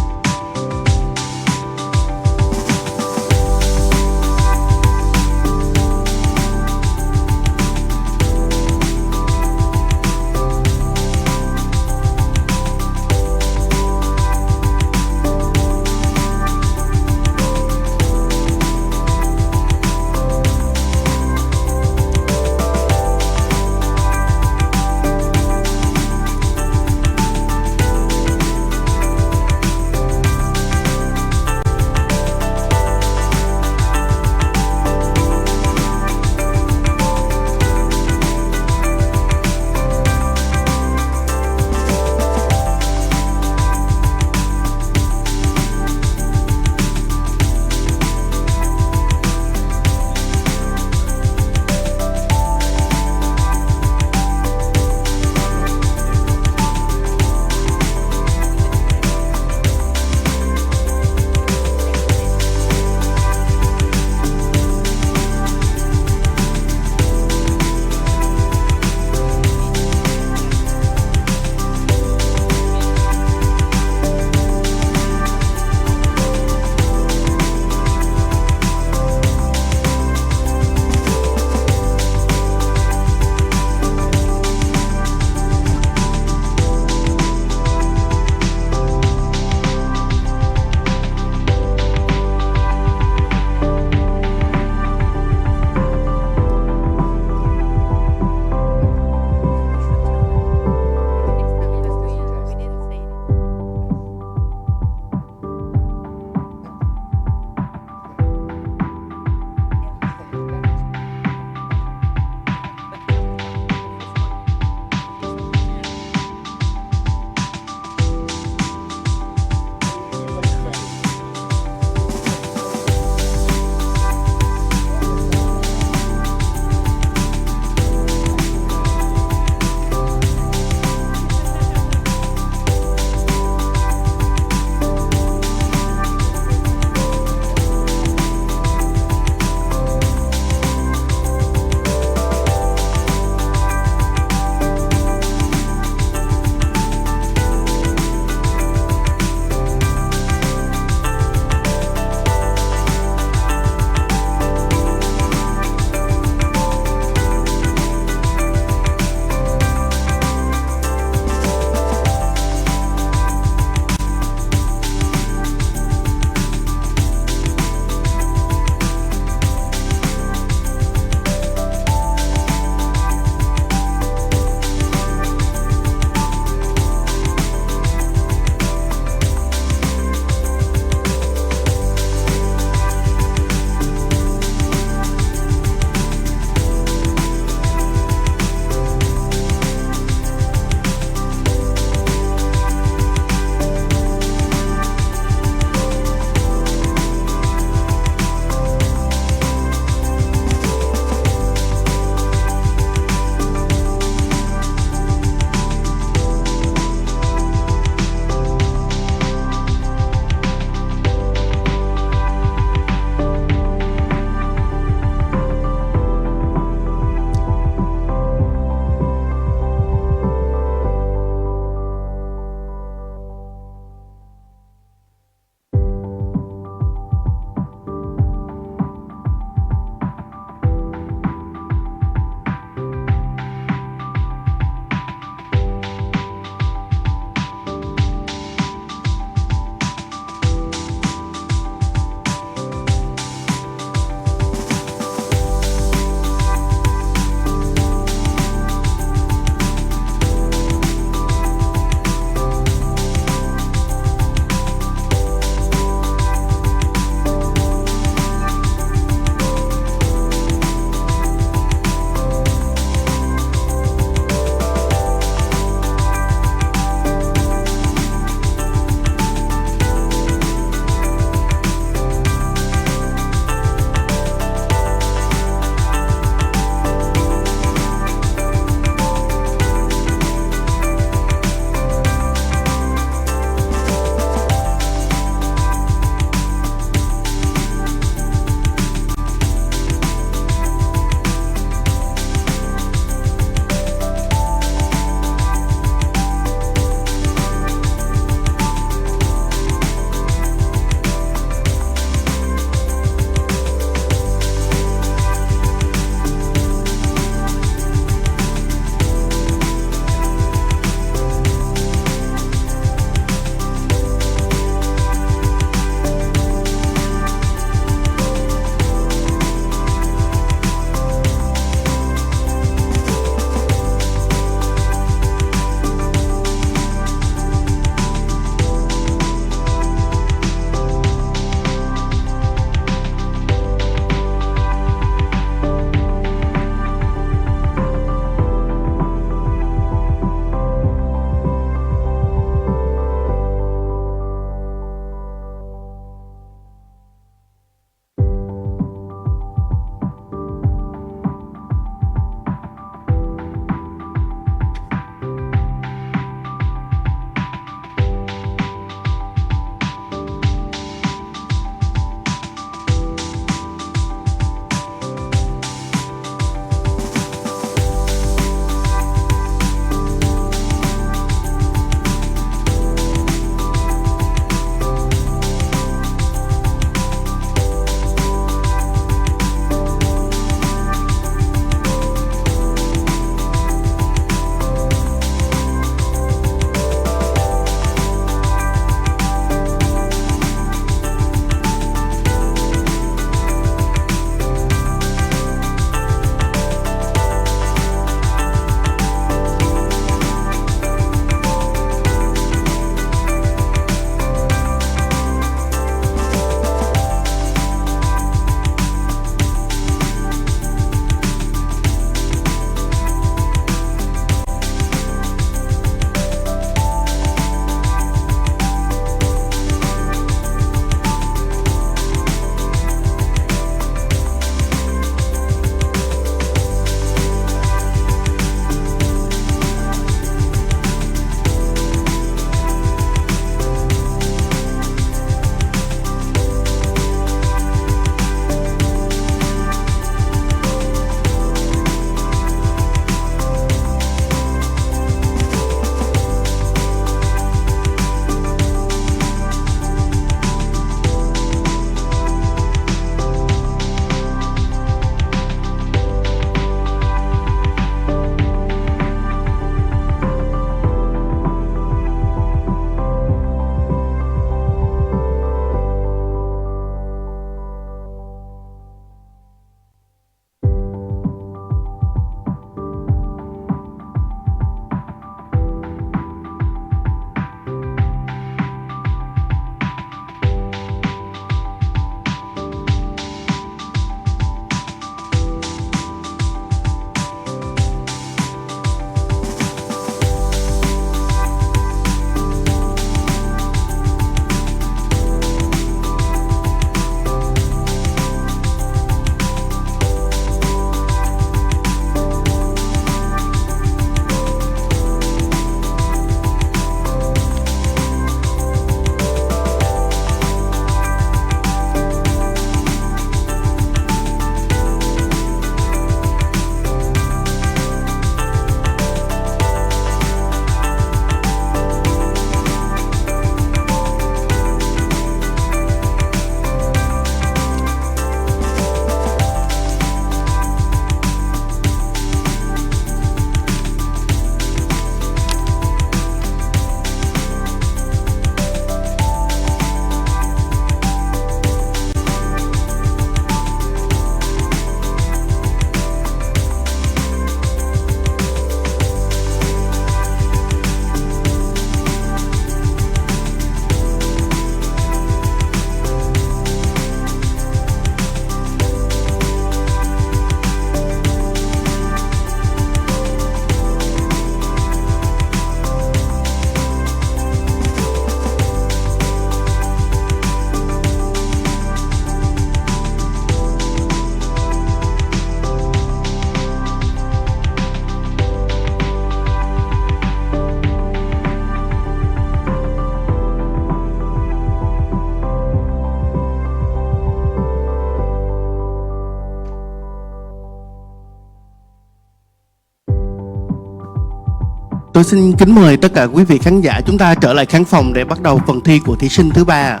Tôi xin kính mời tất cả quý vị khán giả chúng ta trở lại khán phòng để bắt đầu phần thi của thí sinh thứ ba.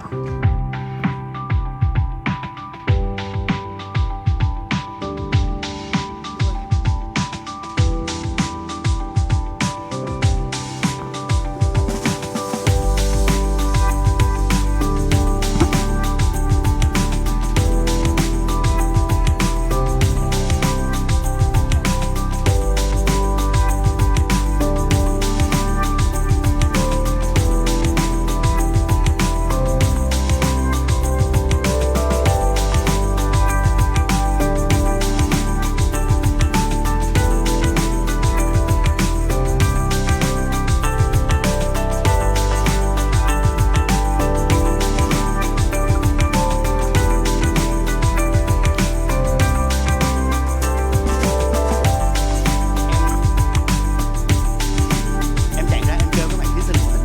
Em chạy ra em kêu các bạn thí sinh ngồi,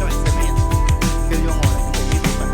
các bạn xem em kêu vô ngồi là cũng được mà.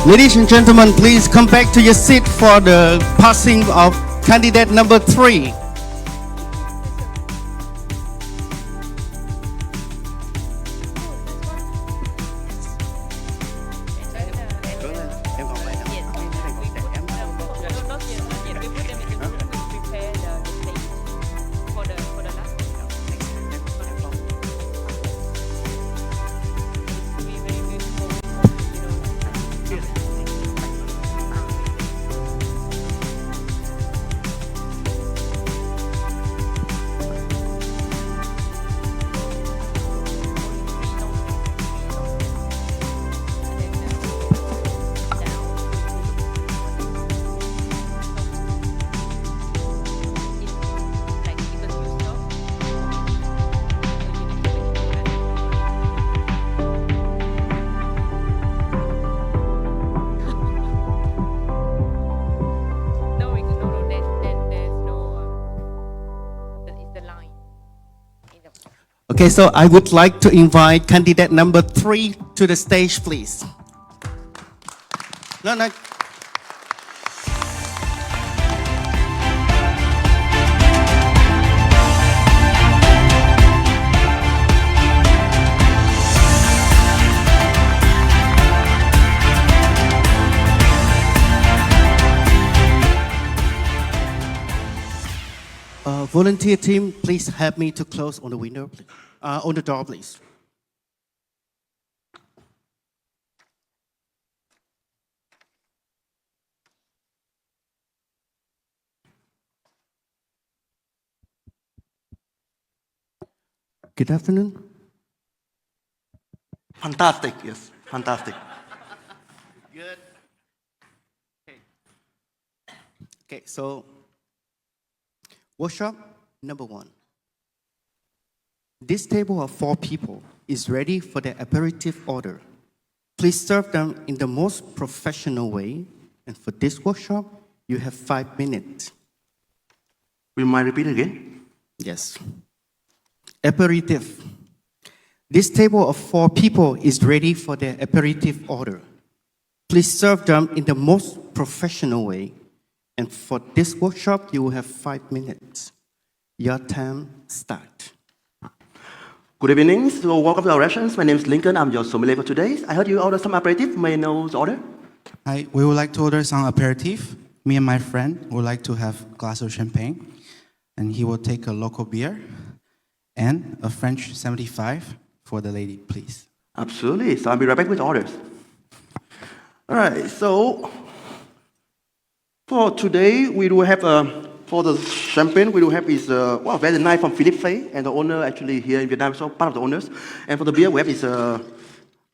Ladies and gentlemen, please come back to your seat for the passing of candidate number 3. Okay, so I would like to invite candidate number 3 to the stage, please. No. Volunteer team, please help me to close on the window, please. On the door, please. Good afternoon. Fantastic, yes, fantastic. Good. Okay, so workshop Number 1. This table of 4 people is ready for the aperitif order. Please serve them in the most professional way. And for this workshop, you have 5 minutes. Will you mind repeat again? Yes. Aperitif. This table of 4 people is ready for the aperitif order. Please serve them in the most professional way. And for this workshop, you will have 5 minutes. Your time start. Good evening. So welcome to our restaurant. My name is Lincoln. I'm your sommelier for today. I heard you order some aperitif. May I know the order? Hi, we would like to order some aperitif. Me and my friend would like to have a glass of champagne. And he will take a local beer and a French 75 for the lady, please. Absolutely. So I'll be right back with orders. All right. So for today, we do have for the champagne, we do have is very nice from Philippe Fay, and the owner actually here in Vietnam, so part of the owners. And for the beer, we have is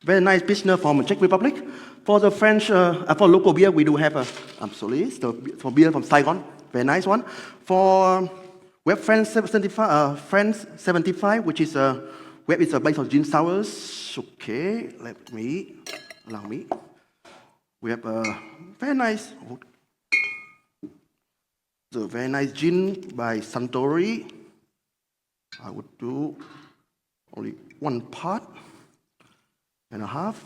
very nice business from Czech Republic. For the French, for local beer, we do have for beer from Saigon, very nice one. For we have French 75, which is we have is based on gin sours. Okay, allow me. We have very nice. The very nice gin by Suntory. I would do only 1 part and a half.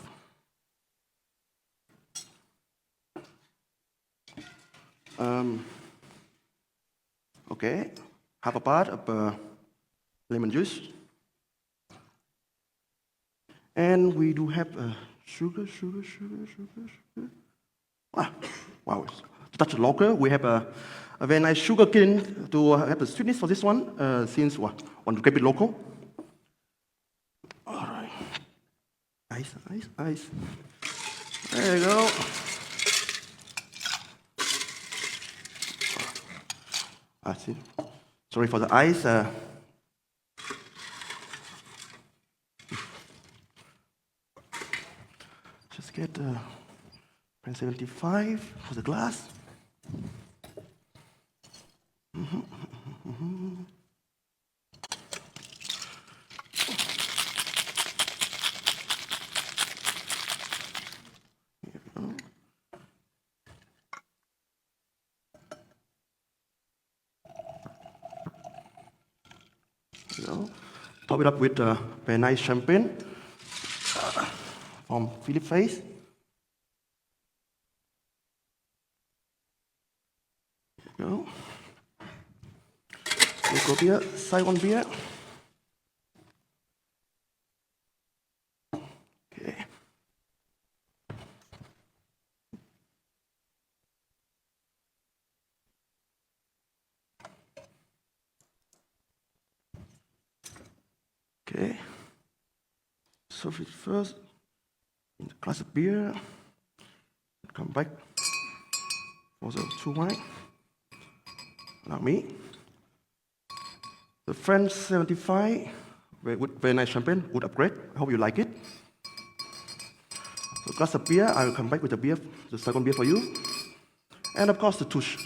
Okay, half a part of lemon juice. And we do have sugar. Wow, to touch local, we have a very nice sugar cane to have the sweetness for this one, since want to keep it local. All right. Ice. There you go. I see. Sorry for the ice. Just get 75 for the glass. Top it up with very nice champagne from Philippe Face. There you go. Local beer, Saigon beer. Okay. Okay. Serve it first in a glass of beer. Come back for the 2 wine. Allow me. The French 75, very nice champagne, would upgrade. I hope you like it. So glass of beer, I will come back with the beer, the second beer for you. And of course the touche.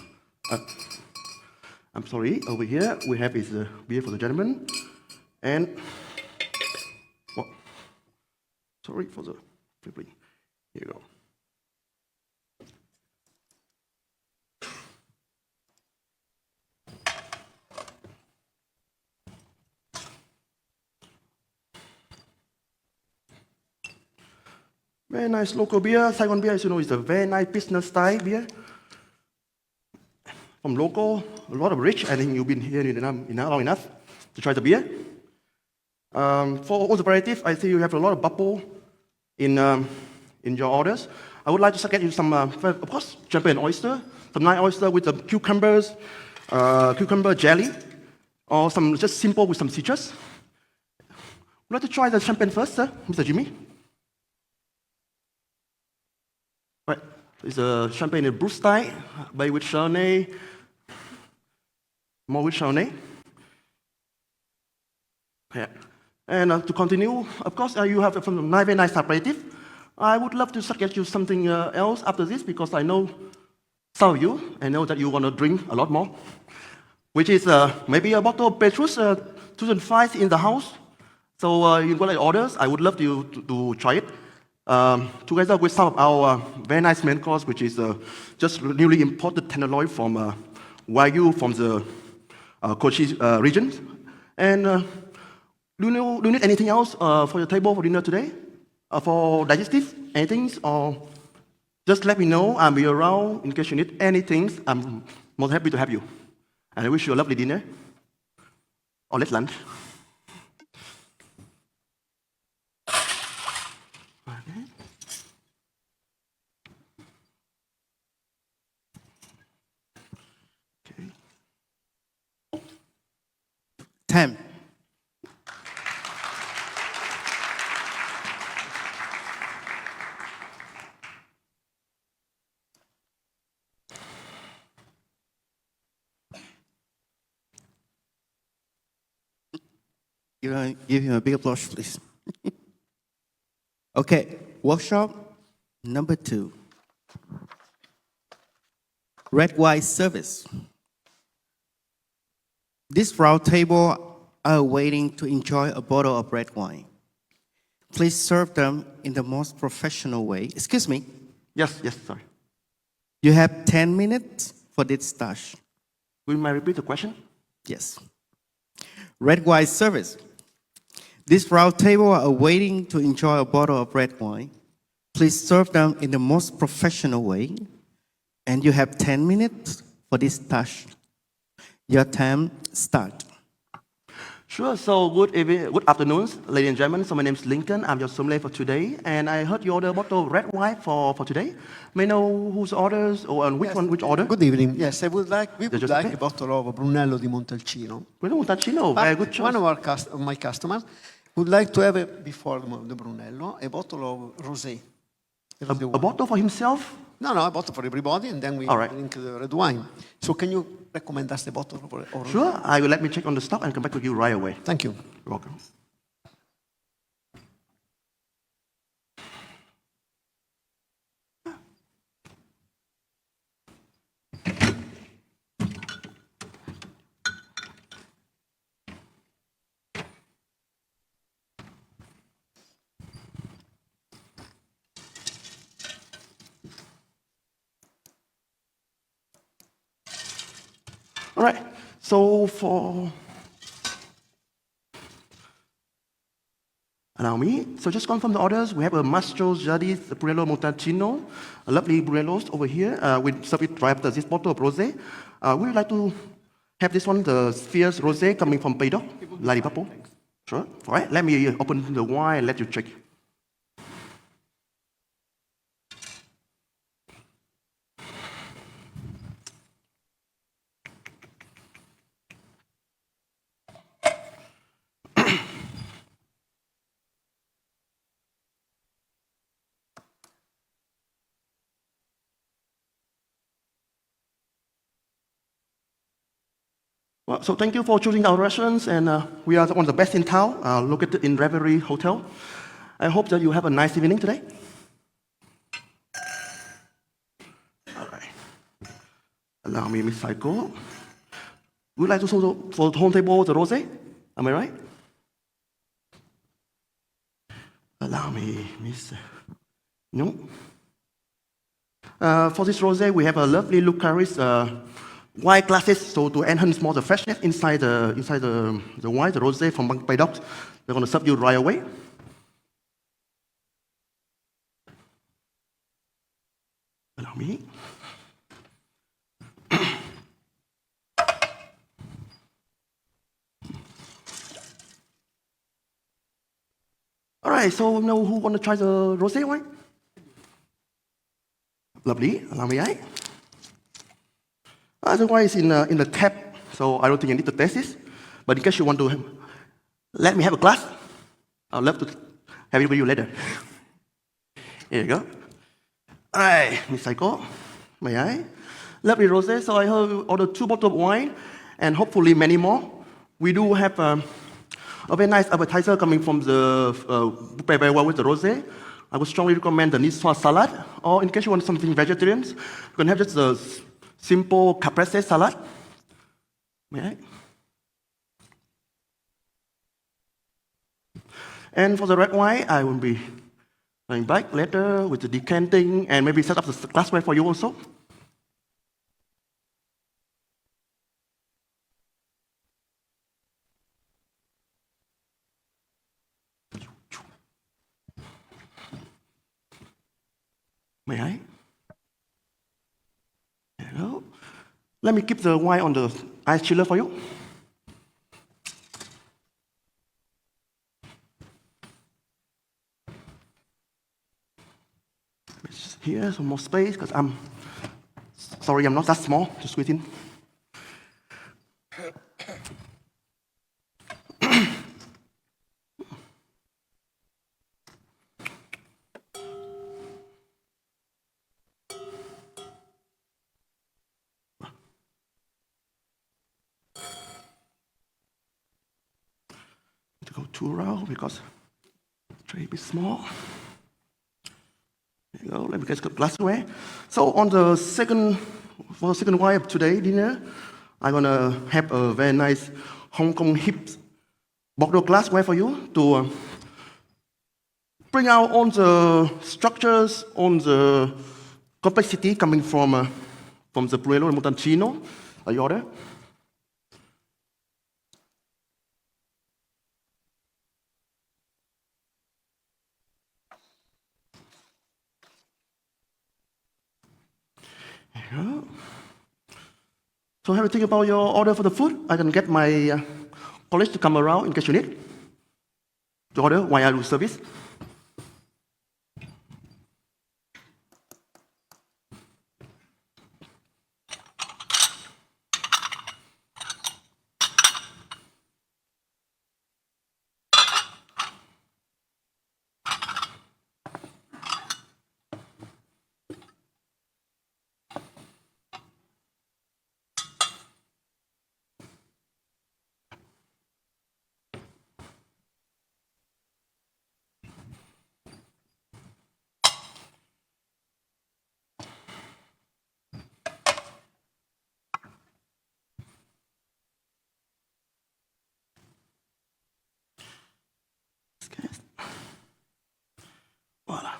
I'm sorry, over here we have is the beer for the gentleman. And, sorry for the flipping. Here you go. Very nice local beer. Saigon beer, as you know, is a very nice business style beer. From local, a lot of rich. I think you've been here in Vietnam long enough to try the beer. For all the aperitif, I see you have a lot of bubble in your orders. I would like to get you some, of course, champagne oyster, some nice oyster with some cucumbers, cucumber jelly, or some just simple with some citrus. Would like to try the champagne first, sir, Mr. Jimmy? Right, it's a champagne in Bruce style, made with Chardonnay, more with Chardonnay. Yeah. And to continue, of course, you have some very nice aperitif. I would love to suggest you something else after this, because I know some of you, I know that you want to drink a lot more. which is maybe a bottle of Petrus 2005 in the house. So you got like orders. I would love you to try it. Together with some of our very nice main course, which is just newly imported tenderloin from Wagyu from the Kochi region. And do you need anything else for your table for dinner today? For digestive, anything? Or just let me know. I'll be around in case you need anything. I'm most happy to have you. And I wish you a lovely dinner or late lunch. Time. Give him a big applause, please. Okay, workshop number 2. Red wine service. This round table are waiting to enjoy a bottle of red wine. Please serve them in the most professional way. Excuse me. Yes, sorry. You have 10 minutes for this stash. Will you repeat the question? Yes. Red wine service. This round table are waiting to enjoy a bottle of red wine. Please serve them in the most professional way. And you have 10 minutes for this task. Your time start. Sure. So good evening, good afternoon, ladies and gentlemen. So my name is Lincoln. I'm your sommelier for today, and I heard you order a bottle of red wine for today. May I know whose orders or which one, which order? Good evening. Yes, we would like Giuseppe? a bottle of Brunello di Montalcino. Brunello Montalcino, But very good choice. one of my customers would like to have, before the Brunello, a bottle of rosé. A bottle for himself? No, a bottle for everybody, and then we All right. drink the red wine. So can you recommend us the bottle of rosé? Sure. I will let me check on the stock and come back to you right away. Thank you. You're welcome. All right, so allow me. So just confirm the orders. We have a Mastro Jadis Brunello Montalcino, a lovely Brunellos over here. We serve it right after this bottle of rosé. Would you like to have this one, the Fierce Rosé coming from Paydock, Ladipapo? Sure. All right, let me open the wine and let you check. Well, so thank you for choosing our restaurants, and we are one of the best in town, located in Reverie Hotel. I hope that you have a nice evening today. All right. Allow me, Miss Saiko. Would you like to serve for the whole table the rosé? Am I right? Allow me, Miss. No. For this rosé, we have a lovely Lucaris wine glasses, so to enhance more the freshness inside the wine, the rosé from Paydock. They're going to serve you right away. Allow me. All right, so now who want to try the rosé wine? Lovely. Allow me, right? The wine is in the tap, so I don't think you need to taste this. But in case you want to let me have a glass, I'd love to have it with you later. Here you go. All right, Miss Saiko, may I? Lovely rosé. So I heard you order 2 bottles of wine, and hopefully many more. We do have a very nice appetizer coming from the prepared very well with the rosé. I would strongly recommend the Niswa salad, or in case you want something vegetarian, you can have just the simple caprese salad. May I? And for the red wine, I will be going back later with the decanting and maybe set up the glassware for you also. May I? Hello. Let me keep the wine on the ice chiller for you. Here, some more space, because I'm sorry, I'm not that small to squeeze in. To go too raw because the tray is small. There you go. Let me get the glassware. So for the second wine of today dinner, I'm gonna have a very nice Hong Kong hip Bordeaux glassware for you to bring out all the structures, all the complexity coming from the Brunello and Montalcino you order. Yeah. So have you think about your order for the food? I can get my colleagues to come around in case you need to order while I do service. Voila.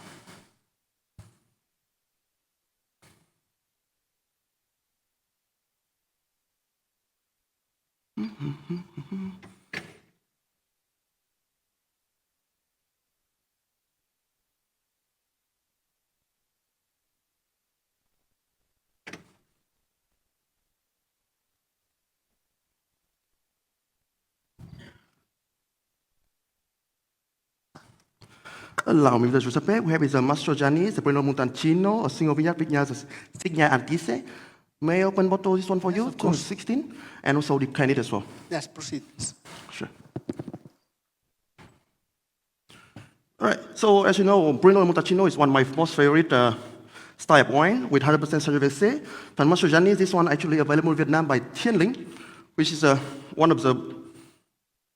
Allow me to Giuseppe. We have is a Mastrogianni, the Brunello Montalcino, a single vineyard, Signa Antise. May I open bottle this one for you? Of course. 16, and also the candidate as well. Yes, proceed. Sure. All right. So as you know, Brunello Montalcino is one of my most favorite style of wine with 100% Sangiovese. And Mastrogianni, this one actually available in Vietnam by Tianling, which is one of the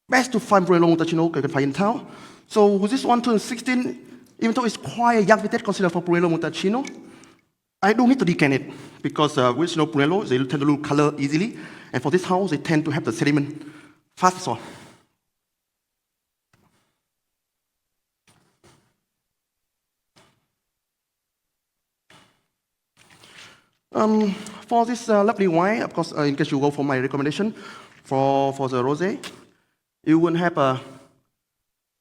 best to find Brunello Montalcino you can find in town. So with this one turn 16, even though it's quite a young vintage considered for Brunello Montalcino, I don't need to decant it because with Brunello, they tend to lose color easily. And for this house, they tend to have the sediment fast as well. For this lovely wine, of course, in case you go for my recommendation, for the rosé, you will have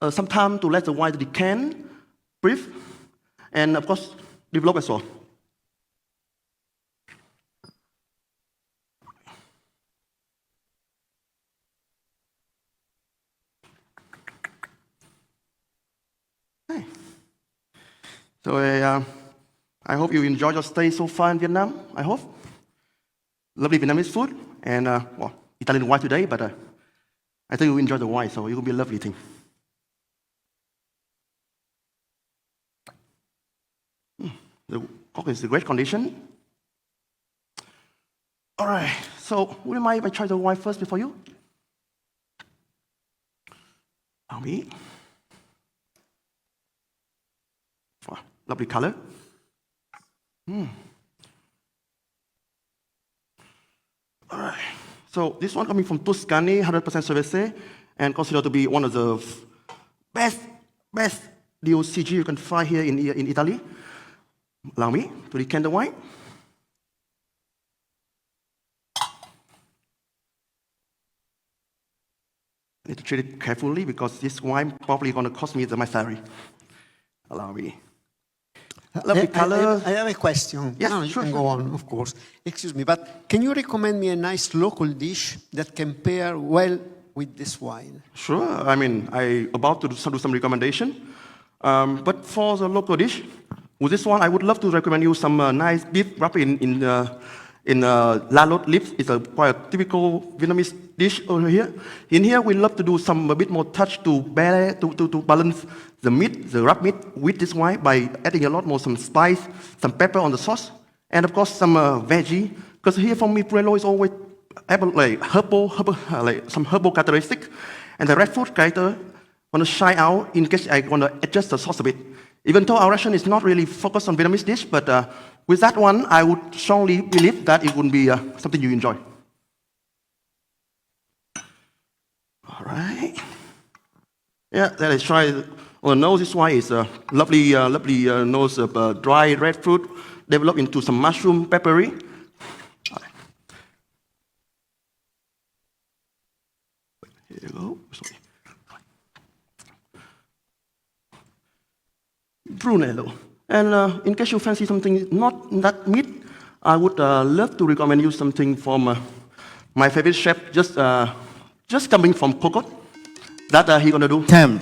some time to let the wine decant, breathe, and of course, develop as well. Okay. So I hope you enjoyed your stay so far in Vietnam, I hope. Lovely Vietnamese food, and well, Italian wine today, but I think you enjoy the wine, so it will be a lovely thing. The cock is in great condition. All right, so would you mind if I try the wine first before you? Allow me. Wow, lovely color. All right, So this one coming from Tuscany, 100% Cervese, and considered to be one of the best DOCG you can find here in Italy. Allow me to decant the wine. I need to treat it carefully because this wine probably going to cost me my salary. Allow me. Lovely color. I have a question. Yes, no, you sure, can sure. go on, of course. Excuse me, but can you recommend me a nice local dish that can pair well with this wine? Sure. I mean, I about to do some recommendation. But for the local dish, with this one, I would love to recommend you some nice beef wrapped in la lot leaves. It's quite a typical Vietnamese dish over here. In here, we love to do a bit more touch to balance the meat, the wrapped meat, with this wine by adding a lot more some spice, some pepper on the sauce, and of course some veggie. Because here for me, Puello is always like herbal, like some herbal characteristic, and the red food character want to shine out in case I want to adjust the sauce a bit. Even though our restaurant is not really focused on Vietnamese dish, but with that one, I would strongly believe that it would be something you enjoy. All right. Yeah, let us try. On the nose, this one is a lovely nose of dry red fruit developed into some mushroom peppery. Here you go. Sorry. Brunello. And in case you fancy something not that meat, I would love to recommend you something from my favorite chef, just coming from Kokot. That he gonna do. Time.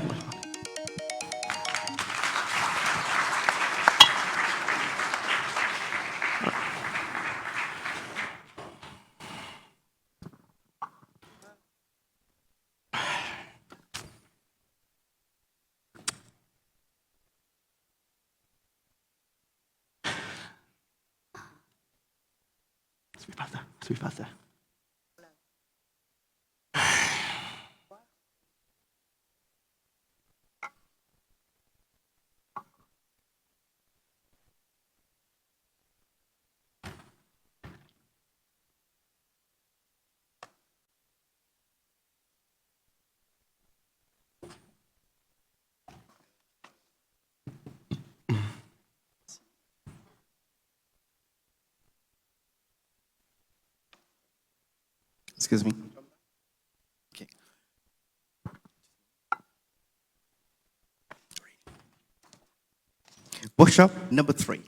Sweet pasta. Excuse me. Okay. Workshop number 3.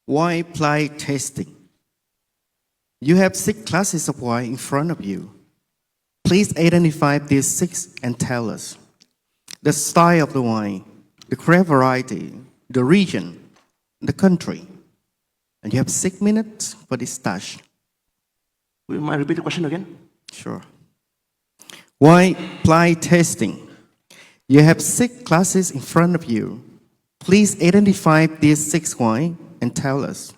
Wine blind tasting. You have 6 classes of wine in front of you. Please identify these 6 and tell us the style of the wine, the grape variety, the region, the country. And you have 6 minutes for this task. Will you mind repeat the question again? Sure. Wine blind tasting. You have 6 classes in front of you. Please identify these 6 wine and tell us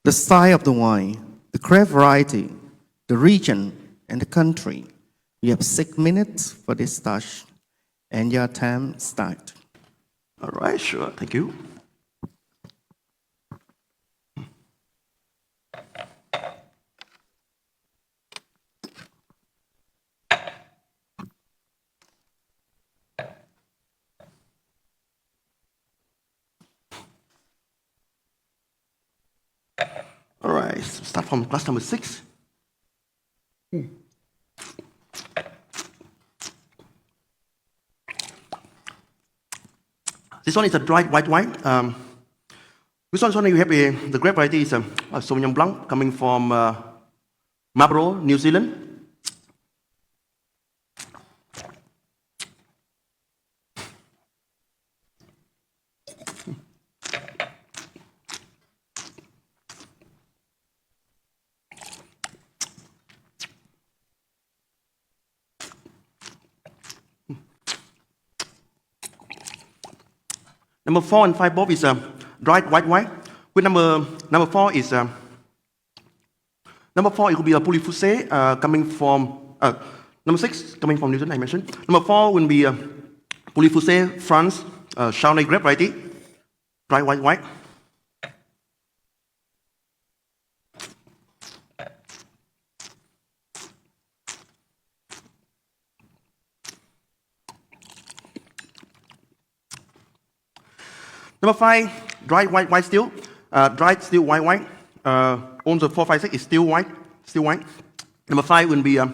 the style of the wine, the grape variety, the region, and the country. You have 6 minutes for this task, and your time starts. All right, sure. Thank you. All right, so start from class number 6. This one is a dried white wine. This one you have the grape variety is a Sauvignon Blanc coming from Marlborough, New Zealand. Number 4 and 5 both is dried white wine. With number 4 is number 4 it will be a Pouilly Foussé coming from number 6 coming from New Zealand I mentioned. Number 4 will be Pouilly Foussé France Chardonnay grape variety, dry white wine. Number 5, dry white still. Dry still white. On the 4, 5, 6 is still white. Number 5 will be a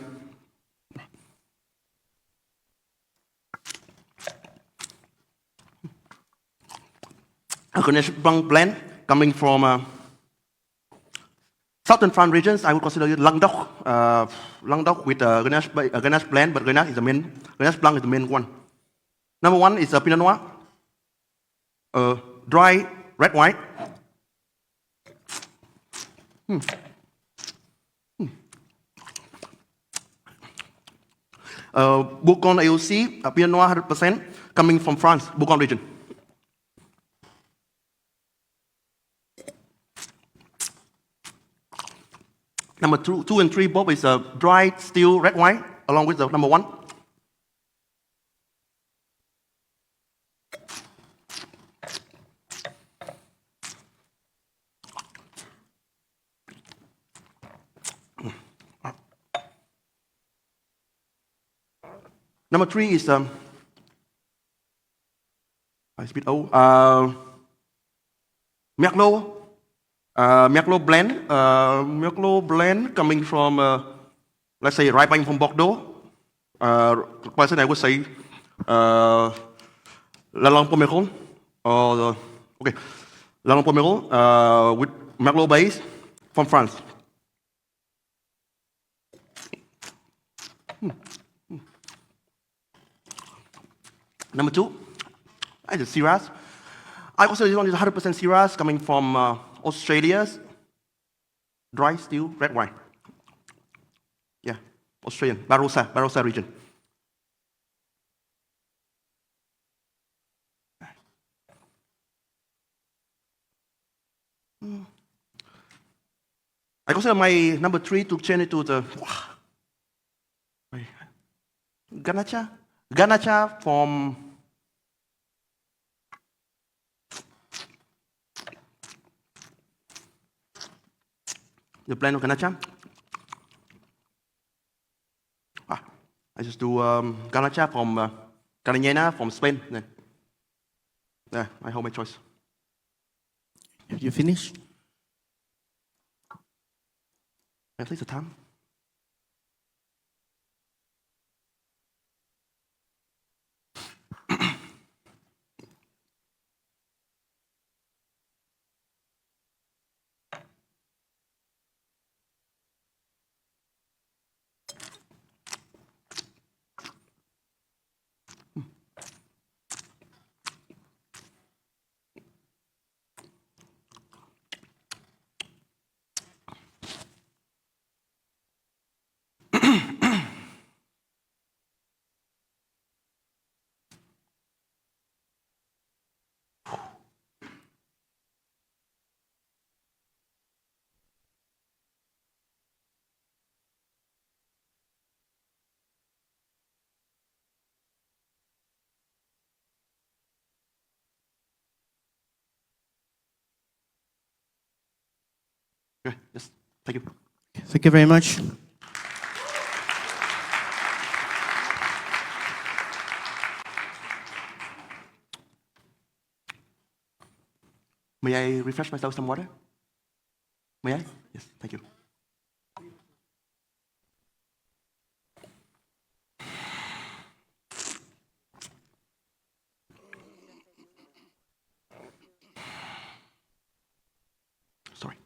Grenache Blanc blend coming from southern France regions. I would consider it Languedoc with Grenache blend, but Grenache Blanc is the main one. Number 1 is a Pinot Noir, dry red white. Bourgogne AOC, Pinot Noir 100%, coming from France, Bourgogne region. Number 2 and 3 both is a dry still red wine, along with the number 1. Number 3 is it's a bit old. Merlot blend coming from, let's say, ripening from Bordeaux. Person I would say, La Langue Pomerol, or La Langue Pomerol with Merlot base from France. Number 2, is Shiraz. I also this one is 100% Shiraz coming from Australia's dry still red wine. Yeah, Australian, Barossa region. I consider my number 3 to change it to the Ganacha from the blend of Ganacha. I just do Ganacha from Cariñena from Spain. Yeah, I hold my choice. Have you finished? At least the time. Okay, yes, thank you. Thank you very much. May I refresh myself with some water? May I? Yes, thank you. Sorry.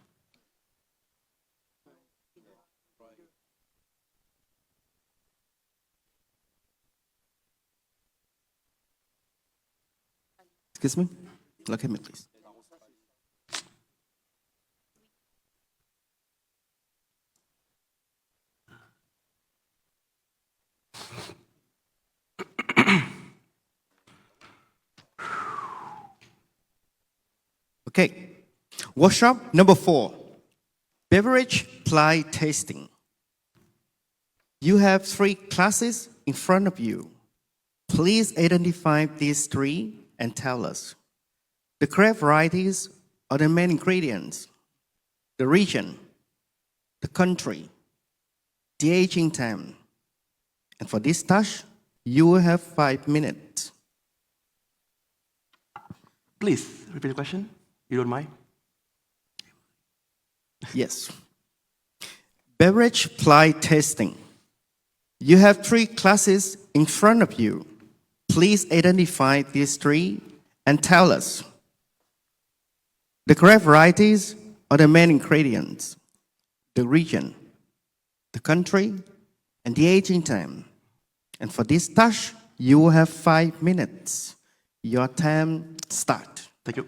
Excuse me? Look at me, please. Okay. Workshop number 4. Beverage ply tasting. You have 3 classes in front of you. Please identify these 3 and tell us the correct varieties or the main ingredients, the region, the country, the aging time. And for this task, you will have 5 minutes. Please repeat the question. You don't mind? Yes. Beverage blind tasting. You have 3 classes in front of you. Please identify these 3 and tell us the correct varieties or the main ingredients, the region, the country, and the aging time. And for this task, you will have 5 minutes. Your time start. Thank you.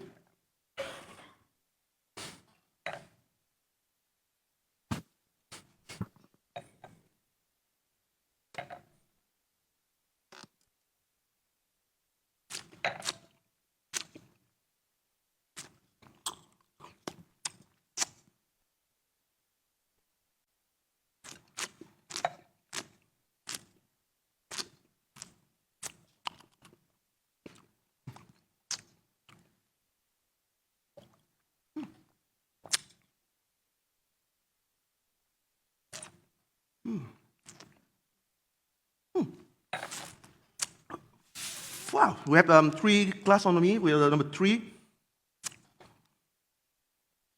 Wow, we have 3 glass on me. We are number 3.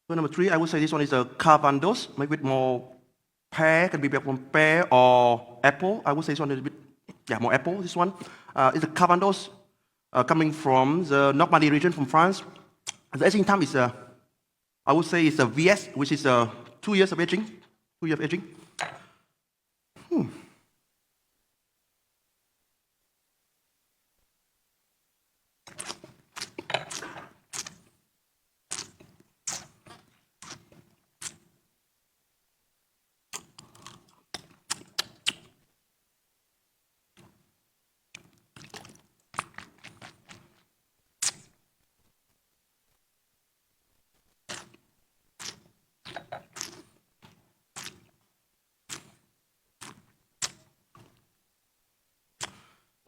So number 3, I would say this one is a Calvados, maybe with more pear, can be from pear or apple. I would say this one is a bit, more apple. This one is a Calvados coming from the Normandy region from France. The aging time is, I would say, it's a VS, which is 2 years of aging. 2 years of aging.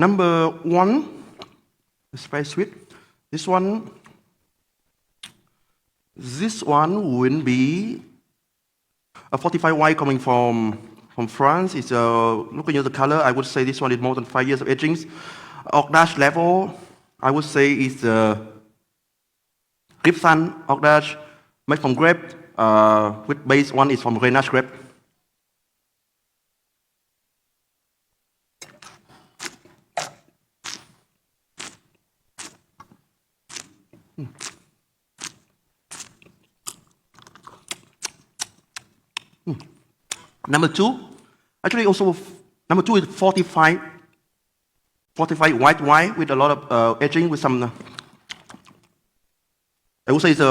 Number 1, it's very sweet. This one will be a fortified wine coming from France. It's looking at the color, I would say this one is more than 5 years of aging. Ordage level, I would say is Grapevine Ordage made from grape, with base one is from Grenache grape. Number 2, actually also number 2 is fortified white wine with a lot of aging with some. I would say it's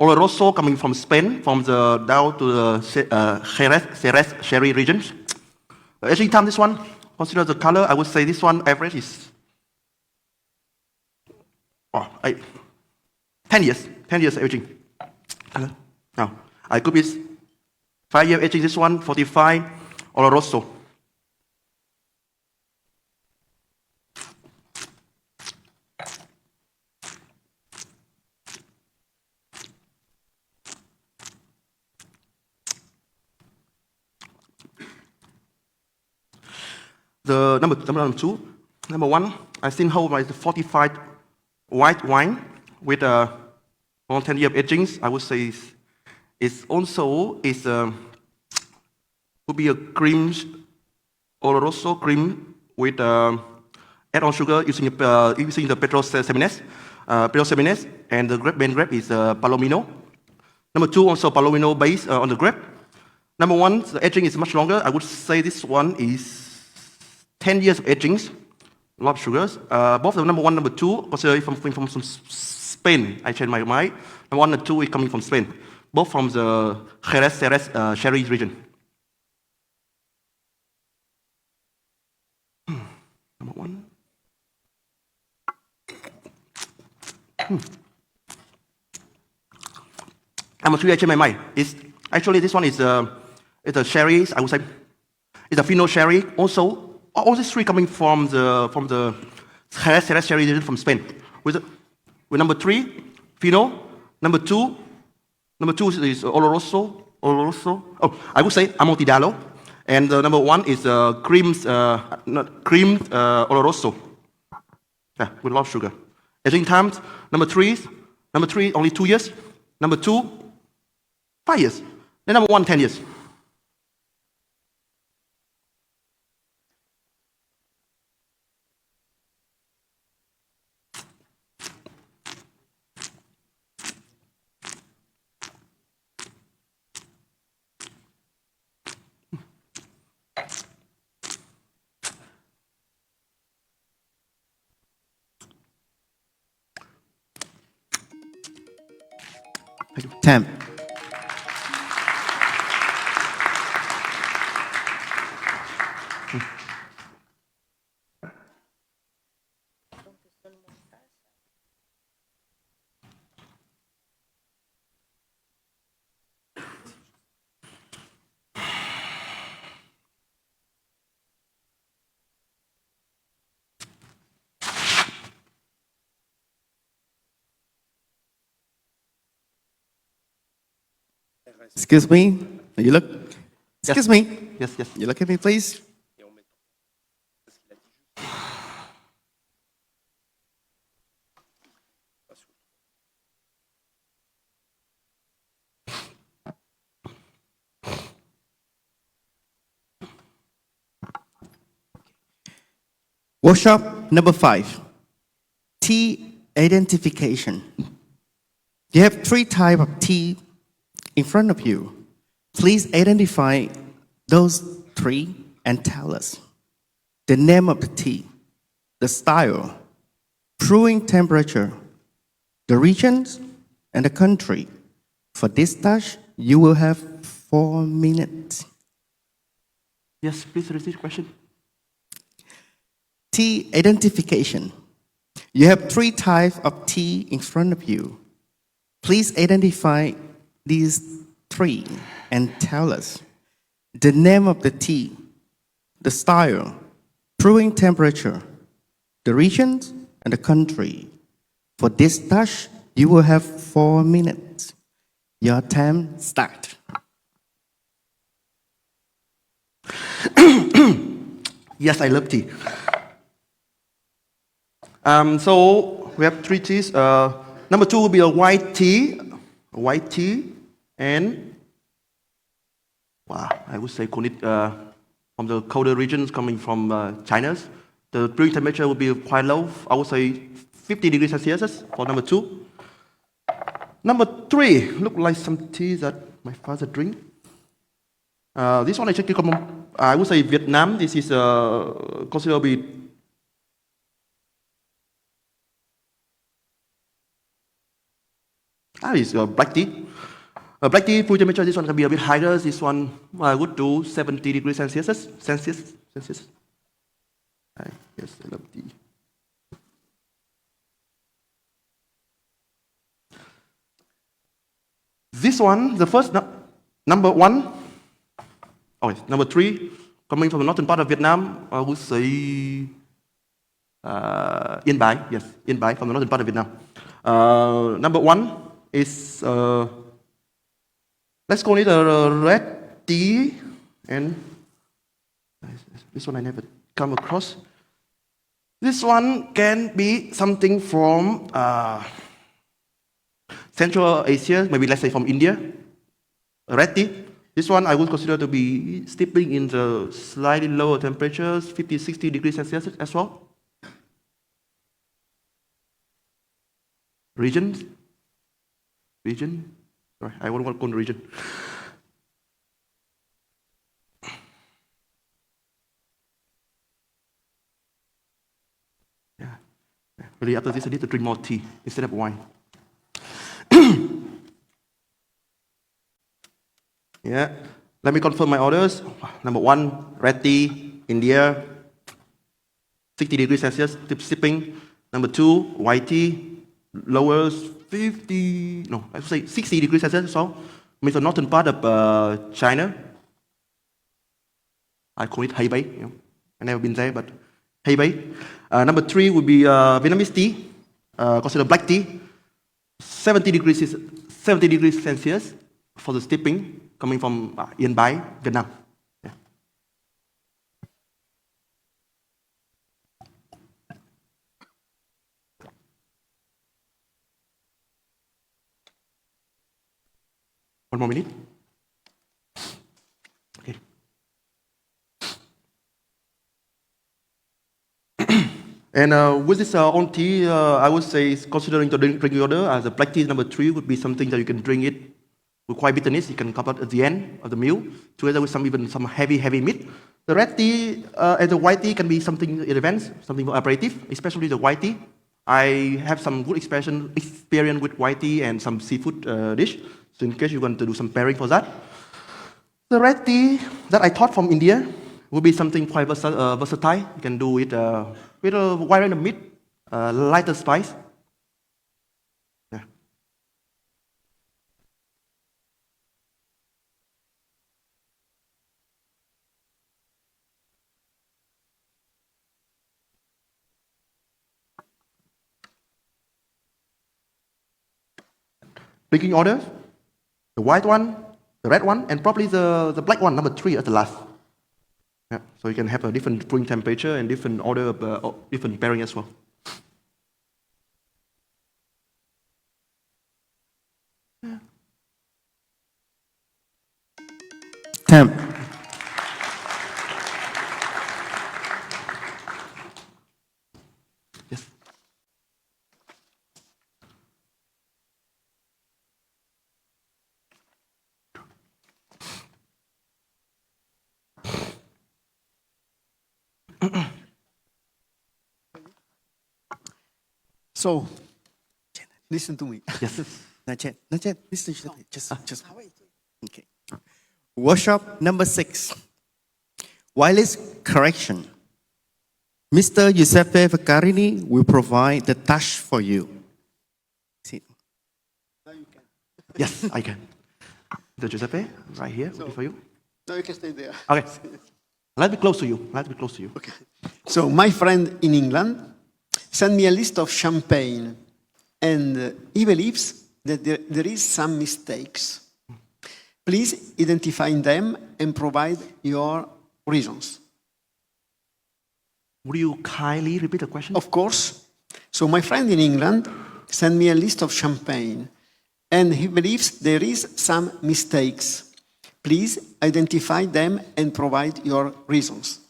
Oloroso coming from Spain, from the down to the Jerez sherry regions. Aging time, this one, consider the color. I would say this one average is 10 years. 10 years aging. Now I could be 5 year aging. This one 45 Oloroso. The number 2, number 1, I still hold my fortified white wine with more 10 year of aging. I would say it's also would be a cream Oloroso cream with add on sugar using the Petrus Semines, and the main grape is Palomino. Number 2 also Palomino based on the grape. Number 1, the aging is much longer. I would say this one is 10 years of aging, a lot of sugars. Both the number 1 and number 2, consider from Spain. I changed my mind. Number 1 and 2 is coming from Spain, both from the Jerez sherry region. Number 1. Number 3, I changed my mind. It's actually this one is it's a sherry. I would say it's a Fino sherry. Also, all these 3 coming from the Jerez sherry region from Spain. With number 3, Fino. Number 2 is Oloroso. Oh, I would say Amontillado. And number 1 is creamed Oloroso. Yeah, with a lot of sugar. Aging times, number three, only 2 years. Number two, 5 years. Then number one, 10 years. Time. Excuse me. You look. Excuse me. Yes, yes. You look at me, please. Workshop number 5. Tea identification. You have 3 types of tea in front of you. Please identify those 3 and tell us the name of the tea, the style, brewing temperature, the regions, and the country. For this task, you will have 4 minutes. Yes, please repeat the question. Tea identification. You have 3 types of tea in front of you. Please identify these 3 and tell us the name of the tea, the style, brewing temperature, the regions, and the country. For this task, you will have 4 minutes. Your time starts. Yes, I love tea. So we have 3 teas. Number 2 will be a white tea, and wow, I would say from the colder regions coming from China. The brewing temperature will be quite low. I would say 50 degrees Celsius for number 2. Number 3 look like some tea that my father drink. This one actually come from, I would say Vietnam. This is considered to be it's black tea. Black tea brewing temperature, this one can be a bit higher. This one I would do 70 degrees Celsius. Yes, I love tea. This one, the first number 1. Oh, yes, number 3, coming from the northern part of Vietnam, I would say Yên Bái. Yes, Yên Bái from the northern part of Vietnam. Number 1 is let's call it a red tea, and this one I never come across. This one can be something from Central Asia, maybe let's say from India. Red tea. This one I would consider to be steeping in the slightly lower temperatures, 50, 60 degrees Celsius as well. Region. Sorry, I won't want to go to region. Yeah. Really, after this, I need to drink more tea instead of wine. Yeah. Let me confirm my orders. Number 1, red tea, India, 60 degrees Celsius, sipping. Number 2, white tea, lowers 50, no, I would say 60 degrees Celsius. So, means the northern part of China. I call it Hebei. You know, I've never been there, but Hebei. Number 3 would be Vietnamese tea, considered black tea, 70 degrees Celsius for the steeping, coming from Yên Bái, Vietnam. Yeah. One more minute. Okay. And with this own tea, I would say, considering the drinking order, as a black tea number 3 would be something that you can drink it with quite bitterness. You can cup it at the end of the meal, together with even some heavy meat. The red tea and the white tea can be something in advance, something more aperitif, especially the white tea. I have some good experience with white tea and some seafood dish. So in case you want to do some pairing for that. The red tea that I taught from India will be something quite versatile. You can do it with a wide range of meat, lighter spice. Yeah. Drinking order, the white one, the red one, and probably the black one, number 3 at the last. Yeah. So you can have a different brewing temperature and different order of different pairing as well. Yeah. Time. Yes. So, listen to me. Yes. Not yet. Listen, just. Okay. Workshop number 6. Wireless correction. Mr. Giuseppe Vaccarini will provide the touch for you. See. Yes, I can. The Giuseppe, right here, for you. Now you can stay there. Okay. Let me close to you. Okay. So my friend in England sent me a list of champagne, and he believes that there is some mistakes. Please identify them and provide your reasons. Would you kindly repeat the question? Of course. So my friend in England sent me a list of champagne, and he believes there is some mistakes. Please identify them and provide your reasons.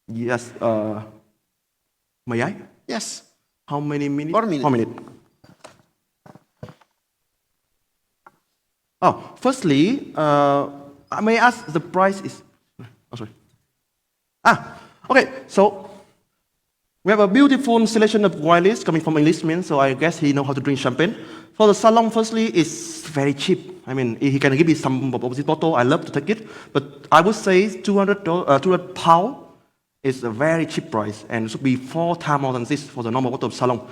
Yes. May I? Yes. How many minutes? 4 minutes. 4 minutes. Oh, firstly, I may ask the price is. Oh, sorry. Okay. So we have a beautiful selection of wines coming from Englishman, so I guess he knows how to drink champagne. For the salon, firstly, it's very cheap. I mean, he can give me some of this bottle. I love to take it, but I would say 200 pounds is a very cheap price, and it should be 4 times more than this for the normal bottle of salon.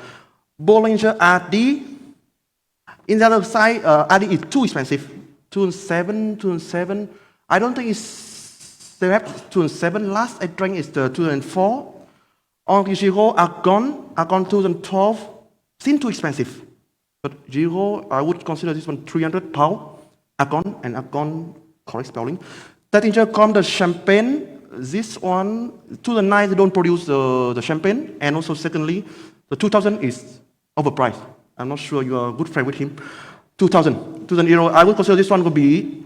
Bollinger RD. In the other side, RD is too expensive. 207. I don't think they have 207. Last I drank is the 204. Henri Giraud Argon 2012. Seems too expensive. But Giraud, I would consider this one 300 pounds. Argon, correct spelling. Tattinger come the champagne. This one, 2009, they don't produce the champagne. And also, secondly, the 2000 is overpriced. I'm not sure you are a good friend with him. 2,000 euro. I would consider this one would be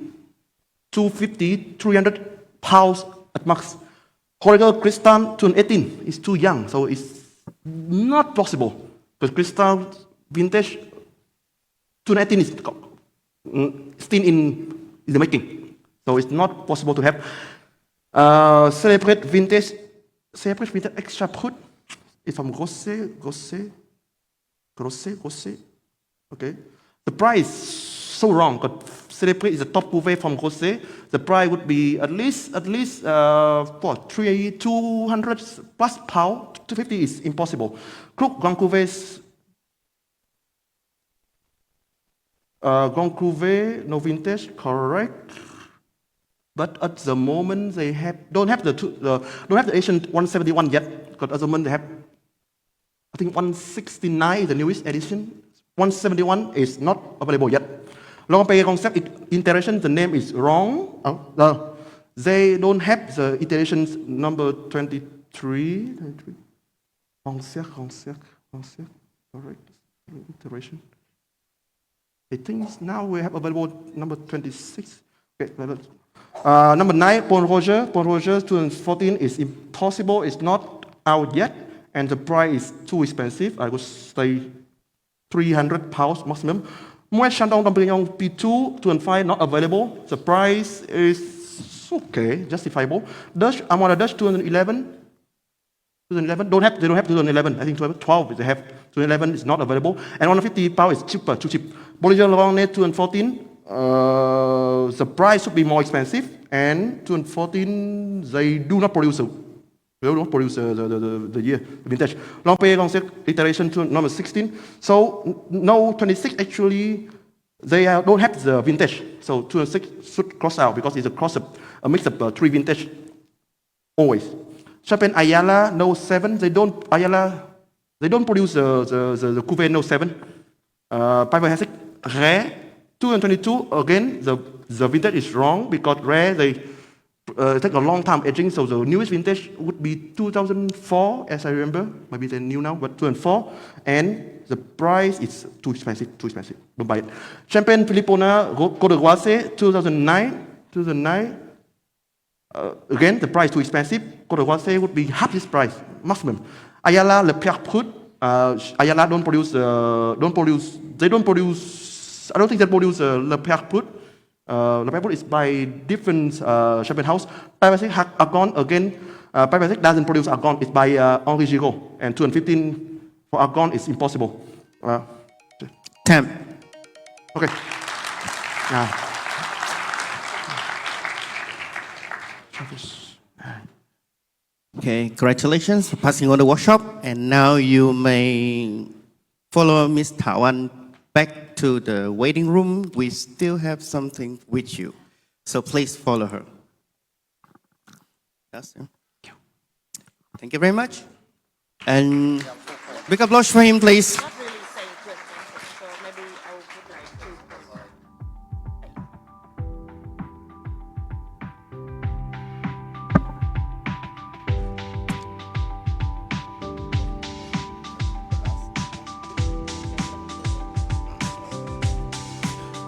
250, 300 pounds at max. Horager Cristal 2018 is too young, so it's not possible. Because Cristal vintage 2018 is still in the making. So it's not possible to have. Celebrate vintage extra brut is from Grosset. Okay. The price so wrong. But Celebrate is a top cuvée from Grosset. The price would be at least 200 plus pound. 250 is impossible. Krug Grand Cuvée. Grand Cuvée, no vintage, correct. But at the moment they don't have the Asian 171 yet. Because at the moment they have, I think 169 is the newest edition. 171 is not available yet. Long-Pay concept iteration, the name is wrong. They don't have the iterations number 23. Correct. Iteration. I think now we have available number 26. Okay, number 9, Paul Roger. Paul Roger 2014 is impossible. It's not out yet, and the price is too expensive. I would say £300 maximum. Moet Shandong Dampignon P2 2005 not available. The price is okay, justifiable. Dutch Amara Dutch 2011. 2011 they don't have 2011. I think 2012 they have. 2011 is not available. And 150 pound is cheaper, too cheap. Bollinger Laurent 2014. The price should be more expensive. And 2014 they do not produce. They don't produce the year, the vintage. Longpay Longset iteration to number 16. So no 26 actually they don't have the vintage. So 26 should cross out because it's a mix of 3 vintage always. Champagne Ayala no 7. They don't produce the Cuvée no 7. Piper Hessig Rare 222 again the vintage is wrong because Rare they take a long time aging, so the newest vintage would be 2004 as I remember. Maybe they're new now, but 2004, and the price is too expensive. Don't buy it. Champagne Philippona Côte d'Ivoire 2009. Again, the price too expensive. Côte d'Ivoire would be half this price, maximum. Ayala Le Pierre Prout. Ayala don't produce. They don't produce. I don't think they produce Le Pierre Prout. Le Pierre Prout is by different champagne house. Paris Argonne again. Paris doesn't produce Argonne. It's by Henri Giraud. And 2015 for Argonne is impossible. 10. Okay. Okay, congratulations for passing on the workshop. And now you may follow Miss Tawan back to the waiting room. We still have something with you. So please follow her. Yes, yeah. Thank you very much. And big applause for him, please.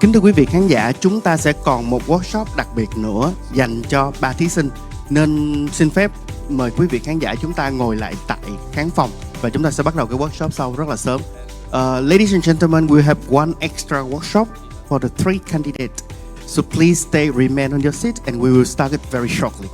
Kính thưa quý vị khán giả, chúng ta sẽ còn một workshop đặc biệt nữa dành cho 3 thí sinh. Nên xin phép mời quý vị khán giả chúng ta ngồi lại tại khán phòng và chúng ta sẽ bắt đầu cái workshop sau rất là sớm. Ladies and gentlemen, we have one extra workshop for the 3 candidates. So please stay, remain on your seat and we will start it very shortly.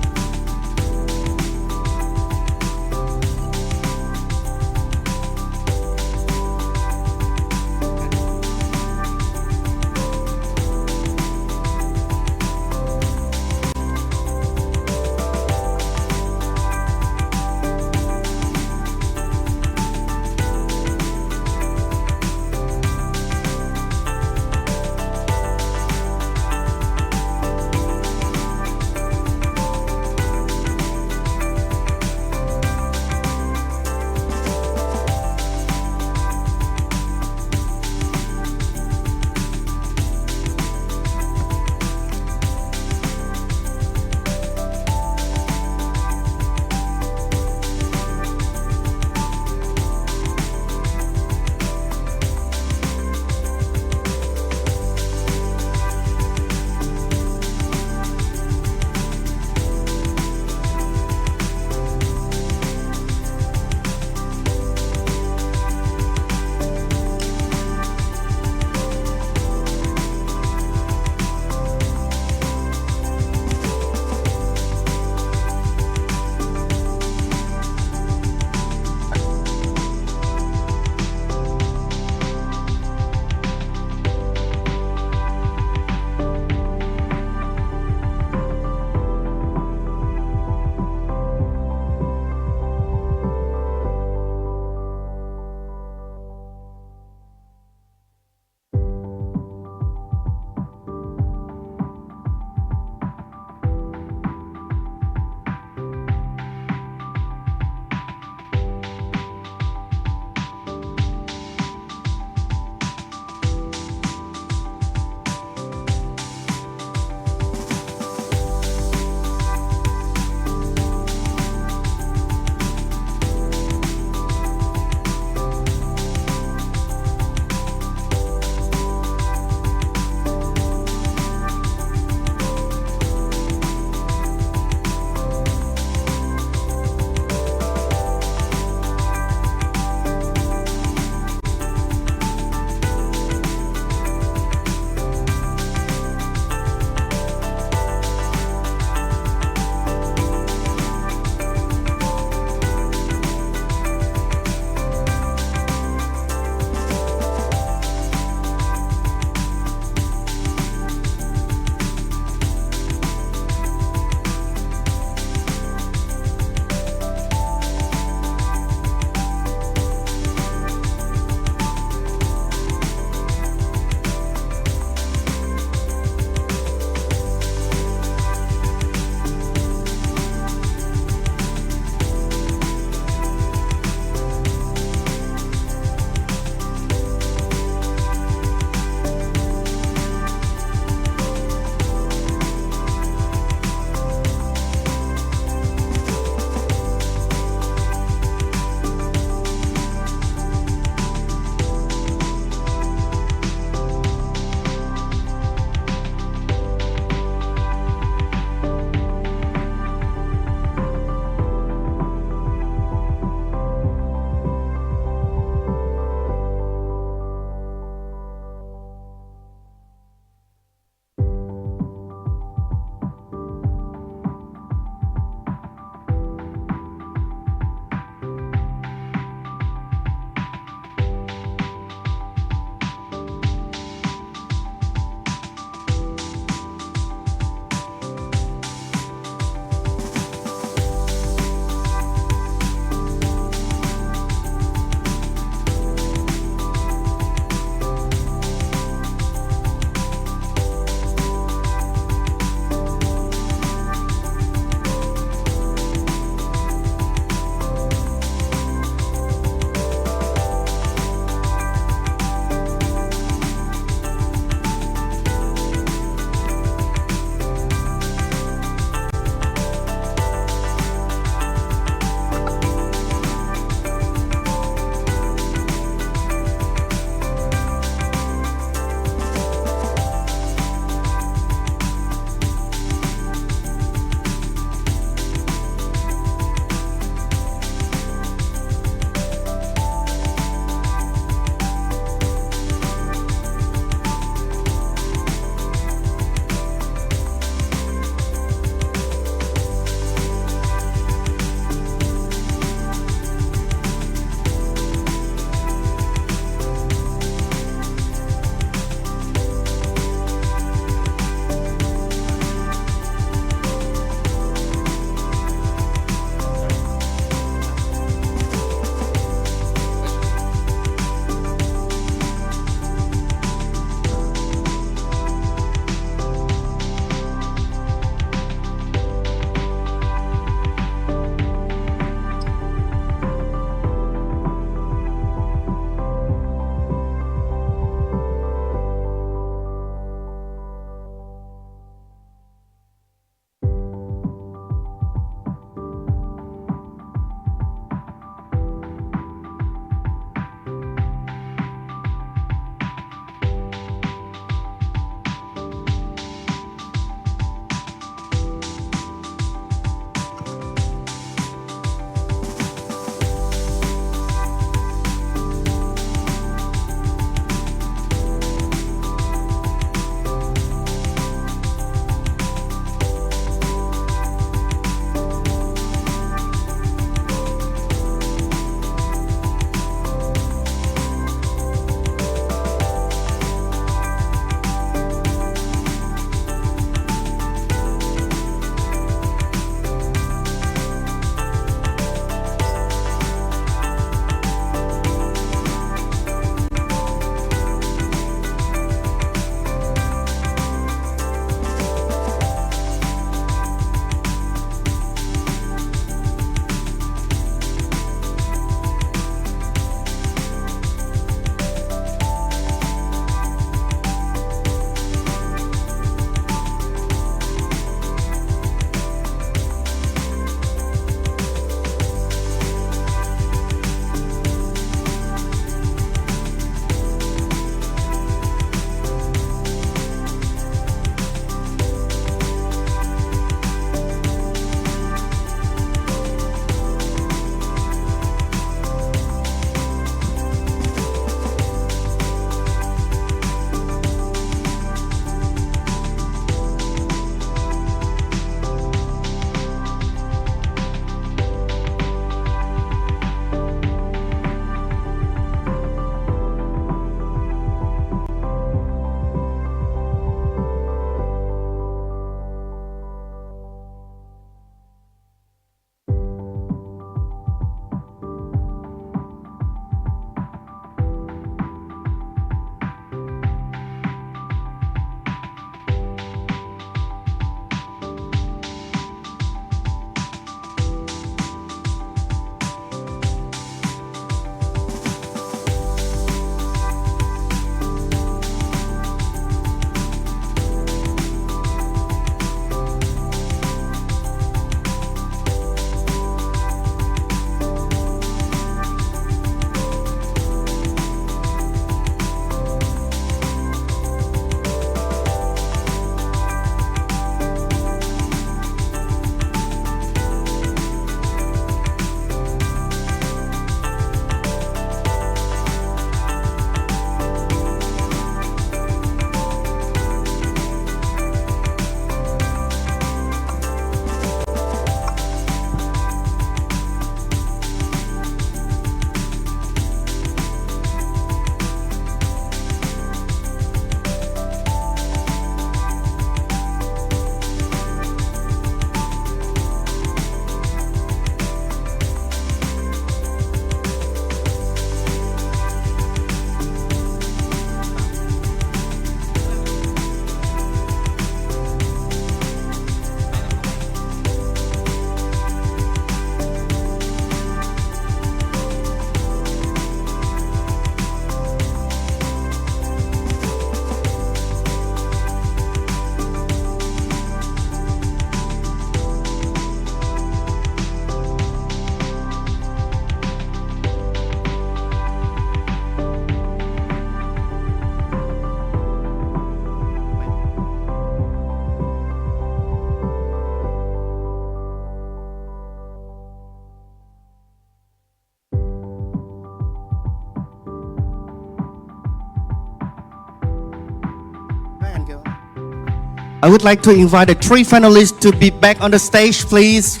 I would like to invite the three finalists to be back on the stage, please.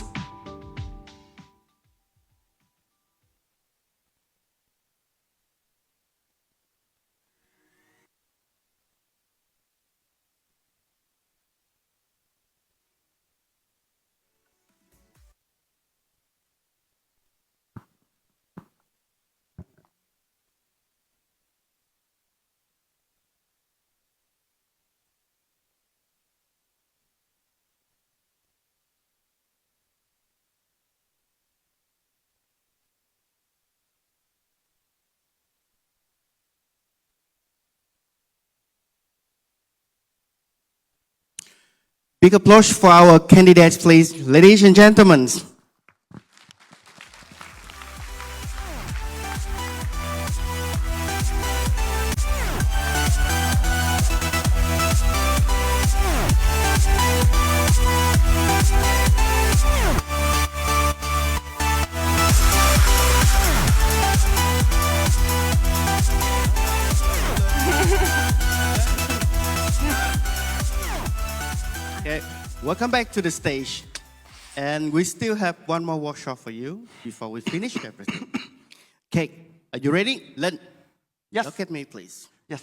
Big applause for our candidates, please. Ladies and gentlemen. Okay, welcome back to the stage. And we still have one more workshop for you before we finish everything. Okay, are you ready? Yes. Look at me, please. Yes.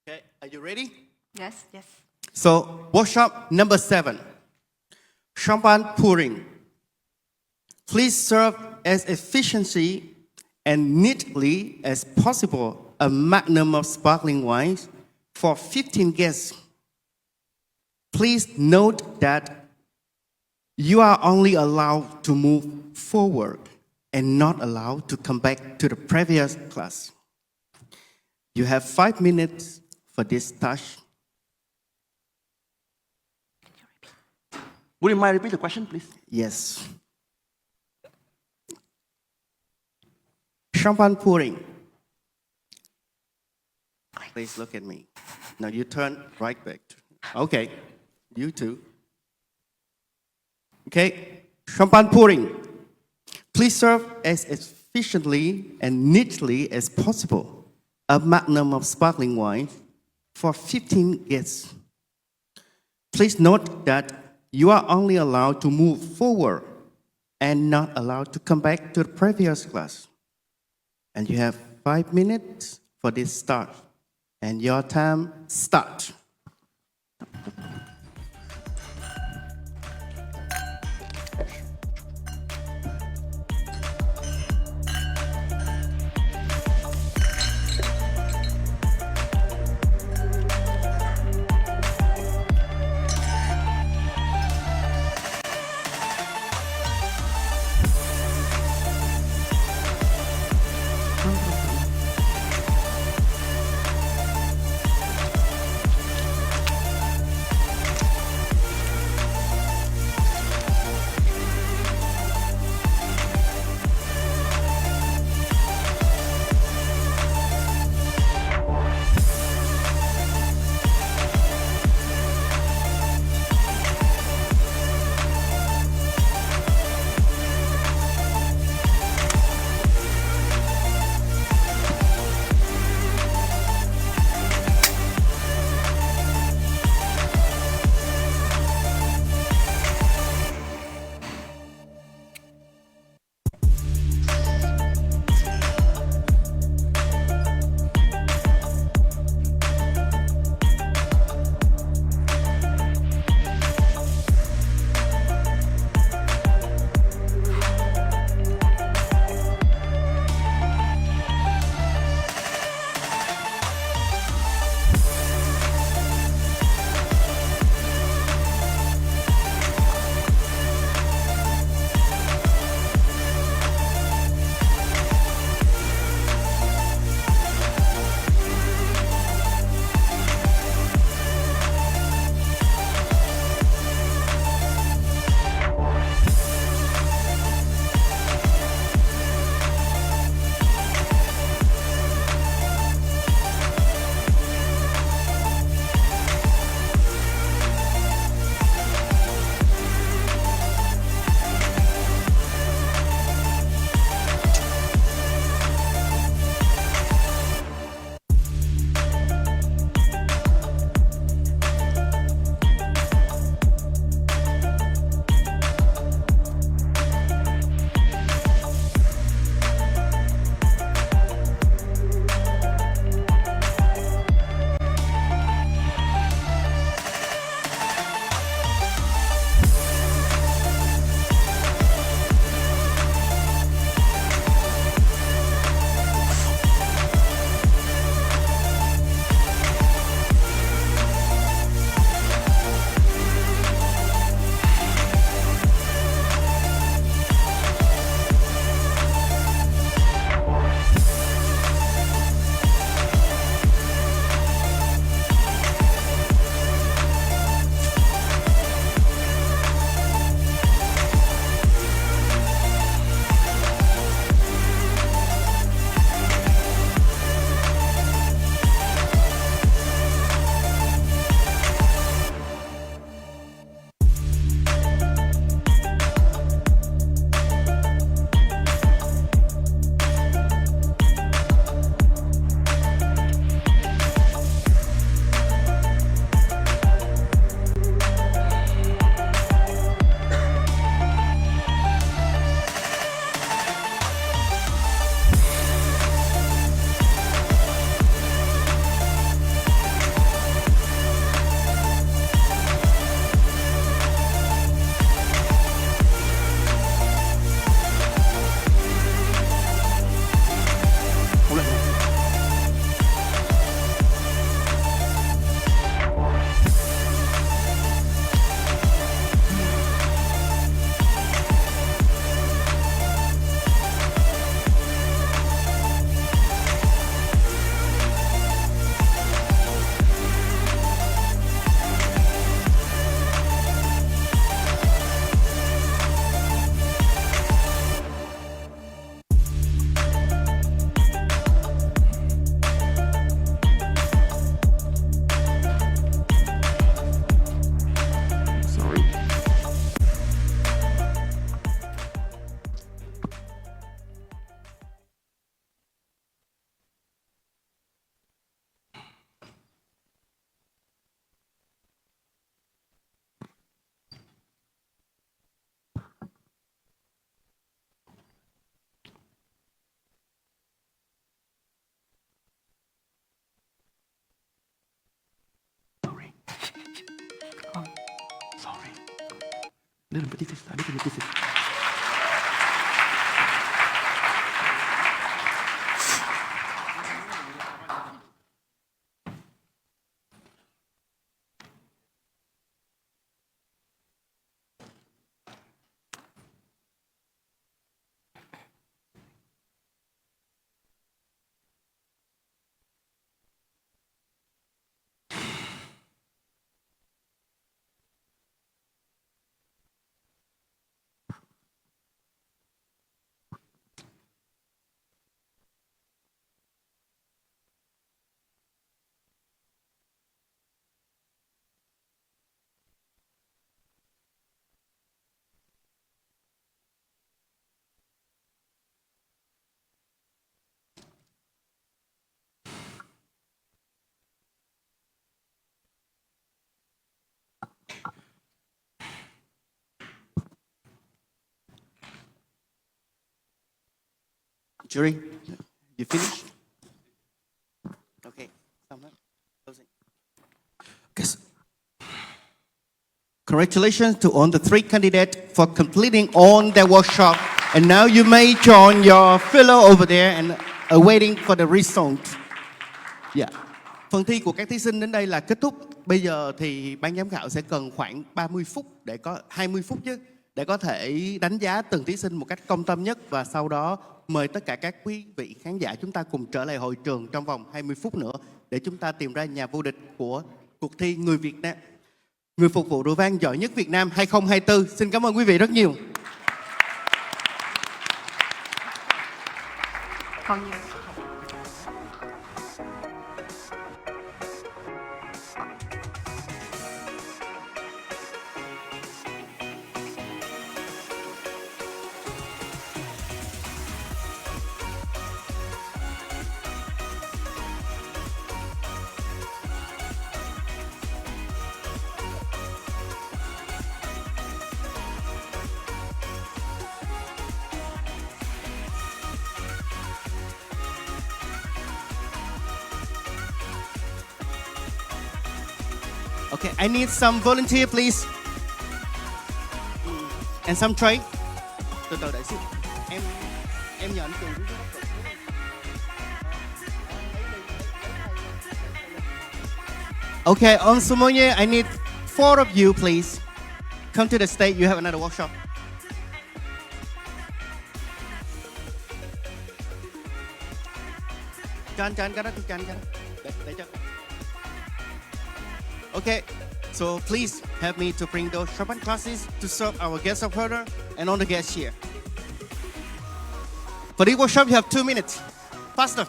Okay, are you ready? Yes, yes. So, workshop number 7, champagne pouring. Please serve as efficiently and neatly as possible a magnum of sparkling wine for 15 guests. Please note that you are only allowed to move forward and not allowed to come back to the previous class. You have 5 minutes for this task. Would you mind repeat the question, please? Yes. Champagne pouring. Please look at me. Now you turn right back. Okay, you too. Okay, champagne pouring. Please serve as efficiently and neatly as possible a magnum of sparkling wine for 15 guests. Please note that you are only allowed to move forward and not allowed to come back to the previous class. And you have 5 minutes for this start. And your time starts. Little bit difficult, little bit difficult. Jury, you finished? Okay. Xong hết. Closing. Yes. Congratulations to all the three candidates for completing all their workshop. And now you may join your fellow over there and awaiting for the result. Yeah. Phần thi của các thí sinh đến đây là kết thúc. Bây giờ thì ban giám khảo sẽ cần khoảng 30 phút để có 20 phút chứ để có thể đánh giá từng thí sinh một cách công tâm nhất, và sau đó mời tất cả các quý vị khán giả chúng ta cùng trở lại hội trường trong vòng 20 phút nữa để chúng ta tìm ra nhà vô địch của cuộc thi người phục vụ rượu vang giỏi nhất Việt Nam 2024. Xin cảm ơn quý vị rất nhiều. Okay, I need some volunteer, please. And some tray. Từ từ đợi xíu. Em nhờ anh Cường. Okay, on Sommelier, I need 4 of you, please. Come to the stage, you have another workshop. Cho anh cái đó, cho anh. Để cho. Okay, so please help me to bring those Chopin classes to serve our guest of honor and all the guests here. For this workshop, you have 2 minutes. Faster.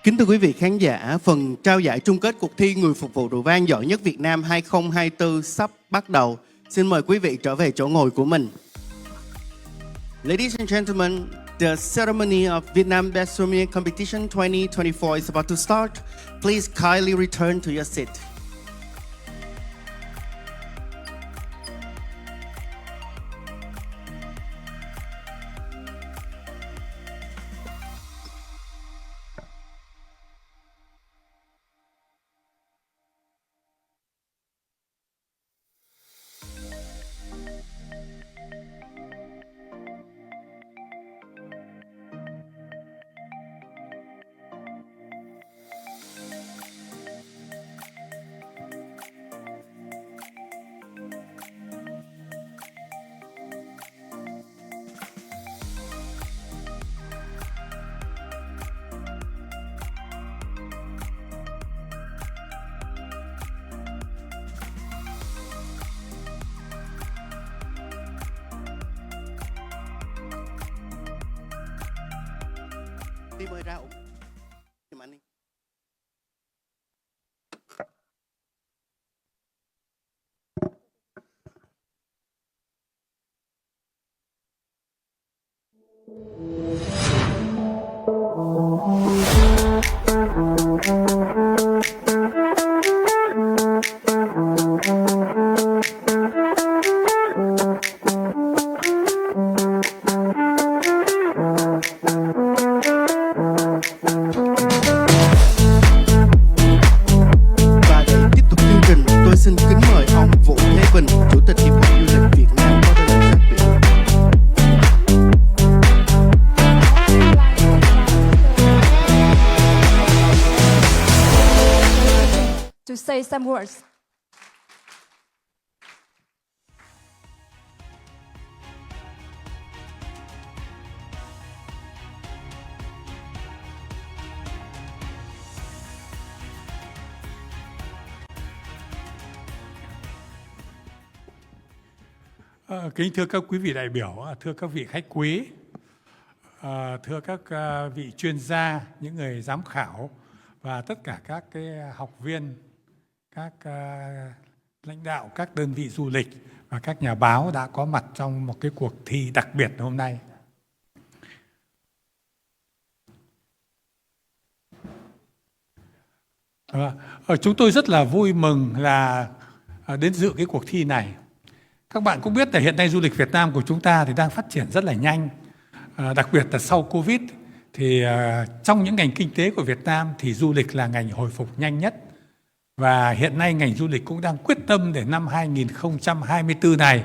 Kính thưa quý vị khán giả, phần trao giải chung kết cuộc thi người phục vụ rượu vang giỏi nhất Việt Nam 2024 sắp bắt đầu. Xin mời quý vị trở về chỗ ngồi của mình. Ladies and gentlemen, the ceremony of Vietnam Best Sommelier Competition 2024 is about to start. Please kindly return to your seat. Đi mời ra. Và để tiếp tục chương trình, tôi xin kính mời ông Vũ Thế Bình, Chủ tịch Hiệp hội Du lịch Việt Nam có lời phát biểu. To say some words. Kính thưa các quý vị đại biểu, thưa các vị khách quý, thưa các vị chuyên gia, những người giám khảo và tất cả các cái học viên, các lãnh đạo các đơn vị du lịch và các nhà báo đã có mặt trong một cái cuộc thi đặc biệt hôm nay. Chúng tôi rất là vui mừng là đến dự cái cuộc thi này. Các bạn cũng biết là hiện nay du lịch Việt Nam của chúng ta thì đang phát triển rất là nhanh. Đặc biệt là sau Covid thì trong những ngành kinh tế của Việt Nam thì du lịch là ngành hồi phục nhanh nhất. Và hiện nay ngành du lịch cũng đang quyết tâm để năm 2024 này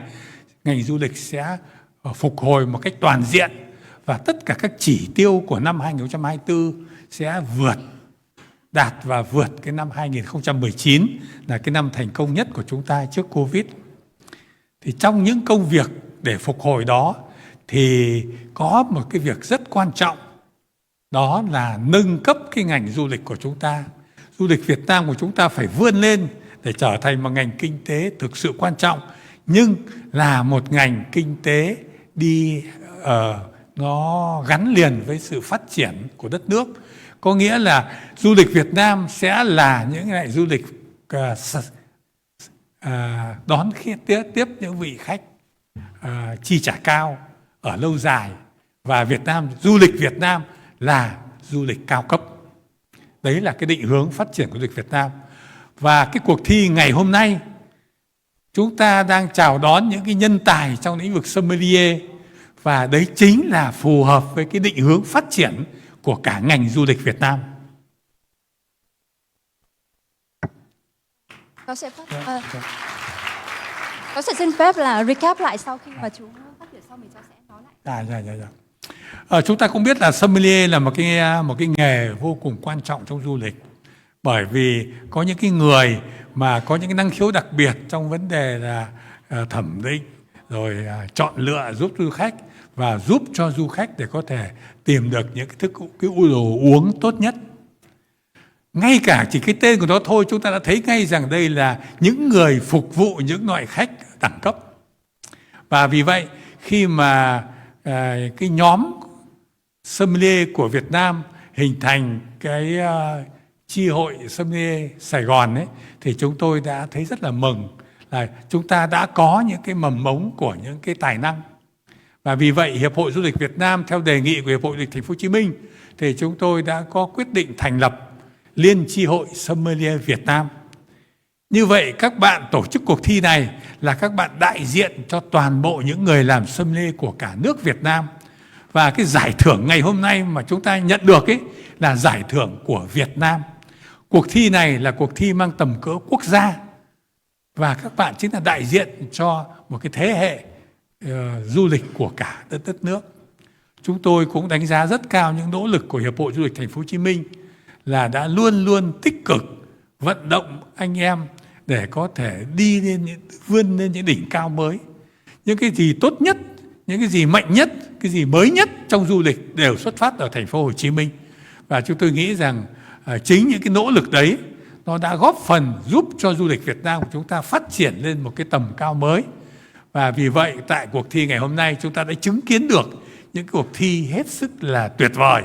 ngành du lịch sẽ phục hồi một cách toàn diện và tất cả các chỉ tiêu của năm 2024 sẽ đạt và vượt cái năm 2019 là cái năm thành công nhất của chúng ta trước Covid. Thì trong những công việc để phục hồi đó thì có một cái việc rất quan trọng, đó là nâng cấp cái ngành du lịch của chúng ta. Du lịch Việt Nam của chúng ta phải vươn lên để trở thành một ngành kinh tế thực sự quan trọng, nhưng là một ngành kinh tế nó gắn liền với sự phát triển của đất nước. Có nghĩa là du lịch Việt Nam sẽ là những ngành du lịch đón tiếp những vị khách chi trả cao ở lâu dài, và du lịch Việt Nam là du lịch cao cấp. Đấy là cái định hướng phát triển của du lịch Việt Nam. Và cái cuộc thi ngày hôm nay chúng ta đang chào đón những cái nhân tài trong lĩnh vực sommelier, và đấy chính là phù hợp với cái định hướng phát triển của cả ngành du lịch Việt Nam. Có sẽ xin phép là recap lại sau khi mà chú phát biểu xong mình sẽ nói lại. Chúng ta cũng biết là sommelier là một cái nghề vô cùng quan trọng trong du lịch, bởi vì có những cái người mà có những cái năng khiếu đặc biệt trong vấn đề là thẩm định rồi chọn lựa giúp du khách và giúp cho du khách để có thể tìm được những cái đồ uống tốt nhất. Ngay cả chỉ cái tên của nó thôi chúng ta đã thấy ngay rằng đây là những người phục vụ những loại khách đẳng cấp. Và vì vậy khi mà cái nhóm sommelier của Việt Nam hình thành cái chi hội sommelier Sài Gòn ấy, thì chúng tôi đã thấy rất là mừng là chúng ta đã có những cái mầm mống của những cái tài năng. Và vì vậy Hiệp hội Du lịch Việt Nam theo đề nghị của Hiệp hội Du lịch Thành phố Hồ Chí Minh thì chúng tôi đã có quyết định thành lập Liên chi hội Sommelier Việt Nam. Như vậy các bạn tổ chức cuộc thi này là các bạn đại diện cho toàn bộ những người làm sommelier của cả nước Việt Nam. Và cái giải thưởng ngày hôm nay mà chúng ta nhận được ấy là giải thưởng của Việt Nam. Cuộc thi này là cuộc thi mang tầm cỡ quốc gia. Và các bạn chính là đại diện cho một cái thế hệ du lịch của cả đất nước. Chúng tôi cũng đánh giá rất cao những nỗ lực của Hiệp hội Du lịch Thành phố Hồ Chí Minh là đã luôn luôn tích cực vận động anh em để có thể đi lên vươn lên những đỉnh cao mới. Những cái gì tốt nhất, những cái gì mạnh nhất, cái gì mới nhất trong du lịch đều xuất phát ở Thành phố Hồ Chí Minh. Và chúng tôi nghĩ rằng chính những cái nỗ lực đấy nó đã góp phần giúp cho du lịch Việt Nam của chúng ta phát triển lên một cái tầm cao mới. Và vì vậy tại cuộc thi ngày hôm nay chúng ta đã chứng kiến được những cuộc thi hết sức là tuyệt vời.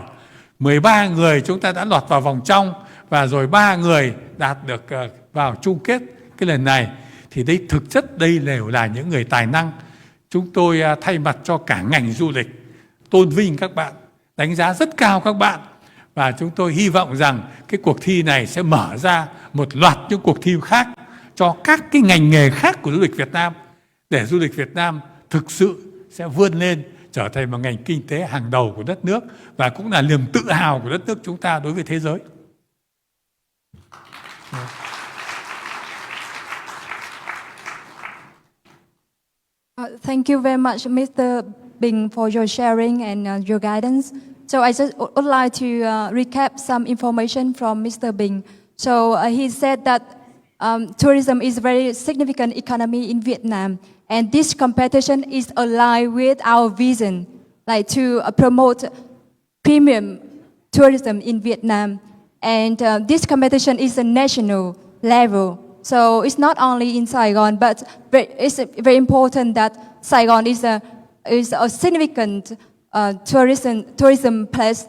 13 người chúng ta đã lọt vào vòng trong và rồi 3 người đạt được vào chung kết cái lần này. Thì đây thực chất đây đều là những người tài năng. Chúng tôi thay mặt cho cả ngành du lịch tôn vinh các bạn, đánh giá rất cao các bạn. Và chúng tôi hy vọng rằng cái cuộc thi này sẽ mở ra một loạt những cuộc thi khác cho các cái ngành nghề khác của du lịch Việt Nam, để du lịch Việt Nam thực sự sẽ vươn lên trở thành một ngành kinh tế hàng đầu của đất nước và cũng là niềm tự hào của đất nước chúng ta đối với thế giới. Thank you very much, Mr. Bing, for your sharing and your guidance. So I just would like to recap some information from Mr. Bing. So he said that tourism is a very significant economy in Vietnam, and this competition is aligned with our vision, like to promote premium tourism in Vietnam. And this competition is a national level. So it's not only in Saigon, but it's very important that Saigon is a significant tourism place.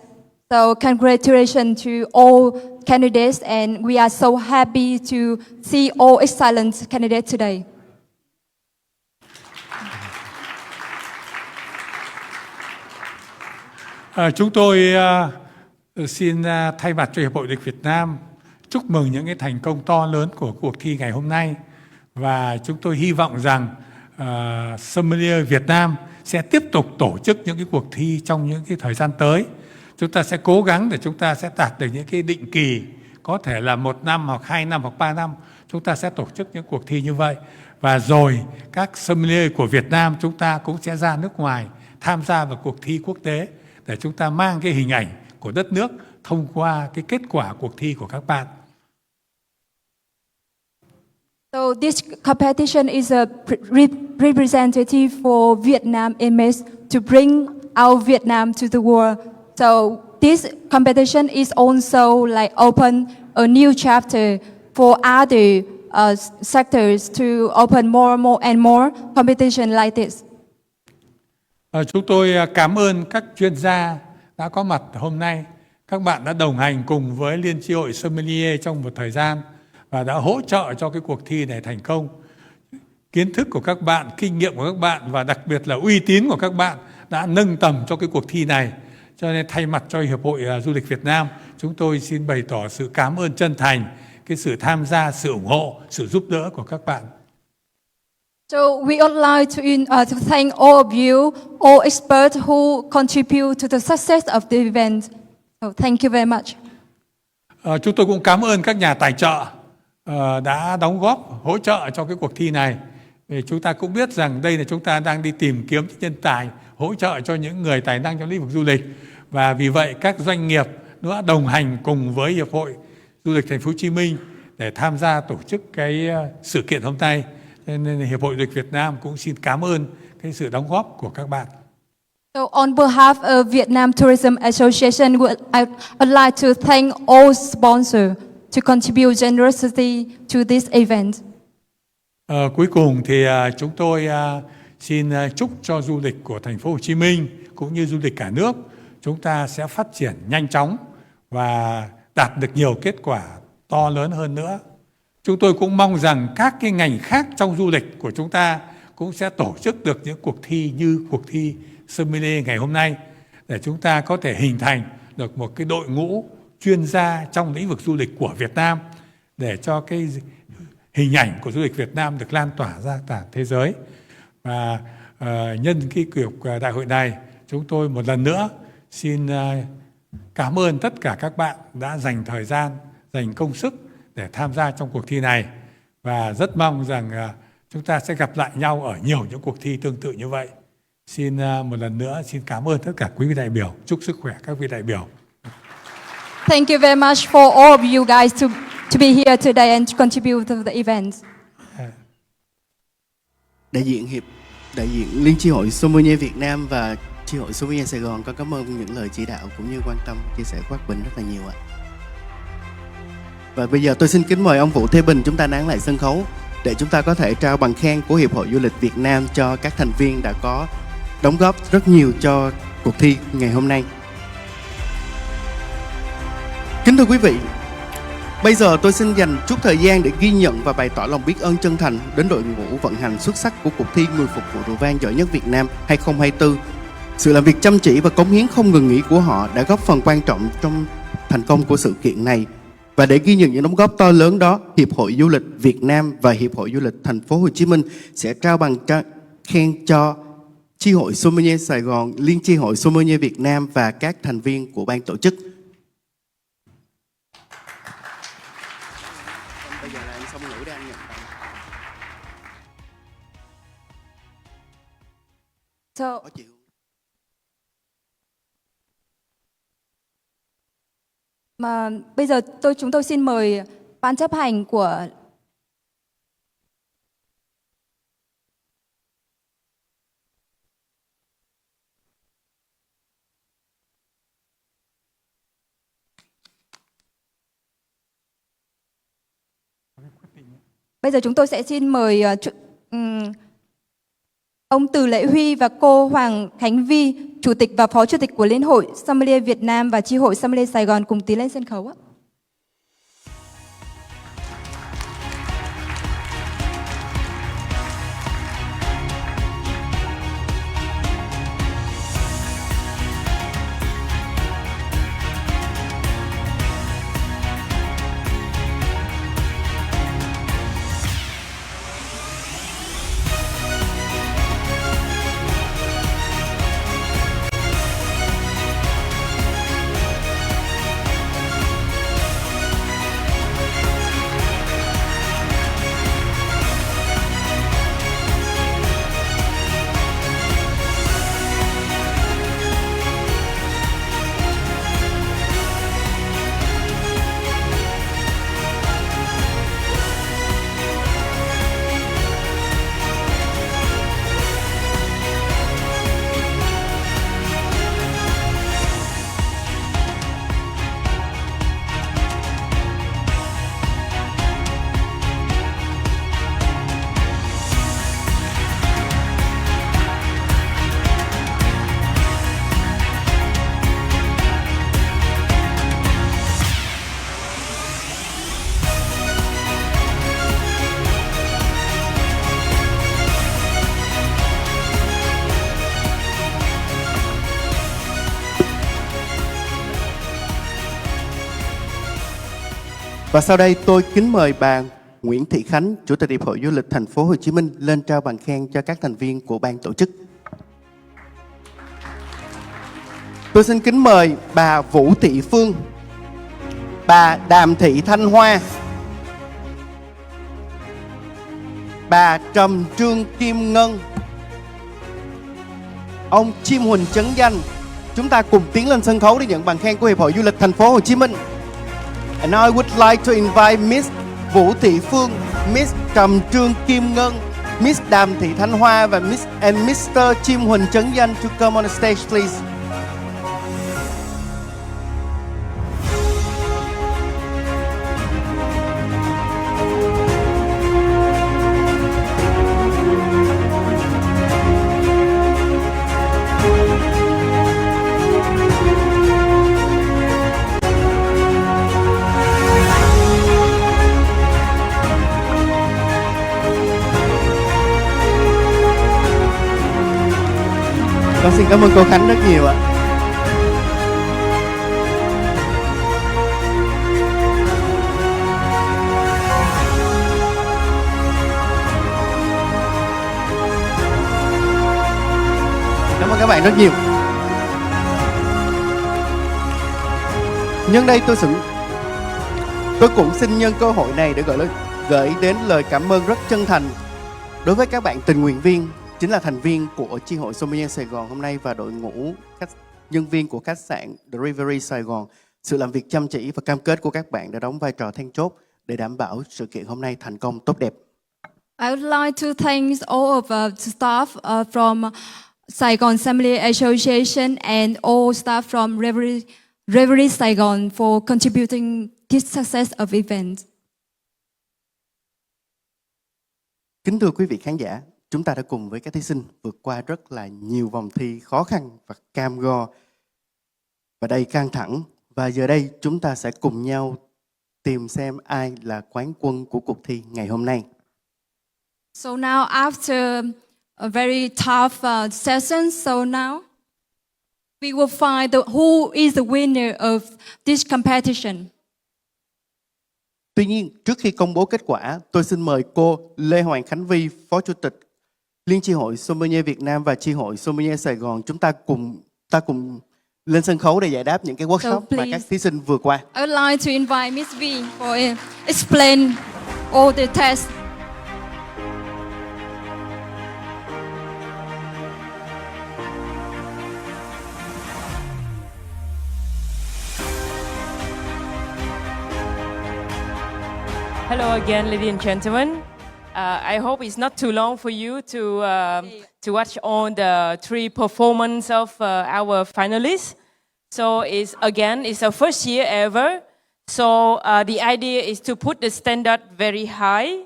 So congratulations to all candidates, and we are so happy to see all excellent candidates today. Chúng tôi xin thay mặt cho Hiệp hội Du lịch Việt Nam chúc mừng những cái thành công to lớn của cuộc thi ngày hôm nay, và chúng tôi hy vọng rằng Sommelier Việt Nam sẽ tiếp tục tổ chức những cái cuộc thi trong những cái thời gian tới. Chúng ta sẽ cố gắng để chúng ta sẽ đạt được những cái định kỳ, có thể là 1 năm hoặc 2 năm hoặc 3 năm chúng ta sẽ tổ chức những cuộc thi như vậy. Và rồi các sommelier của Việt Nam chúng ta cũng sẽ ra nước ngoài tham gia vào cuộc thi quốc tế để chúng ta mang cái hình ảnh của đất nước thông qua cái kết quả cuộc thi của các bạn. So this competition is a representative for Vietnam image to bring our Vietnam to the world. So this competition is also like open a new chapter for other sectors to open more and more competition like this. Chúng tôi cảm ơn các chuyên gia đã có mặt hôm nay. Các bạn đã đồng hành cùng với Liên chi hội Sommelier trong một thời gian và đã hỗ trợ cho cái cuộc thi này thành công. Kiến thức của các bạn, kinh nghiệm của các bạn và đặc biệt là uy tín của các bạn đã nâng tầm cho cái cuộc thi này. Cho nên thay mặt cho Hiệp hội Du lịch Việt Nam, chúng tôi xin bày tỏ sự cảm ơn chân thành, cái sự tham gia, sự ủng hộ, sự giúp đỡ của các bạn. So we would like to thank all of you, all experts who contribute to the success of the event. So thank you very much. Chúng tôi cũng cảm ơn các nhà tài trợ đã đóng góp, hỗ trợ cho cái cuộc thi này. Vì chúng ta cũng biết rằng đây là chúng ta đang đi tìm kiếm nhân tài, hỗ trợ cho những người tài năng trong lĩnh vực du lịch. Và vì vậy các doanh nghiệp đã đồng hành cùng với Hiệp hội Du lịch Thành phố Hồ Chí Minh để tham gia tổ chức cái sự kiện hôm nay. Nên Hiệp hội Du lịch Việt Nam cũng xin cảm ơn cái sự đóng góp của các bạn. So on behalf of Vietnam Tourism Association, I'd like to thank all sponsors to contribute generously to this event. Cuối cùng thì chúng tôi xin chúc cho du lịch của Thành phố Hồ Chí Minh cũng như du lịch cả nước chúng ta sẽ phát triển nhanh chóng và đạt được nhiều kết quả to lớn hơn nữa. Chúng tôi cũng mong rằng các cái ngành khác trong du lịch của chúng ta cũng sẽ tổ chức được những cuộc thi như cuộc thi Sommelier ngày hôm nay để chúng ta có thể hình thành được một cái đội ngũ chuyên gia trong lĩnh vực du lịch của Việt Nam để cho cái hình ảnh của du lịch Việt Nam được lan tỏa ra cả thế giới. Và nhân cái cuộc đại hội này, chúng tôi một lần nữa xin cảm ơn tất cả các bạn đã dành thời gian, dành công sức để tham gia trong cuộc thi này. Và rất mong rằng chúng ta sẽ gặp lại nhau ở nhiều những cuộc thi tương tự như vậy. Xin một lần nữa xin cảm ơn tất cả quý vị đại biểu. Chúc sức khỏe các vị đại biểu. Thank you very much for all of you guys to be here today and to contribute to the event. Đại diện Liên chi hội Sommelier Việt Nam và chi hội Sommelier Sài Gòn, con cảm ơn những lời chỉ đạo cũng như quan tâm chia sẻ của Quách Bình rất là nhiều ạ. Và bây giờ tôi xin kính mời ông Vũ Thế Bình chúng ta nán lại sân khấu để chúng ta có thể trao bằng khen của Hiệp hội Du lịch Việt Nam cho các thành viên đã có đóng góp rất nhiều cho cuộc thi ngày hôm nay. Kính thưa quý vị, bây giờ tôi xin dành chút thời gian để ghi nhận và bày tỏ lòng biết ơn chân thành đến đội ngũ vận hành xuất sắc của cuộc thi Người phục vụ rượu vang giỏi nhất Việt Nam 2024. Sự làm việc chăm chỉ và cống hiến không ngừng nghỉ của họ đã góp phần quan trọng trong thành công của sự kiện này. Và để ghi nhận những đóng góp to lớn đó, Hiệp hội Du lịch Việt Nam và Hiệp hội Du lịch Thành phố Hồ Chí Minh sẽ trao bằng khen cho chi hội Sommelier Sài Gòn, Liên chi hội Sommelier Việt Nam và các thành viên của ban tổ chức. Bây giờ là anh xong ngủ để anh nhận bằng. So, Khó chịu. mà bây giờ chúng tôi xin mời ban chấp hành của Bây giờ chúng tôi sẽ xin mời ông Từ Lệ Huy và cô Hoàng Khánh Vi, Chủ tịch và Phó Chủ tịch của Liên hội Sommelier Việt Nam và Chi hội Sommelier Sài Gòn cùng tiến lên sân khấu ạ. Và sau đây tôi kính mời bà Nguyễn Thị Khánh, Chủ tịch Hiệp hội Du lịch Thành phố Hồ Chí Minh lên trao bằng khen cho các thành viên của ban tổ chức. Tôi xin kính mời bà Vũ Thị Phương, bà Đàm Thị Thanh Hoa, bà Trầm Trương Kim Ngân, ông Chim Huỳnh Trấn Danh. Chúng ta cùng tiến lên sân khấu để nhận bằng khen của Hiệp hội Du lịch Thành phố Hồ Chí Minh. And now I would like to invite Miss Vũ Thị Phương, Miss Trầm Trương Kim Ngân, Miss Đàm Thị Thanh Hoa và Mr. Chim Huỳnh Trấn Danh to come on the stage, please. Xin cảm ơn cô Khánh rất nhiều ạ. Cảm ơn các bạn rất nhiều. Nhân đây tôi cũng xin nhân cơ hội này để gửi đến lời cảm ơn rất chân thành đối với các bạn tình nguyện viên, chính là thành viên của chi hội Sommelier Sài Gòn hôm nay và đội ngũ các nhân viên của khách sạn The Rivery Sài Gòn. Sự làm việc chăm chỉ và cam kết của các bạn đã đóng vai trò then chốt để đảm bảo sự kiện hôm nay thành công tốt đẹp. I would like to thank all of the staff from Saigon Sommelier Association and all staff from Reverie Saigon for contributing this success of event. Kính thưa quý vị khán giả, chúng ta đã cùng với các thí sinh vượt qua rất là nhiều vòng thi khó khăn và cam go và đầy căng thẳng. Và giờ đây chúng ta sẽ cùng nhau tìm xem ai là quán quân của cuộc thi ngày hôm nay. So now after a very tough session, so now we will find who is the winner of this competition. Tuy nhiên, trước khi công bố kết quả, tôi xin mời cô Lê Hoàng Khánh Vi, Phó Chủ tịch Liên chi hội Sommelier Việt Nam và chi hội Sommelier Sài Gòn, chúng ta cùng lên sân khấu để giải đáp những cái workshop mà các thí sinh vừa qua. I would like to invite Miss V for explain all the tests. Hello again, ladies and gentlemen. I hope it's not too long for you to watch all the three performances of our finalists. So it's our first year ever. So the idea is to put the standard very high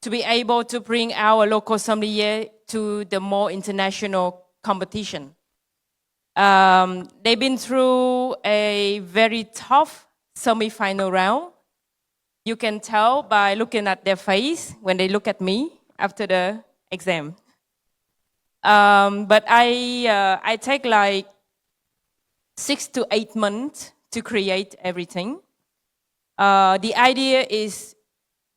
to be able to bring our local sommelier to the more international competition. They've been through a very tough semi-final round. You can tell by looking at their face when they look at me after the exam. But I take like 6 to 8 months to create everything. The idea is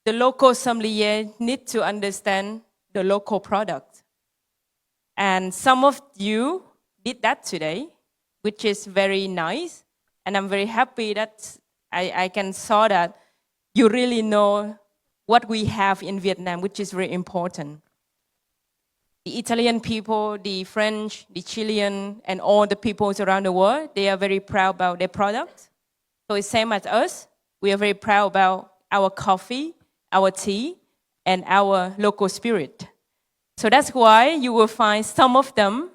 the local sommelier need to understand the local product. And some of you did that today, which is very nice. And I'm very happy that I can saw that you really know what we have in Vietnam, which is very important. The Italian people, the French, the Chilean, and all the peoples around the world, they are very proud about their product. So it's same as us. We are very proud about our coffee, our tea, and our local spirit. So that's why you will find some of them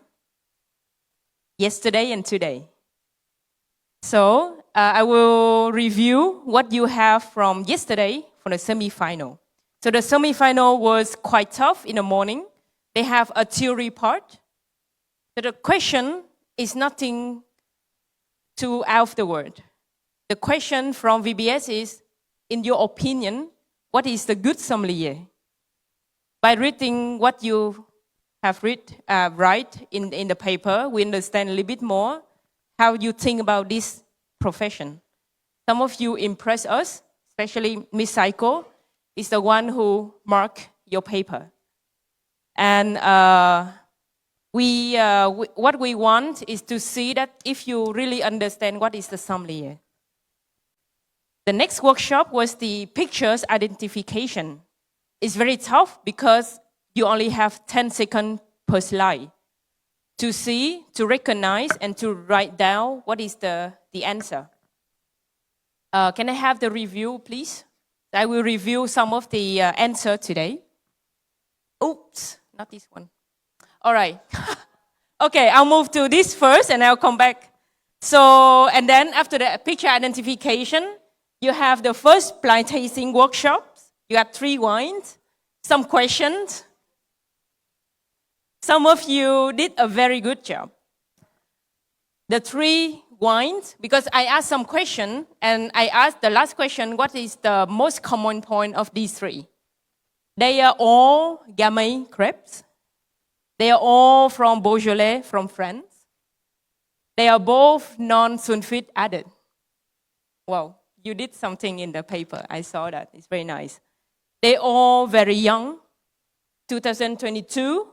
yesterday and today. So I will review what you have from yesterday for the semi-final. So the semi-final was quite tough in the morning. They have a theory part. So the question is nothing too out of the word. The question from VBS is, in your opinion, what is the good sommelier? By reading what you have write in the paper, we understand a little bit more how you think about this profession. Some of you impress us, especially Miss Saiko is the one who marked your paper. And what we want is to see that if you really understand what is the sommelier. The next workshop was the pictures identification. It's very tough because you only have 10 seconds per slide to see, to recognize, and to write down what is the answer. Can I have the review, please? I will review some of the answer today. Oops, not this one. All right. Okay, I'll move to this first, and I'll come back. So, and then after the picture identification, you have the first blind tasting workshops. You have 3 wines, some questions. Some of you did a very good job. The 3 wines, because I asked some question, and I asked the last question, what is the most common point of these 3? They are all Gamay crepes. They are all from Beaujolais, from France. They are both non-sulfite added. Wow, you did something in the paper. I saw that. It's very nice. They're all very young, 2022,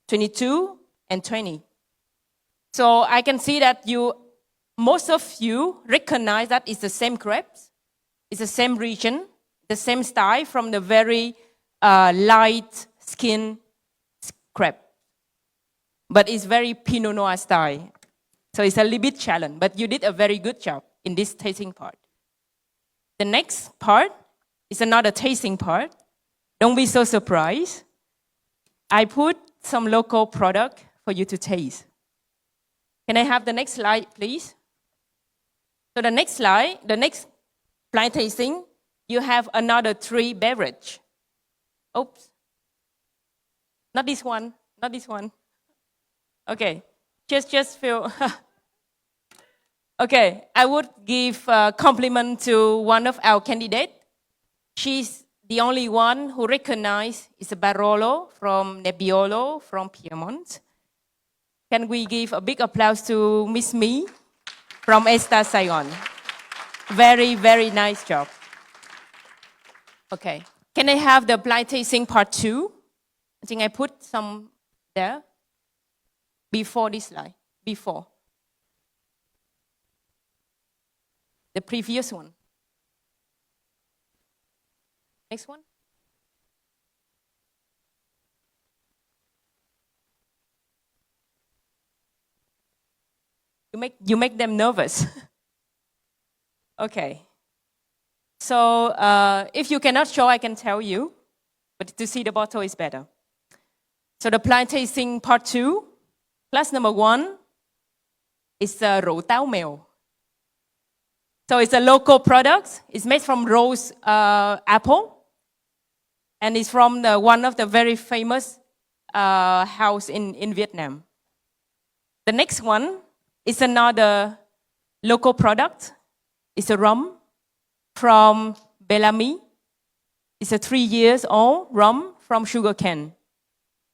22, and 20. So I can see that most of you recognize that it's the same crepes, it's the same region, the same style from the very light skin crepe. But it's very Pinot Noir style. So it's a little bit challenge, but you did a very good job in this tasting part. The next part is another tasting part. Don't be so surprised. I put some local product for you to taste. Can I have the next slide, please? So the next slide, the next blind tasting, you have another 3 beverage. Oops. Not this one, not this one. Okay, just feel. Okay, I would give a compliment to one of our candidates. She's the only one who recognized it's a Barolo from Nebbiolo from Piedmont. Can we give a big applause to Miss Me from Esta Saigon? Very, very nice job. Okay, can I have the blind tasting part 2? I think I put some there. Before this slide, before. The previous one. Next one. You make them nervous. Okay. So if you cannot show, I can tell you, but to see the bottle is better. So the blind tasting part 2. Class number 1 is rượu táo mèo. So it's a local product. It's made from rose apple. And it's from one of the very famous house in Vietnam. The next one is another local product. It's a rum from Bellamy. It's a 3 years old rum from sugarcane.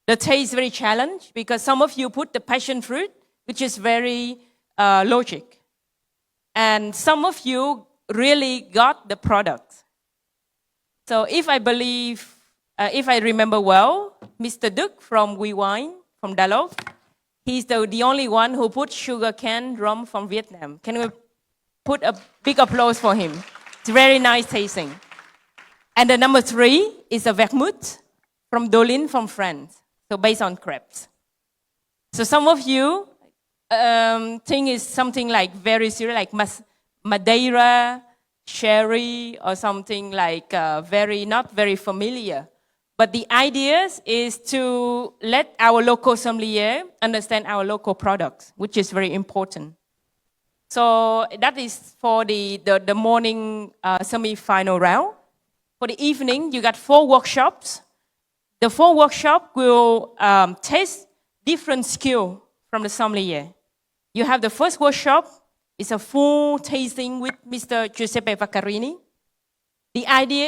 The taste is very challenging because some of you put the passion fruit, which is very logic. And some of you really got the product. So if I remember well, Mr. Duc from We Wine, from Dalov, he's the only one who put sugarcane rum from Vietnam. Can we put a big applause for him? It's very nice tasting. And the number 3 is a vermouth from Dolin from France. So based on crepes. So some of you think it's something like very serious, like Madeira, sherry, or something like not very familiar. But the idea is to let our local sommelier understand our local products, which is very important. So that is for the morning semi-final round. For the evening, you got 4 workshops. The 4 workshops will test different skills from the sommelier. You have the first workshop, it's a full tasting with Mr. Giuseppe Vaccarini. The idea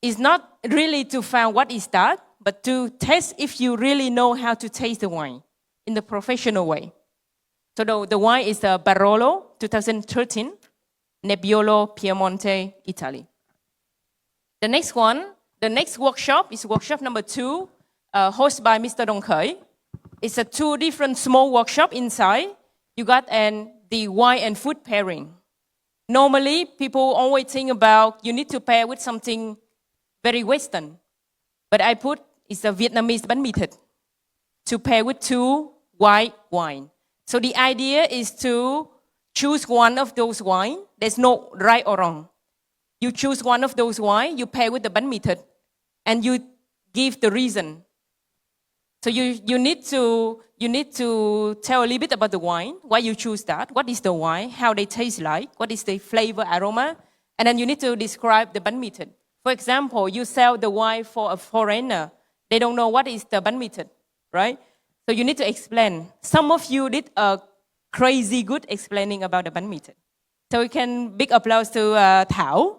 is not really to find what is that, but to test if you really know how to taste the wine in the professional way. So the wine is the Barolo 2013, Nebbiolo, Piemonte, Italy. The next workshop is workshop number 2, hosted by Mr. Dong Khởi. It's a 2 different small workshop inside. You got the wine and food pairing. Normally, people always think about you need to pair with something very Western. But I put it's a Vietnamese bánh mì thịt to pair with 2 white wine. So the idea is to choose one of those wine. There's no right or wrong. You choose one of those wine, you pair with the bánh mì thịt, and you give the reason. So you need to tell a little bit about the wine, why you choose that, what is the wine, how they taste like, what is the flavor, aroma, and then you need to describe the bánh mì thịt. For example, you sell the wine for a foreigner. They don't know what is the bánh mì thịt, right? So you need to explain. Some of you did a crazy good explaining about the bánh mì thịt. So we can big applause to Thảo.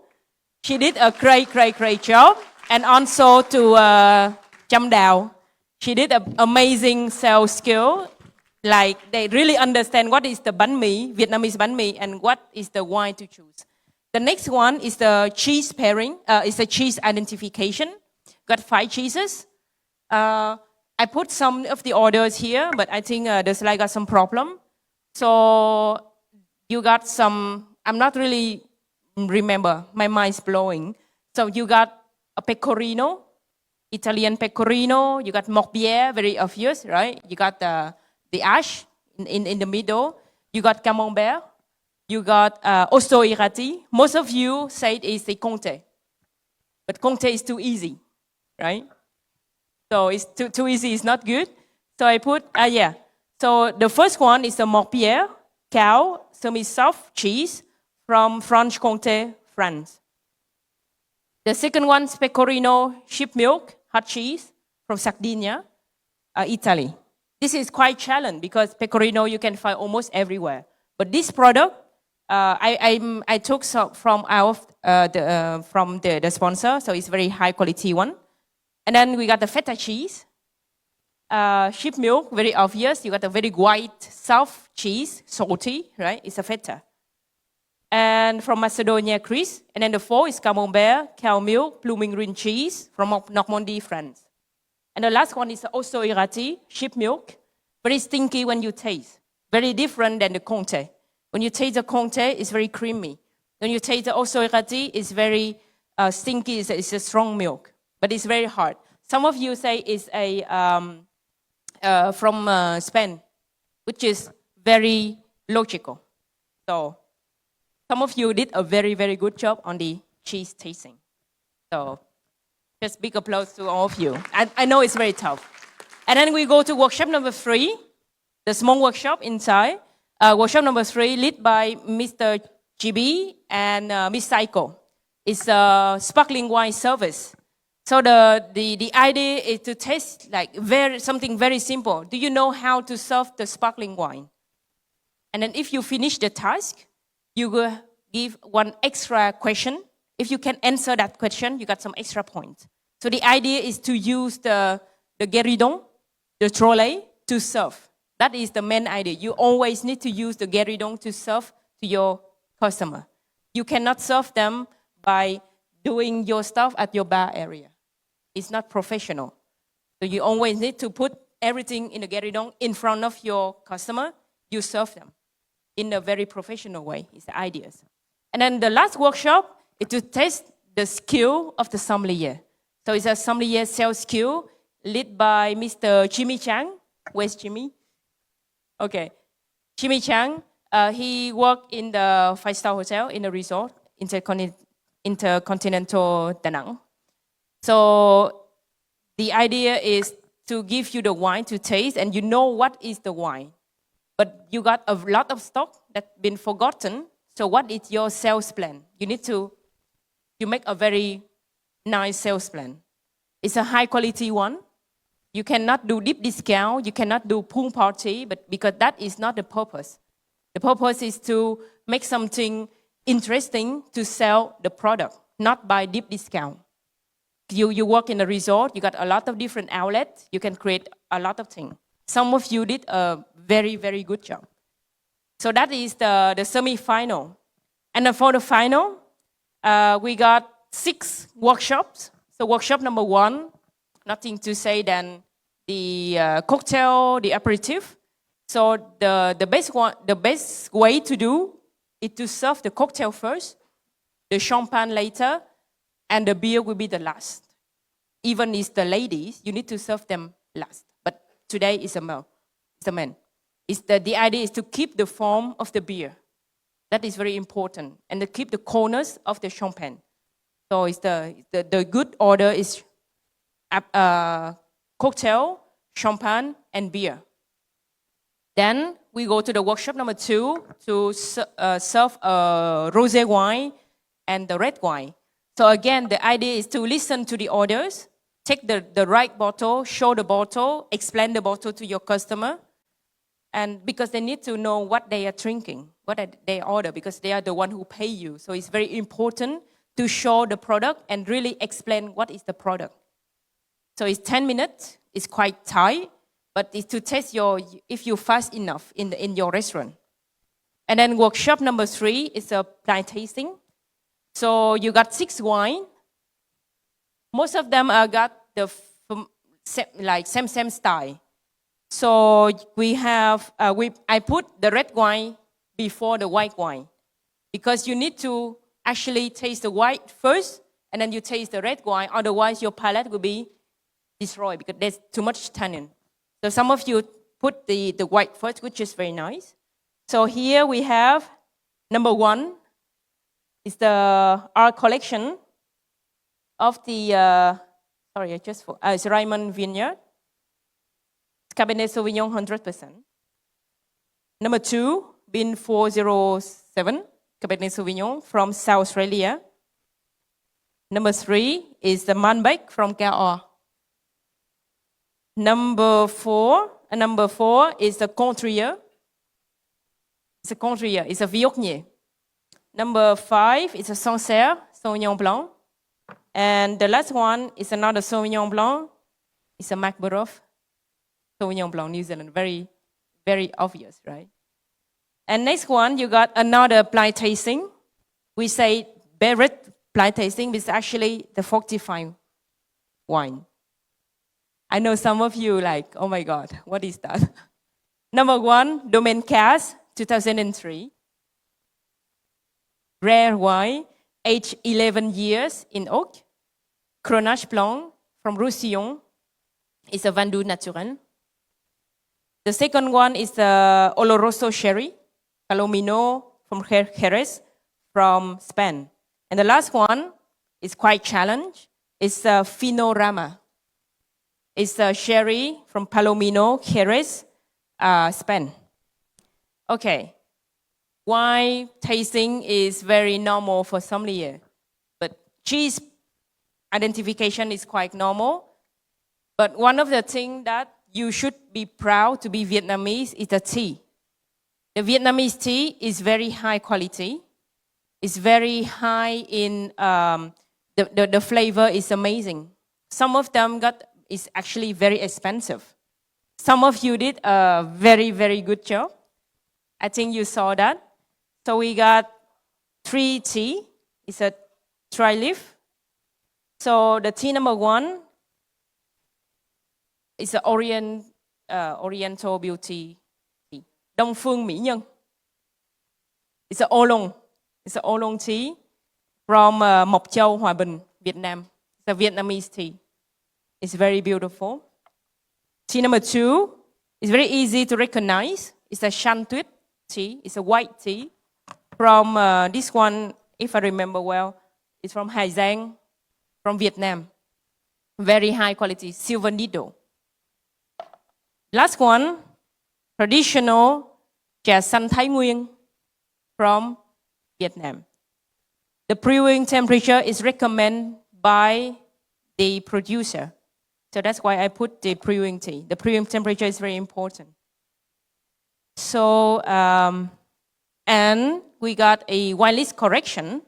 She did a great job. And also to Chăm Đào. She did an amazing sales skill. Like they really understand what is the bánh mì, Vietnamese bánh mì, and what is the wine to choose. The next one is the cheese pairing. It's a cheese identification. Got 5 cheeses. I put some of the orders here, but I think the slide got some problem. So you got some, I'm not really remember, my mind's blowing. So you got a pecorino, Italian pecorino, you got morbier, very obvious, right? You got the ash in the middle. You got camembert. You got osso-irrati. Most of you say it is the Comté. But Comté is too easy, right? So it's too easy, it's not good. So I put, So the first one is the morbier, cow, semi-soft cheese from Franche-Comté, France. The second one is pecorino, sheep milk, hot cheese from Sardinia, Italy. This is quite challenging because pecorino you can find almost everywhere. But this product, I took some from the sponsor, so it's very high quality one. And then we got the feta cheese, sheep milk, very obvious. You got a very white, soft cheese, salty, right? It's a feta. And from Macedonia, Greece. And then the 4 is camembert, cow milk, blooming green cheese from Normandy, France. And the last one is osso-irrati, sheep milk. Very stinky when you taste. Very different than the Comté. When you taste the Comté, it's very creamy. When you taste the osso-irrati, it's very stinky. It's a strong milk, but it's very hard. Some of you say it's from Spain, which is very logical. So some of you did a very, very good job on the cheese tasting. So just big applause to all of you. I know it's very tough. And then we go to workshop number 3, the small workshop inside. Workshop number 3, led by Mr. GB and Miss Saiko. It's a sparkling wine service. So the idea is to taste like something very simple. Do you know how to serve the sparkling wine? And then if you finish the task, you will give one extra question. If you can answer that question, you got some extra points. So the idea is to use the guéridon, the trolley, to serve. That is the main idea. You always need to use the guéridon to serve to your customer. You cannot serve them by doing your stuff at your bar area. It's not professional. So you always need to put everything in the guéridon in front of your customer. You serve them in a very professional way. It's the ideas. And then the last workshop is to test the skill of the sommelier. So it's a sommelier sales skill led by Mr. Jimmy Chang. Where's Jimmy? Okay. Jimmy Chang, he worked in the 5-star hotel in a resort, Intercontinental Da Nang. So the idea is to give you the wine to taste, and you know what is the wine. But you got a lot of stock that's been forgotten. So what is your sales plan? You need to make a very nice sales plan. It's a high quality one. You cannot do deep discount. You cannot do pool party, but because that is not the purpose. The purpose is to make something interesting to sell the product, not by deep discount. You work in a resort, you got a lot of different outlets, you can create a lot of things. Some of you did a very, very good job. So that is the semi-final. And then for the final, we got 6 workshops. So workshop number 1, nothing to say than the cocktail, the aperitif. So the best way to do is to serve the cocktail first, the champagne later, and the beer will be the last. Even if the ladies, you need to serve them last. But today is a male, it's a man. The idea is to keep the form of the beer. That is very important. And to keep the corners of the champagne. So it's the good order is cocktail, champagne, and beer. Then we go to the workshop number 2 to serve rosé wine and the red wine. So again, the idea is to listen to the orders, take the right bottle, show the bottle, explain the bottle to your customer. And because they need to know what they are drinking, what they order, because they are the one who pay you. So it's very important to show the product and really explain what is the product. So it's 10 minutes It's quite tight, but it's to test if you fast enough in your restaurant. And then workshop number 3 is a blind tasting. So you got 6 wine. Most of them got the same style. So we have I put the red wine before the white wine, because you need to actually taste the white first, and then you taste the red wine. Otherwise, your palate will be destroyed because there's too much tannin. So some of you put the white first, which is very nice. So here we have number 1 is our collection of the it's Raymond Vineyard. It's Cabernet Sauvignon 100%. Number 2, Bin 407, Cabernet Sauvignon from South Australia. Number 3 is the Malbec from Cahors. Number 4 is the Contrier. It's a Contrier, it's a Viognier. Number 5 is a Sancerre, Sauvignon Blanc. And the last one is another Sauvignon Blanc. It's a Macborough, Sauvignon Blanc, New Zealand. Very, very obvious, right? And next one, you got another blind tasting. We say Barrett blind tasting, but it's actually the fortified wine. I know some of you like, oh my God, what is that? Number 1, Domaine Casse, 2003. Rare wine, aged 11 years in oak. Grenache Blanc from Roussillon. It's a Vendoux Naturel. The second one is the Oloroso Sherry, Palomino from Jerez, from Spain. And the last one is quite challenge. It's a Finorama. It's a sherry from Palomino, Jerez, Spain. Okay. Wine tasting is very normal for sommelier, but cheese identification is quite normal. But one of the things that you should be proud to be Vietnamese is the tea. The Vietnamese tea is very high quality. It's very high in, the flavor is amazing. Some of them is actually very expensive. Some of you did a very, very good job. I think you saw that. So we got 3 tea. It's a tri-leaf. So the tea number 1 is the Oriental Beauty tea. Đông Phương Mỹ Nhân. It's a oolong. It's a oolong tea from Mộc Châu, Hòa Bình, Vietnam. It's a Vietnamese tea. It's very beautiful. Tea number 2 is very easy to recognize. It's a Shan Tuyết tea. It's a white tea. From this one, if I remember well, it's from Hà Giang, from Vietnam. Very high quality, silver needle. Last one, traditional trà xanh Thái Nguyên from Vietnam. The brewing temperature is recommended by the producer. So that's why I put the brewing tea. The brewing temperature is very important. So, and we got a wine list correction.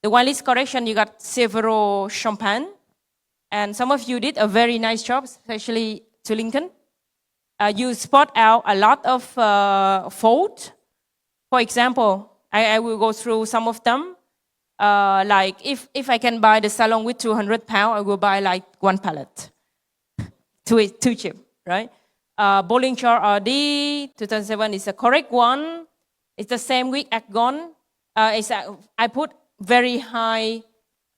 The wine list correction, you got several champagne. And some of you did a very nice job, especially to Lincoln. You spot out a lot of fault. For example, I will go through some of them. Like if I can buy the salon with 200 pounds, I will buy like 1 pallet. Too cheap, right? Bollinger RD 2007 is a correct one. It's the same with Agon. I put very high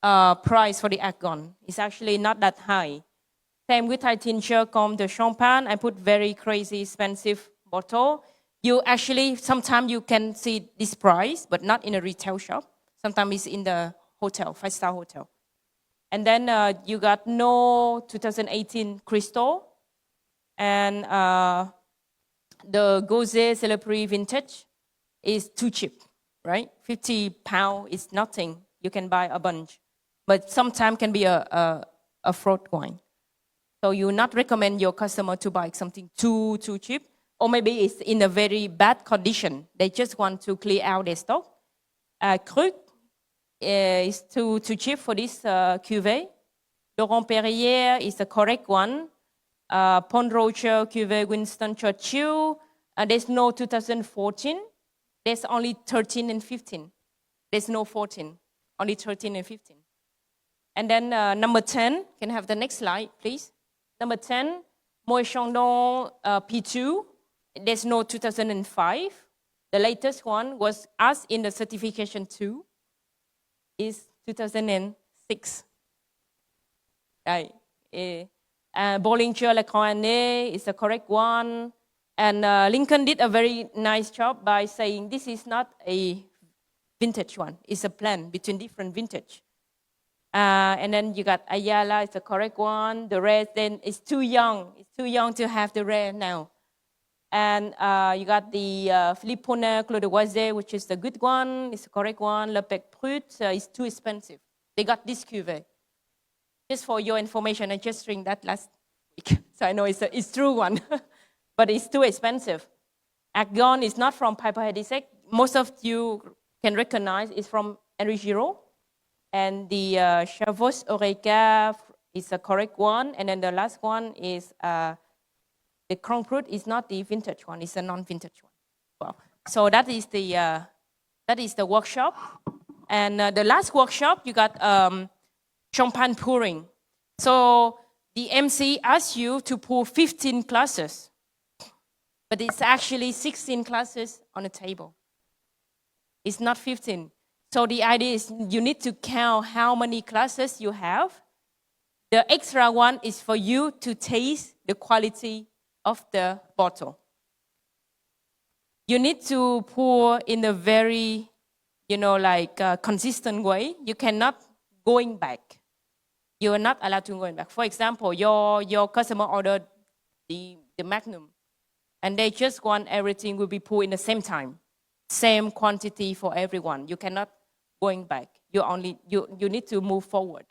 price for the Agon. It's actually not that high. Same with Thai tincture, comme de champagne. I put very crazy expensive bottle. You actually, sometimes you can see this price, but not in a retail shop. Sometimes it's in the hotel, 5-star hotel. And then you got no 2018 Crystal. And the Gauze Celebrity Vintage is too cheap, right? 50 pounds is nothing. You can buy a bunch. But sometimes can be a fraud wine. So you not recommend your customer to buy something too cheap. Or maybe it's in a very bad condition. They just want to clear out their stock. Cru is too cheap for this cuvée. Laurent Perrier is the correct one. Paul Roger, Cuvée Winston Churchill. There's no 2014. There's only 13 and 15. There's no 14, only 13 and 15. And then number 10, can I have the next slide, please? Number 10, Moët Chandon P2. There's no 2005. The latest one was us in the certification 2 is 2006. Right. Bollinger Le Croissanne is the correct one. And Lincoln did a very nice job by saying this is not a vintage one. It's a blend between different vintage. And then you got Ayala, it's the correct one. The rare, then it's too young. It's too young to have the rare now. And you got the Philippe Ponnet, Claude Voiset, which is the good one. It's the correct one. Le Bec Brut is too expensive. They got this cuvée. Just for your information, I just drank that last week. So I know it's true one. But it's too expensive. Agon is not from Piper Hedisek. Most of you can recognize it's from Henri Giraud. And the Chavos Oreca is the correct one. And then the last one is the Grand Cru is not the vintage one. It's a non-vintage one. Well, so that is the workshop. And the last workshop, you got champagne pouring. So the MC asked you to pour 15 glasses. But it's actually 16 classes on the table. It's not 15. So the idea is you need to count how many classes you have. The extra one is for you to taste the quality of the bottle. You need to pour in a very, consistent way. You cannot going back. You are not allowed to go back. For example, your customer ordered the Magnum. And they just want everything will be poured in the same time, same quantity for everyone. You cannot going back. You need to move forward.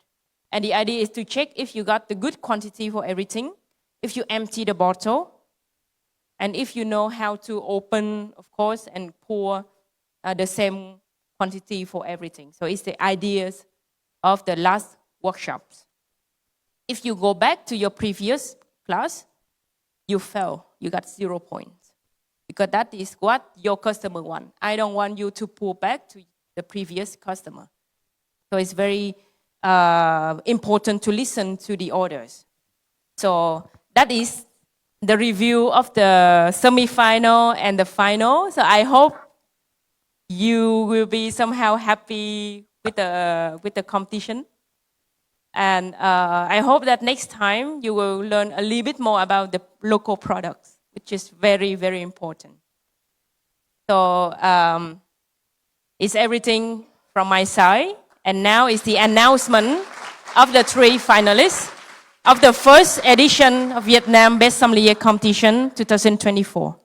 And the idea is to check if you got the good quantity for everything, if you empty the bottle, and if you know how to open, of course, and pour the same quantity for everything. So it's the ideas of the last workshops. If you go back to your previous class, you fail. You got 0 points. Because that is what your customer wants. I don't want you to pull back to the previous customer. So it's very important to listen to the orders. So that is the review of the semi-final and the final. So I hope you will be somehow happy with the competition. And I hope that next time you will learn a little bit more about the local products, which is very, very important. So it's everything from my side. And now is the announcement of the 3 finalists of the first edition of Vietnam Best Sommelier Competition 2024.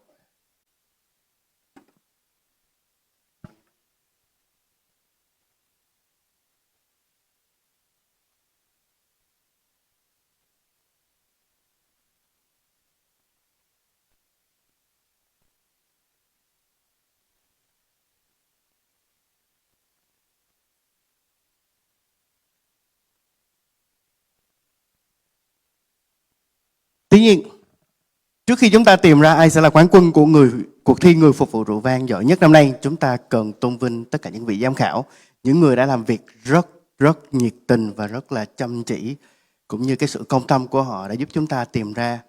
Tuy nhiên, trước khi chúng ta tìm ra ai sẽ là quán quân của cuộc thi người phục vụ rượu vang giỏi nhất năm nay, chúng ta cần tôn vinh tất cả những vị giám khảo, những người đã làm việc rất nhiệt tình và rất là chăm chỉ, cũng như cái sự công tâm của họ đã giúp chúng ta tìm ra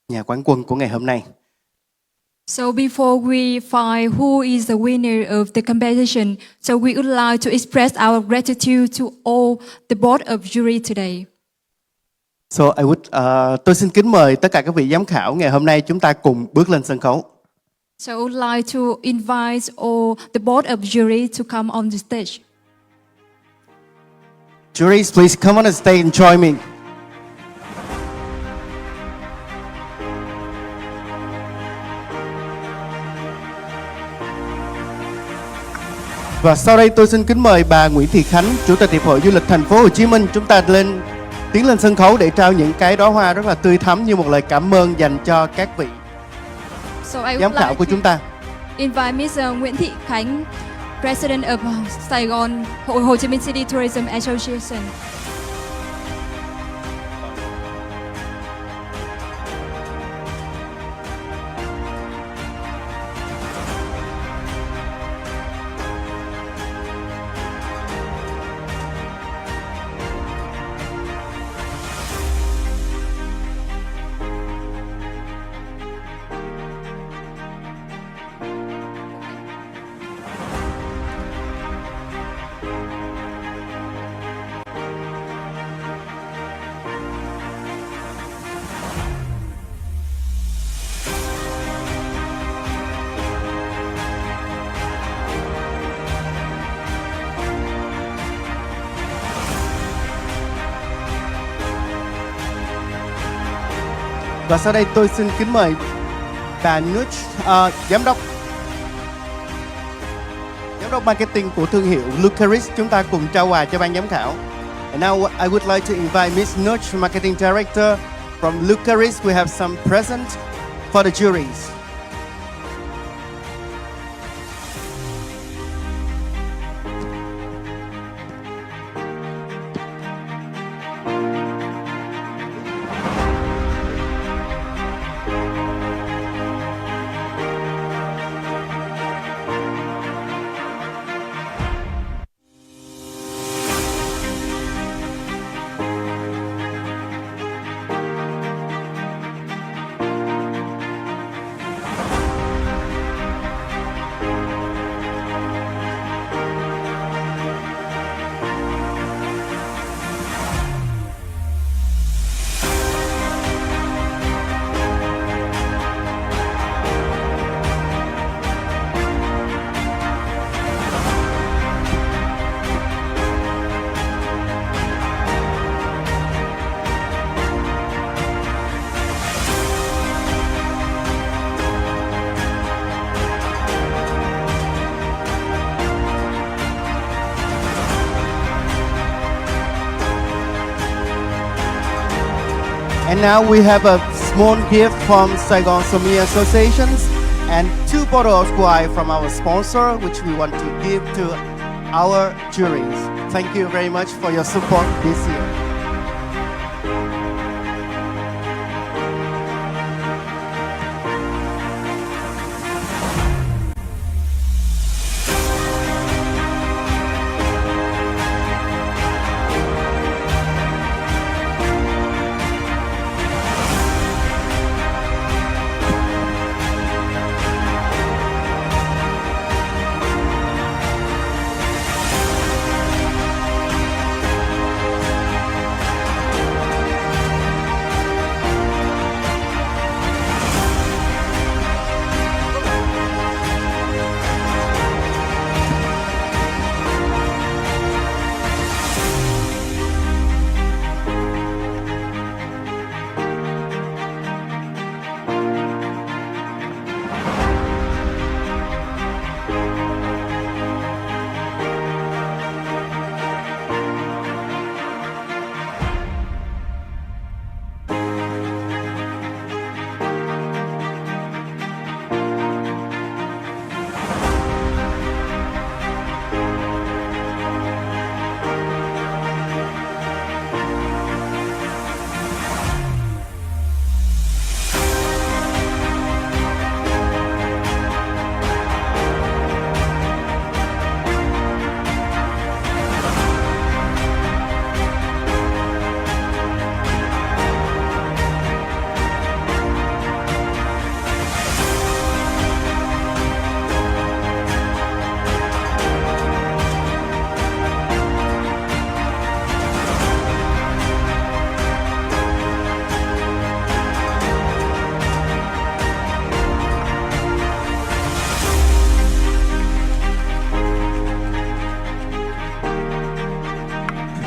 nhà quán quân của ngày hôm nay. So before we find who is the winner of the competition, so we would like to express our gratitude to all the board of jury today. So tôi xin kính mời tất cả các vị giám khảo ngày hôm nay chúng ta cùng bước lên sân khấu. So I would like to invite all the board of jury to come on the stage. Juries, please come on the stage and join me. Và sau đây tôi xin kính mời bà Nguyễn Thị Khánh, Chủ tịch Hiệp hội Du lịch Thành phố Hồ Chí Minh, chúng ta tiến lên sân khấu để trao những cái đóa hoa rất là tươi thắm như một lời cảm ơn dành cho các vị giám khảo của chúng ta. Invite Ms. Nguyễn Thị Khánh, President of Saigon Ho Chi Minh City Tourism Association. Và sau đây tôi xin kính mời bà Nuch, giám đốc marketing của thương hiệu Lucaris, chúng ta cùng trao quà cho ban giám khảo. And now I would like to invite Miss Nuch, marketing director from Lucaris. We have some present for the juries. And now we have a small gift from Saigon Sommelier Associations and 2 bottles of wine from our sponsor, which we want to give to our juries. Thank you very much for your support this year.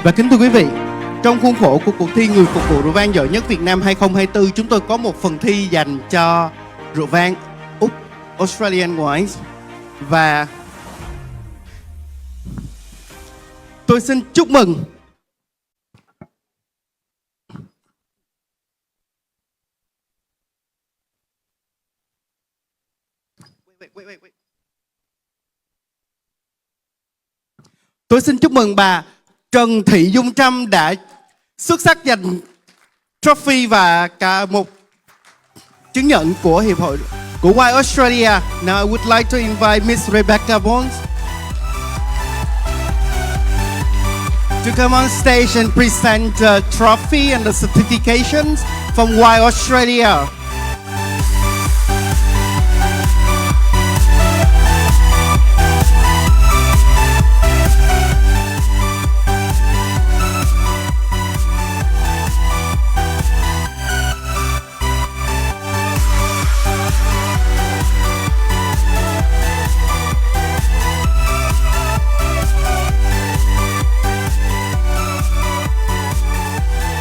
Và kính thưa quý vị, trong khuôn khổ của cuộc thi người phục vụ rượu vang giỏi nhất Việt Nam 2024, chúng tôi có một phần thi dành cho rượu vang Úc Australian Wines. Và tôi xin chúc mừng bà Trần Thị Dung Trâm đã xuất sắc giành trophy và cả một chứng nhận của Hiệp hội của Wine Australia. Now I would like to invite Miss Rebecca Bones to come on stage and present the trophy and the certifications from Wine Australia.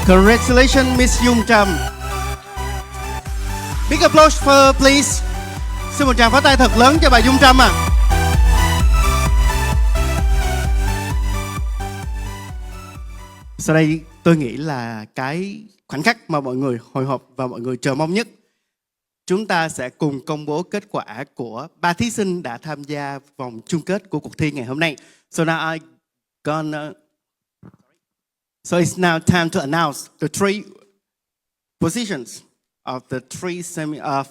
Congratulations, Miss Dung Trâm. Big applause for please. Xin một tràng pháo tay thật lớn cho bà Dung Trâm ạ. Sau đây tôi nghĩ là cái khoảnh khắc mà mọi người hồi hộp và mọi người chờ mong nhất. Chúng ta sẽ cùng công bố kết quả của 3 thí sinh đã tham gia vòng chung kết của cuộc thi ngày hôm nay. So it's now time to announce the 3 positions of the 3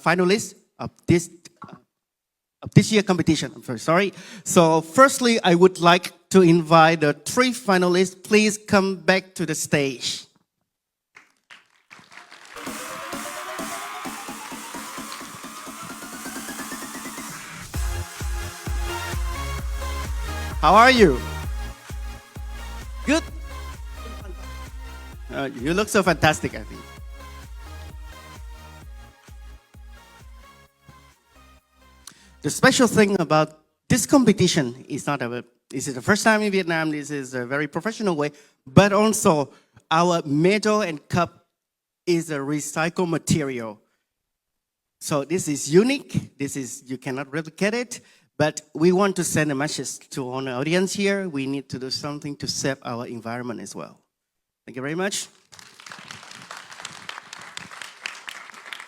finalists of this year competition. I'm very sorry. So firstly, I would like to invite the 3 finalists. Please come back to the stage. How are you? Good? You look so fantastic, I think. The special thing about this competition is this is the first time in Vietnam, this is a very professional way, but also our medal and cup is a recycled material. So this is unique, you cannot replicate it, but we want to send a message to all the audience here. We need to do something to save our environment as well. Thank you very much.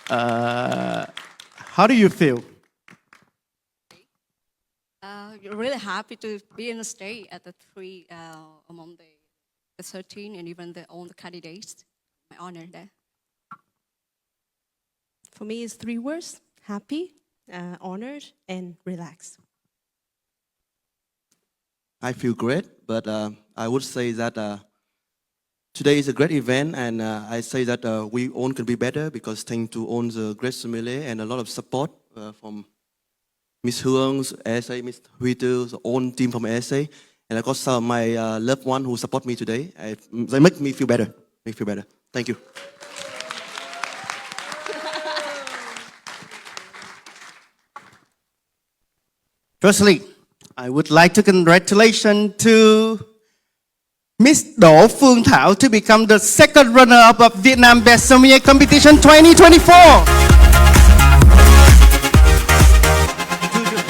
How do you feel? Really happy to be in the state at the 3 among the 13 and even all the candidates. My honor there. For me, it's 3 words: happy, honored, and relaxed. I feel great, but I would say that today is a great event, and I say that we all can be better because thanks to all the great sommelier and a lot of support from Miss Hương, ASA, Miss Huy Tư, the whole team from ASA, and I got some of my loved one who support me today. They make me feel better. Thank you. Firstly, I would like to congratulate to Miss Đỗ Phương Thảo to become the second runner-up of Vietnam Best Sommelier Competition 2024.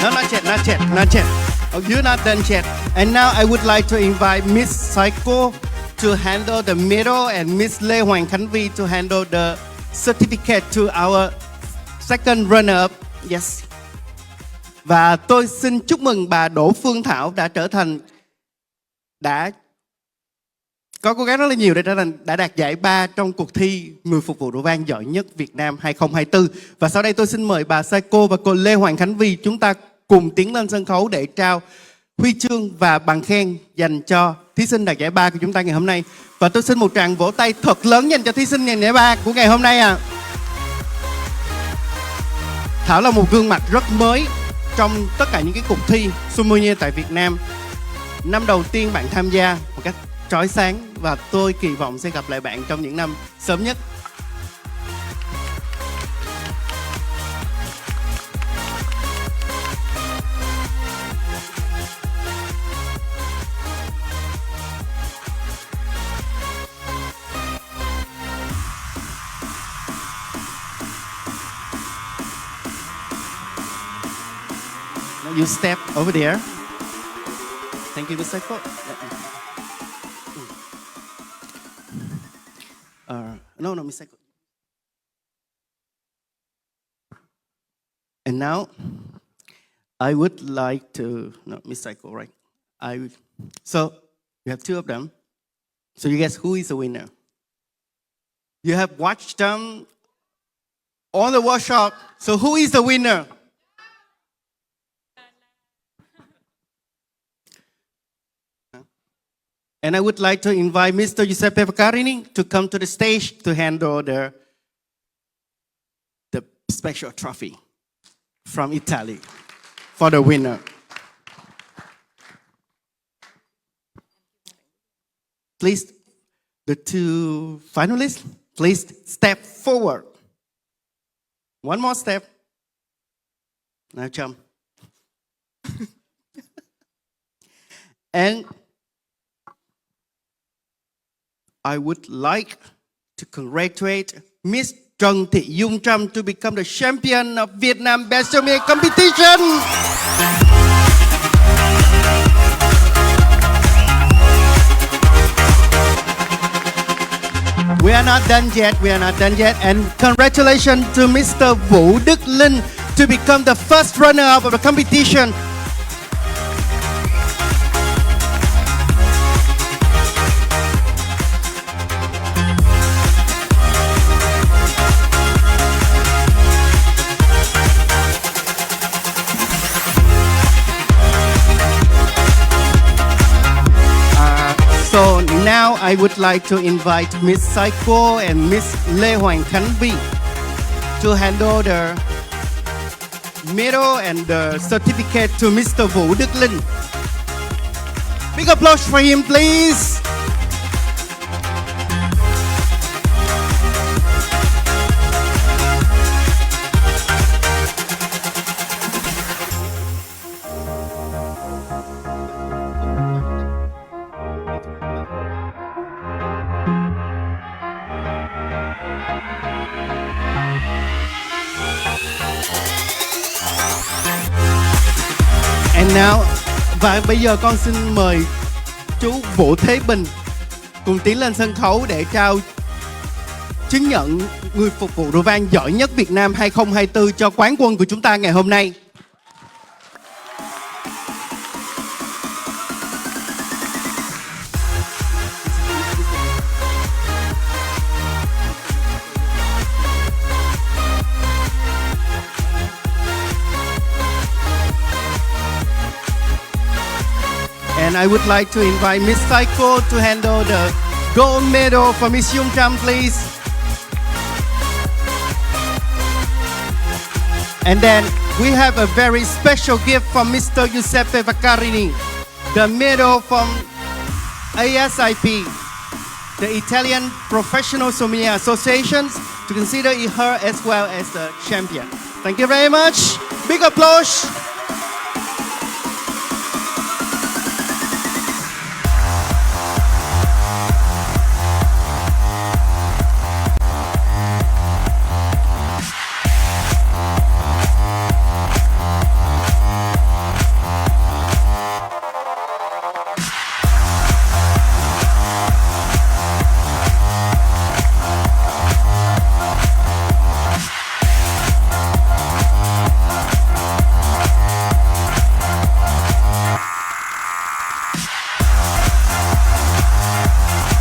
No, not yet. Oh, you're not done yet. And now I would like to invite Miss Saiko to handle the medal and Miss Lê Hoàng Khánh Vi to handle the certificate to our second runner-up. Yes. Và tôi xin chúc mừng bà Đỗ Phương Thảo đã có cố gắng rất là nhiều để đã đạt giải 3 trong cuộc thi người phục vụ rượu vang giỏi nhất Việt Nam 2024. Và sau đây tôi xin mời bà Saiko và cô Lê Hoàng Khánh Vi chúng ta cùng tiến lên sân khấu để trao huy chương và bằng khen dành cho thí sinh đạt giải 3 của chúng ta ngày hôm nay. Và tôi xin một tràng vỗ tay thật lớn dành cho thí sinh đạt giải 3 của ngày hôm nay ạ. Thảo là một gương mặt rất mới trong tất cả những cái cuộc thi sommelier tại Việt Nam. Năm đầu tiên bạn tham gia một cách chói sáng và tôi kỳ vọng sẽ gặp lại bạn trong những năm sớm nhất. Now you step over there. Thank you, Mr. Saiko. No, Mr. Saiko. And now, I would like to, no, Miss Saiko, right? So, you have 2 of them. So you guess who is the winner? You have watched them on the workshop. So who is the winner? And I would like to invite Mr. Giuseppe Vaccarini to come to the stage to handle the special trophy from Italy for the winner. Please, the 2 finalists, please step forward. One more step. Now jump. And I would like to congratulate Miss Trần Thị Dung Trâm to become the champion of Vietnam Best Sommelier competition. We are not done yet. We are not done yet. And congratulations to Mr. Vũ Đức Linh to become the first runner-up of the competition. So now I would like to invite Miss Saiko and Miss Lê Hoàng Khánh Vi to hand over the medal and the certificate to Mr. Vũ Đức Linh. Big applause for him, please. And now, và bây giờ con xin mời chú Vũ Thế Bình cùng tiến lên sân khấu để trao chứng nhận người phục vụ rượu vang giỏi nhất Việt Nam 2024 cho quán quân của chúng ta ngày hôm nay. And I would like to invite Miss Saiko to handle the gold medal for Miss Dung Trâm, please. And then we have a very special gift from Mr. Giuseppe Vaccarini, the medal from ASIP, the Italian Professional Sommelier Associations, to consider her as well as the champion. Thank you very much. Big applause.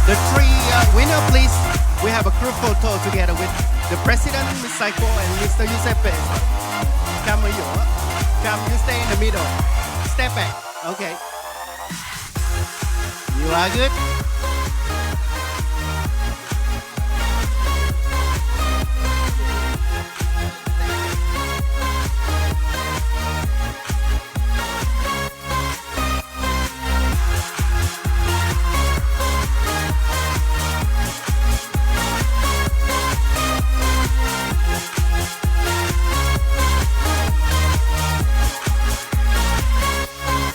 The three winner, please. We have a group photo together with the president, Ms. Saiko, and Mr. Giuseppe. Come ở giữa. Come, you stay in the middle. Step back. Okay. You are good.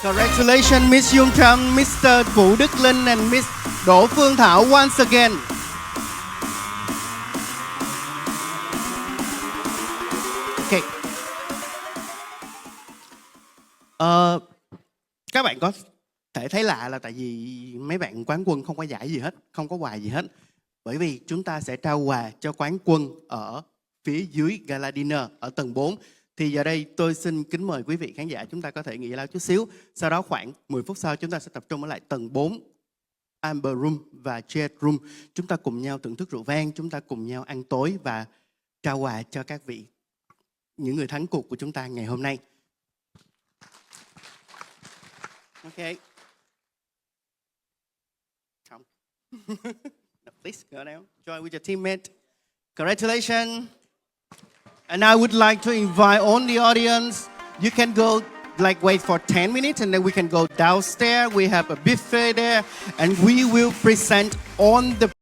Congratulations, Miss Dung Trâm, Mr. Vũ Đức Linh, and Miss Đỗ Phương Thảo once again. Okay. Các bạn có thể thấy lạ là tại vì mấy bạn quán quân không có giải gì hết, không có quà gì hết. Bởi vì chúng ta sẽ trao quà cho quán quân ở phía dưới Gala Dinner ở tầng 4. Thì giờ đây tôi xin kính mời quý vị khán giả chúng ta có thể nghỉ lao chút xíu. Sau đó khoảng 10 phút sau chúng ta sẽ tập trung ở lại tầng 4, Amber Room và Jet Room. Chúng ta cùng nhau thưởng thức rượu vang, chúng ta cùng nhau ăn tối và trao quà cho các vị, những người thắng cuộc của chúng ta ngày hôm nay. Okay. Come. No, please go now. Join with your teammate. Congratulations. And I would like to invite all the audience. You can go, like, wait for 10 minutes and then we can go downstairs. We have a buffet there and we will present on the